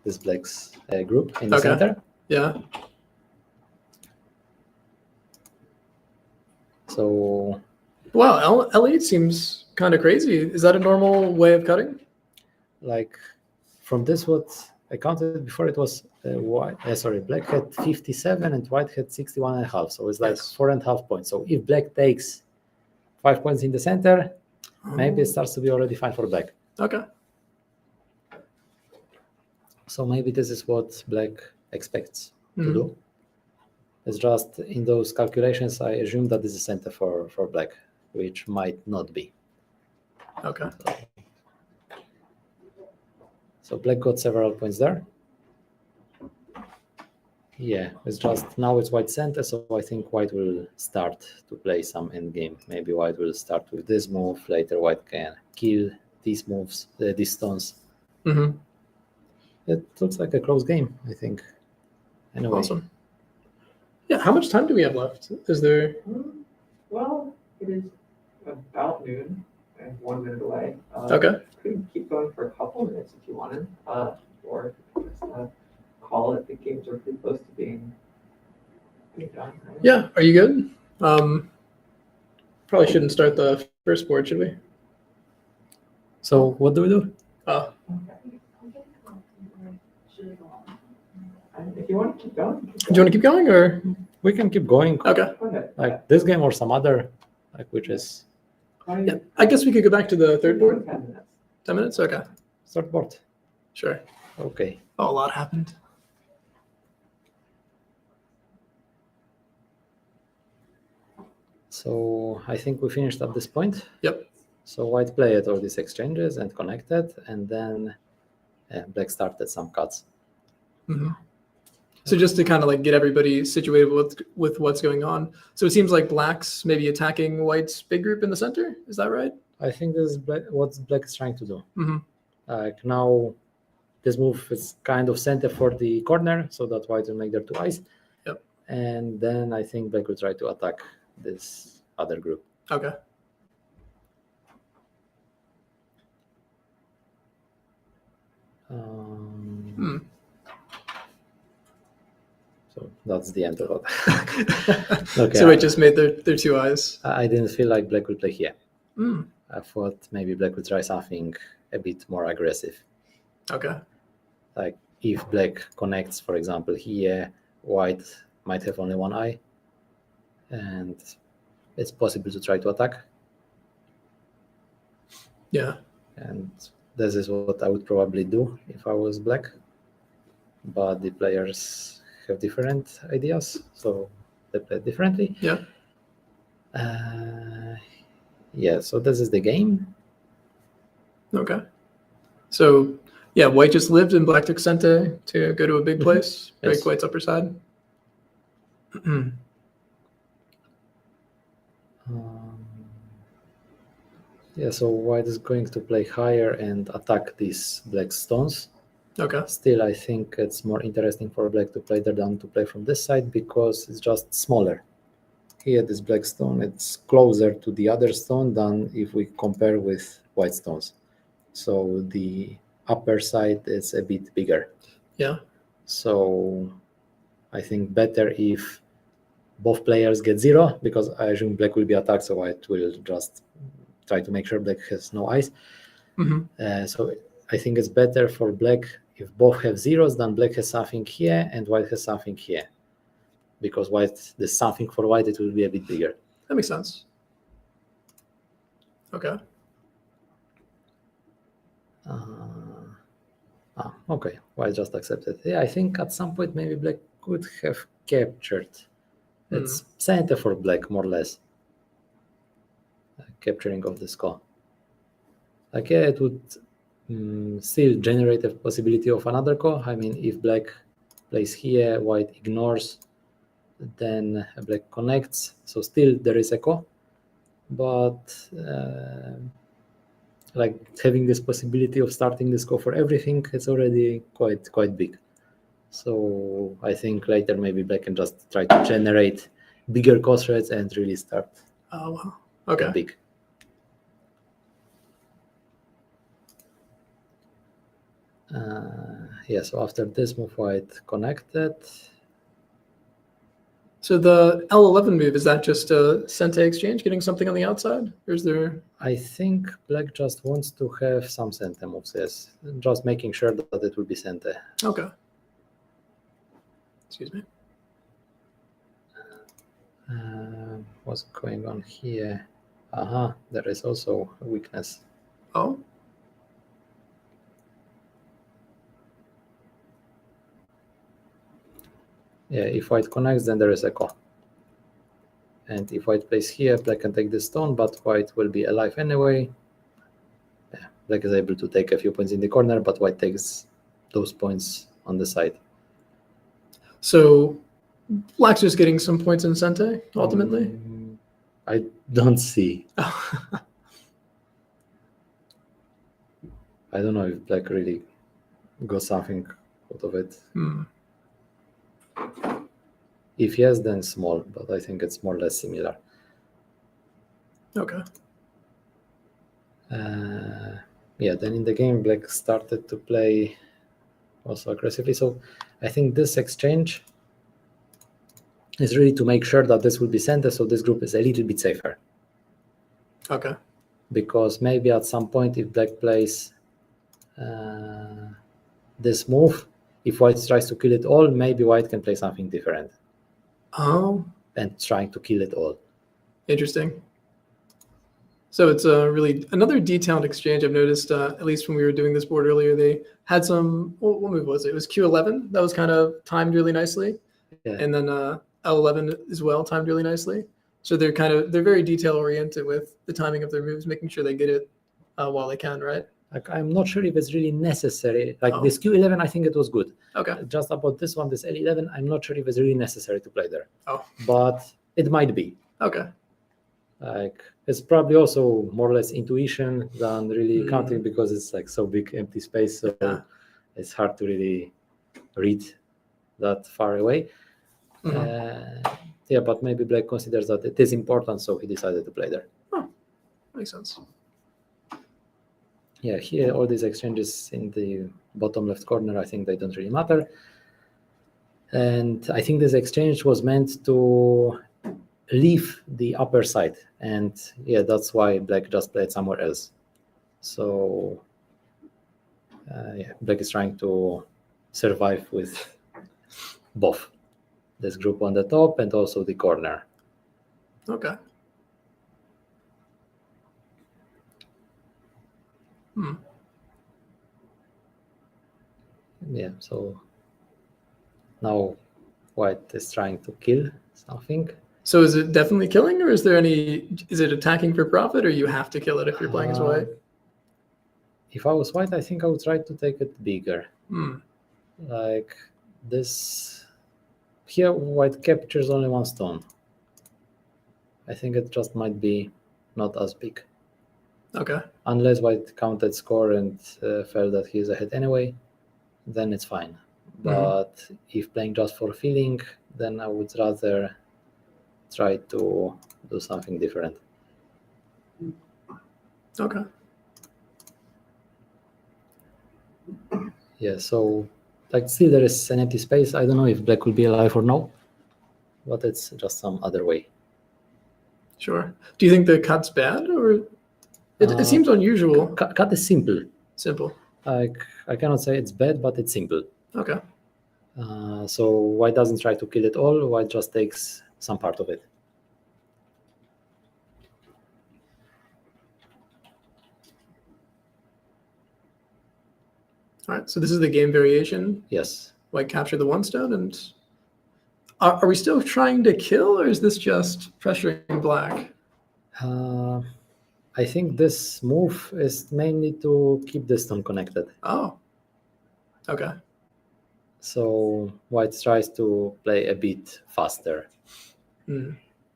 this black's group in the Okay. center. Yeah. So Wow. L8 seems kind of crazy. Is that a normal way of cutting? like from this what I counted before, it was black had 57 and white had 61.5. So it's like Yes. 4.5 points. So if black takes 5 points in the center, maybe it starts to be already fine for black. Okay. So maybe this is what black expects to Mhm. do. It's just in those calculations, I assume that this is center for black, which might not be. Okay. So black got several points there. Yeah, it's just now it's white center, so I think white will start to play some endgame. Maybe white will start with this move, later white can kill these moves, these stones. Mm-hmm. It looks like a close game, I think. Anyway, Awesome. Yeah. How much time do we have left? Is there? Well, it is about noon and 1 minute away. Okay. Could keep going for a couple minutes if you wanted, or just call it. The games are pretty close to being done. Right? Yeah. Are you good? Probably shouldn't start the first board, should we? so what do we do? Oh. And if you want to keep going, Do you want to keep going or? We can keep going, Okay. go ahead. like this game or some other, like which is Yeah. I guess we could go back to the third board. 10 minutes. 10 minutes. Okay. third board. Sure. Okay. Oh, a lot happened. So I think we finished at this point. Yep. So white played all these exchanges and connected, and then black started some cuts. Mm-hmm. So just to kind of like get everybody situated with what's going on. So it seems like black's maybe attacking white's big group in the center. Is that right? I think this is what black is trying to do. Mm-hmm. Like now, this move is kind of center for the corner, so that white will make their 2 eyes. Yep. And then I think black will try to attack this other group. Okay. Hmm. So that's the end of it. Okay. So it just made their 2 eyes. I didn't feel like black would play here. Hmm. I thought maybe black would try something a bit more aggressive. Okay. Like if black connects, for example, here, white might have only 1 eye, and it's possible to try to attack. Yeah. And this is what I would probably do if I was black. But the players have different ideas, so they play differently. Yeah. Yeah, so this is the game. Okay. So yeah, white just lived and black took Sente to go to a big place, break Yes. white's upper side. Yeah, so white is going to play higher and attack these black stones. Okay. Still, I think it's more interesting for black to play there than to play from this side because it's just smaller. Here, this black stone, it's closer to the other stone than if we compare with white stones. So the upper side is a bit bigger. Yeah. So I think better if both players get 0, because I assume black will be attacked, so white will just try to make sure black has no eyes. Mm-hmm. So I think it's better for black if both have 0s than black has something here and white has something here. Because white, there's something for white, it will be a bit bigger. That makes sense. Okay. Okay, white just accepted. Yeah, I think at some point maybe black could have captured. It's center for black, more or less. Capturing of the skull. Like, yeah, it would still generate a possibility of another ko. I mean, if black plays here, white ignores, then black connects. So still there is a ko. But like having this possibility of starting this ko for everything, it's already quite big. So I think later maybe black can just try to generate bigger ko threads and really start Oh, wow. Okay. big. Yeah, so after this move, white connected. So the L11 move, is that just a Sente exchange, getting something on the outside? Or is there... I think black just wants to have some Sente moves, yes. Just making sure that it will be Sente. Okay. Excuse me. What's going on here? There is also a weakness. Oh, Yeah, if white connects, then there is a ko. And if white plays here, black can take this stone, but white will be alive anyway. Yeah, black is able to take a few points in the corner, but white takes those points on the side. so black's just getting some points in Sente, ultimately? I don't see. I don't know if black really got something out of it. If yes, then small, but I think it's more or less similar. Okay. Yeah, then in the game, black started to play also aggressively. So I think this exchange is really to make sure that this will be Sente, so this group is a little bit safer. Okay. Because maybe at some point, if black plays this move, if white tries to kill it all, maybe white can play something different Oh, and trying to kill it all. interesting. So it's a really another detailed exchange I've noticed, at least when we were doing this board earlier, they had some, what move was it? It was Q11 that was kind of timed really nicely. Yeah. And then L11 as well timed really nicely. So they're very detail oriented with the timing of their moves, making sure they get it while they can, right? Like, I'm not sure if it's really necessary. Like Oh. this Q11, I think it was good. Okay. Just about this one, this L11, I'm not sure if it's really necessary to play there. Oh. But it might be. Okay. Like, it's probably also more or less intuition than really Mm. counting, because it's like so big empty space. So Yeah. it's hard to really read that far away. Mhm. Yeah, but maybe Black considers that it is important, so he decided to play there. Makes sense. Yeah, here all these exchanges in the bottom left corner, I think they don't really matter. And I think this exchange was meant to leave the upper side. And yeah, that's why Black just played somewhere else. So yeah, Black is trying to survive with both this group on the top and also the corner. Okay. Yeah, so now White is trying to kill something. So is it definitely killing, or is it attacking for profit, or you have to kill it if you're playing as white? If I was White, I think I would try to take it bigger. Hmm. Like this, here White captures only one stone. I think it just might be not as big. Okay. Unless White counted score and felt that he's ahead anyway, then it's fine. But if playing just for feeling, then I would rather try to do something different. Okay. Yeah, so like still there is an empty space. I don't know if Black will be alive or no, but it's just some other way. Sure. Do you think the cut's bad, or it seems unusual? Cut is simple. Simple. Like I cannot say it's bad, but it's simple. Okay. So White doesn't try to kill it all. White just takes some part of it. All right. So this is the game variation. Yes. White capture the one stone, and are we still trying to kill, or is this just pressuring Black? I think this move is mainly to keep the stone connected. Oh. Okay. So White tries to play a bit faster, Hmm.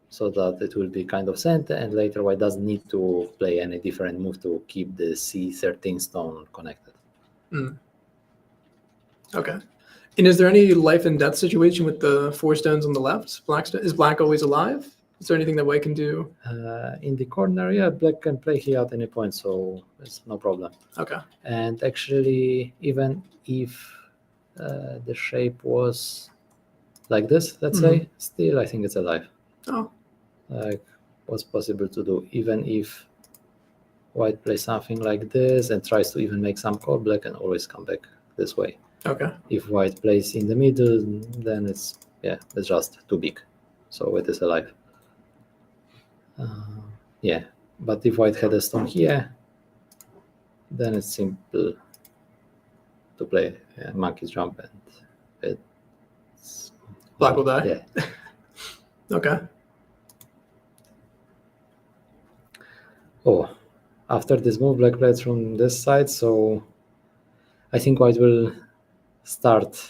so that it will be kind of sent, and later White doesn't need to play any different move to keep the C13 stone connected. Okay. And is there any life and death situation with the 4 stones on the left? Is Black always alive? Is there anything that White can do? In the corner, yeah, Black can play here at any point, so it's no problem. Okay. And actually, even if the shape was like this, let's say, still I think it's alive. Oh. Like what's possible to do, even if White plays something like this and tries to even make some call, Black can always come back this way. Okay. If White plays in the middle, then it's just too big, so it is alive. Yeah, but if White had a stone here, then it's simple to play monkey's jump, and it's Black will die? Yeah. Okay. Oh, after this move, Black plays from this side, so I think White will start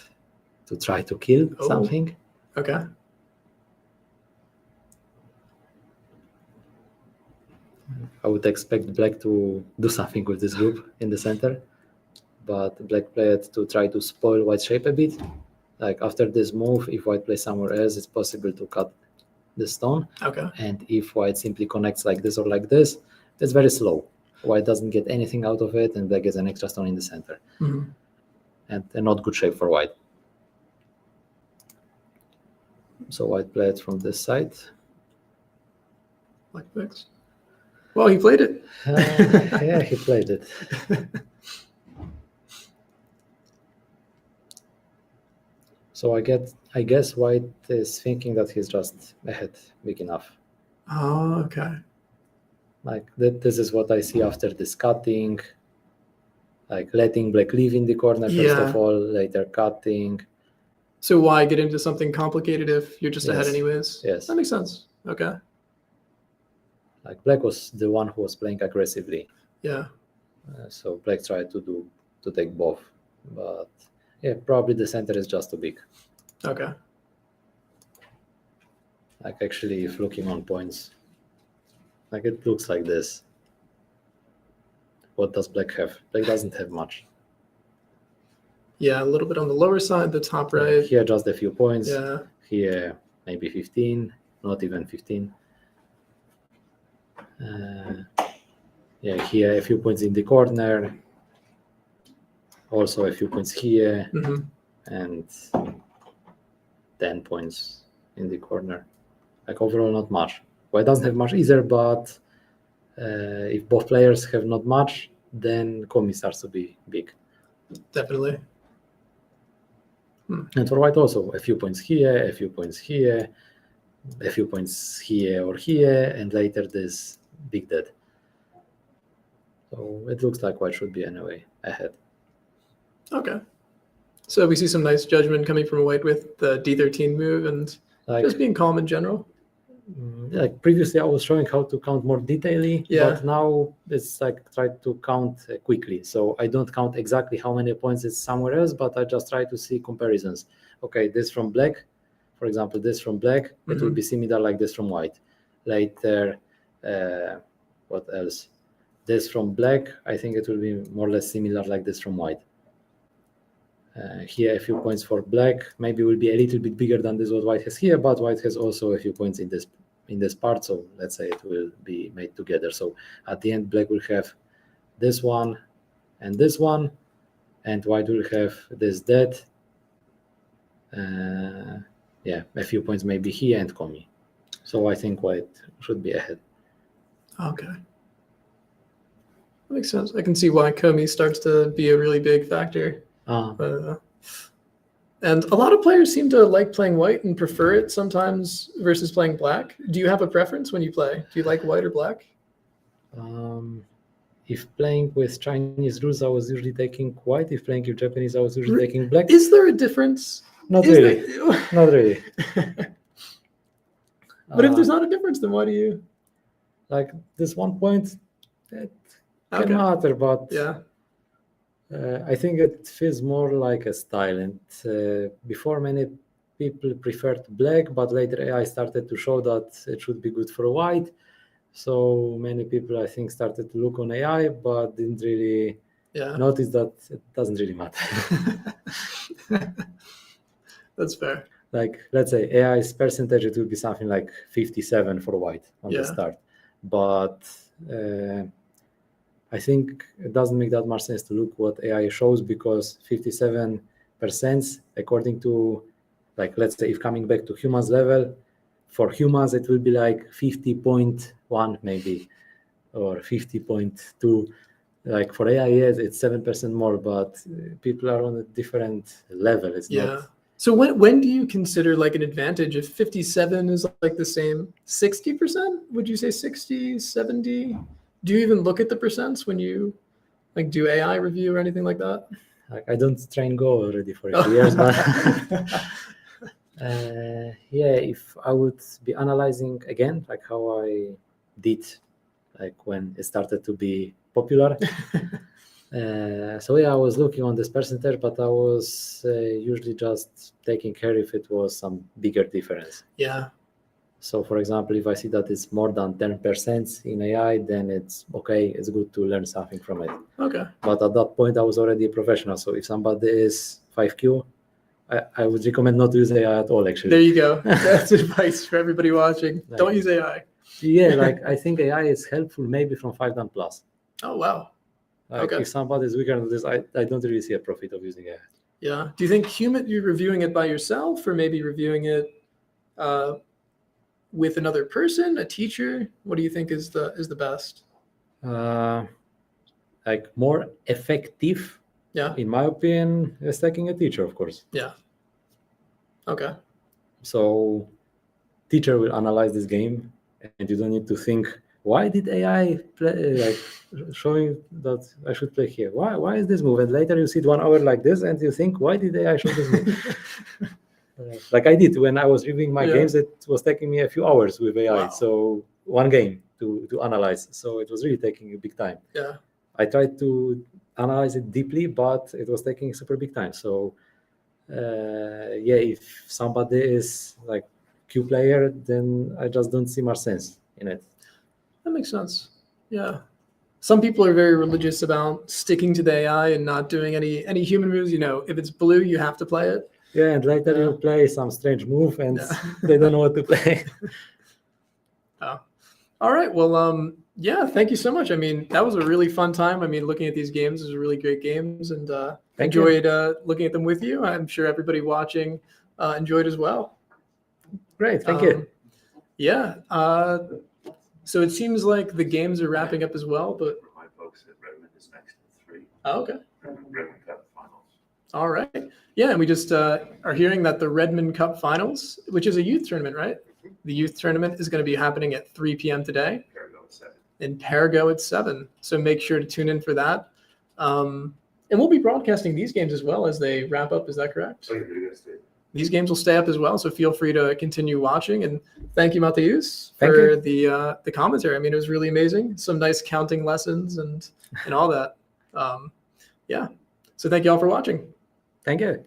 to try to kill something. Okay. I would expect Black to do something with this group in the center, but Black played to try to spoil White's shape a bit. Like after this move, if White plays somewhere else, it's possible to cut the stone. Okay. And if White simply connects like this or like this, it's very slow. White doesn't get anything out of it, and Black gets an extra stone in the center. Mhm. And a not good shape for White. So White played from this side. Black picks. Well, he played it. Yeah, he played it. So I guess White is thinking that he's just ahead big enough. Oh, okay. Like this is what I see after this cutting. Like letting Black leave in the corner first of Yeah. all, later cutting. So why get into something complicated if you're just ahead Yes. anyways? Yes. That makes sense. Okay. Like Black was the one who was playing aggressively. Yeah. So black tried to take both, but yeah, probably the center is just too big. Okay. Like actually, if looking on points, like it looks like this. What does black have? Black doesn't have much. Yeah, a little bit on the lower side, the top right. Here just a few points. Yeah. Here maybe 15, not even 15. Yeah, here a few points in the corner. Also a few points here, Hmm. and 10 points in the corner. Like overall, not much. White doesn't have much either, but if both players have not much, then Komi starts to be big. Definitely. And for white also, a few points here, a few points here, a few points here or here, and later this big dead. So it looks like white should be anyway ahead. Okay. So we see some nice judgment coming from white with the D13 move and Like, just being calm in general. like previously I was showing how to count more detailedly, Yeah. but now it's like try to count quickly. So I don't count exactly how many points it's somewhere else, but I just try to see comparisons. Okay, this from black, for example, this from black, it will Mhm. be similar like this from white. Later, what else? This from black, I think it will be more or less similar like this from white. Here a few points for black, maybe will be a little bit bigger than this what white has here, but white has also a few points in this part, so let's say it will be made together. So at the end black will have this one, and white will have this dead. Yeah, a few points maybe here and Komi. So I think white should be ahead. Okay. That makes sense. I can see why Komi starts to be a really big factor. And a lot of players seem to like playing white and prefer it sometimes versus playing black. Do you have a preference when you play? Do you like white or black? If playing with Chinese rules, I was usually taking white. If playing with Japanese, I was usually taking black. Is there a difference? Not Is really. there- Not really. But if there's not a difference, then why do you? like this 1 point, it can Okay. matter, but Yeah. I think it feels more like a style. And before, many people preferred black, but later AI started to show that it should be good for white. So many people, I think, started to look on AI, but didn't really Yeah. notice that it doesn't really matter. That's fair. Like, let's say AI's percentage, it would be something like 57 for white on Yeah. the start. But I think it doesn't make that much sense to look what AI shows, because 57%, according to, like, let's say if coming back to humans level, for humans it will be like 50.1 maybe, or 50.2. Like for AI, yes, it's 7% more, but people are on a different level. It's Yeah. not. So when do you consider like an advantage if 57 is like the same 60%? Would you say 60, 70? Do you even look at the percents when you like do AI review or anything like that? Like, I don't train Go already for a few years, but yeah, if I would be analyzing again, like how I did, like when it started to be popular. So yeah, I was looking on this percentage, but I was usually just taking care if it was some bigger difference. Yeah. So for example, if I see that it's more than 10% in AI, then it's okay, it's good to learn something from it. Okay. But at that point, I was already a professional. So if somebody is 5Q, I would recommend not to use AI at all, actually. There you go. That's advice for everybody watching. Like- Don't use AI. Yeah, like I think AI is helpful maybe from 5 dan plus. Oh, wow. Like Okay. if somebody is weaker than this, I don't really see a profit of using AI. Yeah. Do you think you're reviewing it by yourself or maybe reviewing it with another person, a teacher? What do you think is the best? Like more effective, Yeah. in my opinion, is taking a teacher, of course. Yeah. Okay. So teacher will analyze this game, and you don't need to think, why did AI play, like showing that I should play here? Why is this move? And later you sit 1 hour like this, and you think, why did AI show this move? Like I did when I was reviewing my Yeah. games, it was taking me a few hours with AI. Wow. So one game to analyze. So it was really taking a big time. Yeah. I tried to analyze it deeply, but it was taking super big time. So yeah, if somebody is like Q player, then I just don't see much sense in it. That makes sense. Yeah. Some people are very religious about sticking to the AI and not doing any human moves. You know, if it's blue, you have to play it. Yeah, and later Yeah. you play some strange move and Yeah. they don't know what to play. All right. Well, yeah, thank you so much. I mean, that was a really fun time. I mean, looking at these games is really great games, and Thank you. enjoyed looking at them with you. I'm sure everybody watching enjoyed as well. Great, thank you. Yeah. So it seems like the games are wrapping up as well, but For my folks at Redmond is next to 3. okay. Redmond Cup finals. All right. Yeah, and we just are hearing that the Redmond Cup Finals, which is a youth tournament, right? The youth tournament is going to be happening at 3 p.m. today Parago at 7. in Parago at 7. So make sure to tune in for that. And we'll be broadcasting these games as well as they wrap up. Is that correct? So you're going to stay. These games will stay up as well. So feel free to continue watching. And thank you, Mateus, Thank for you. the commentary. I mean, it was really amazing. Some nice counting lessons and all that. Yeah. So thank you all for watching. Thank you.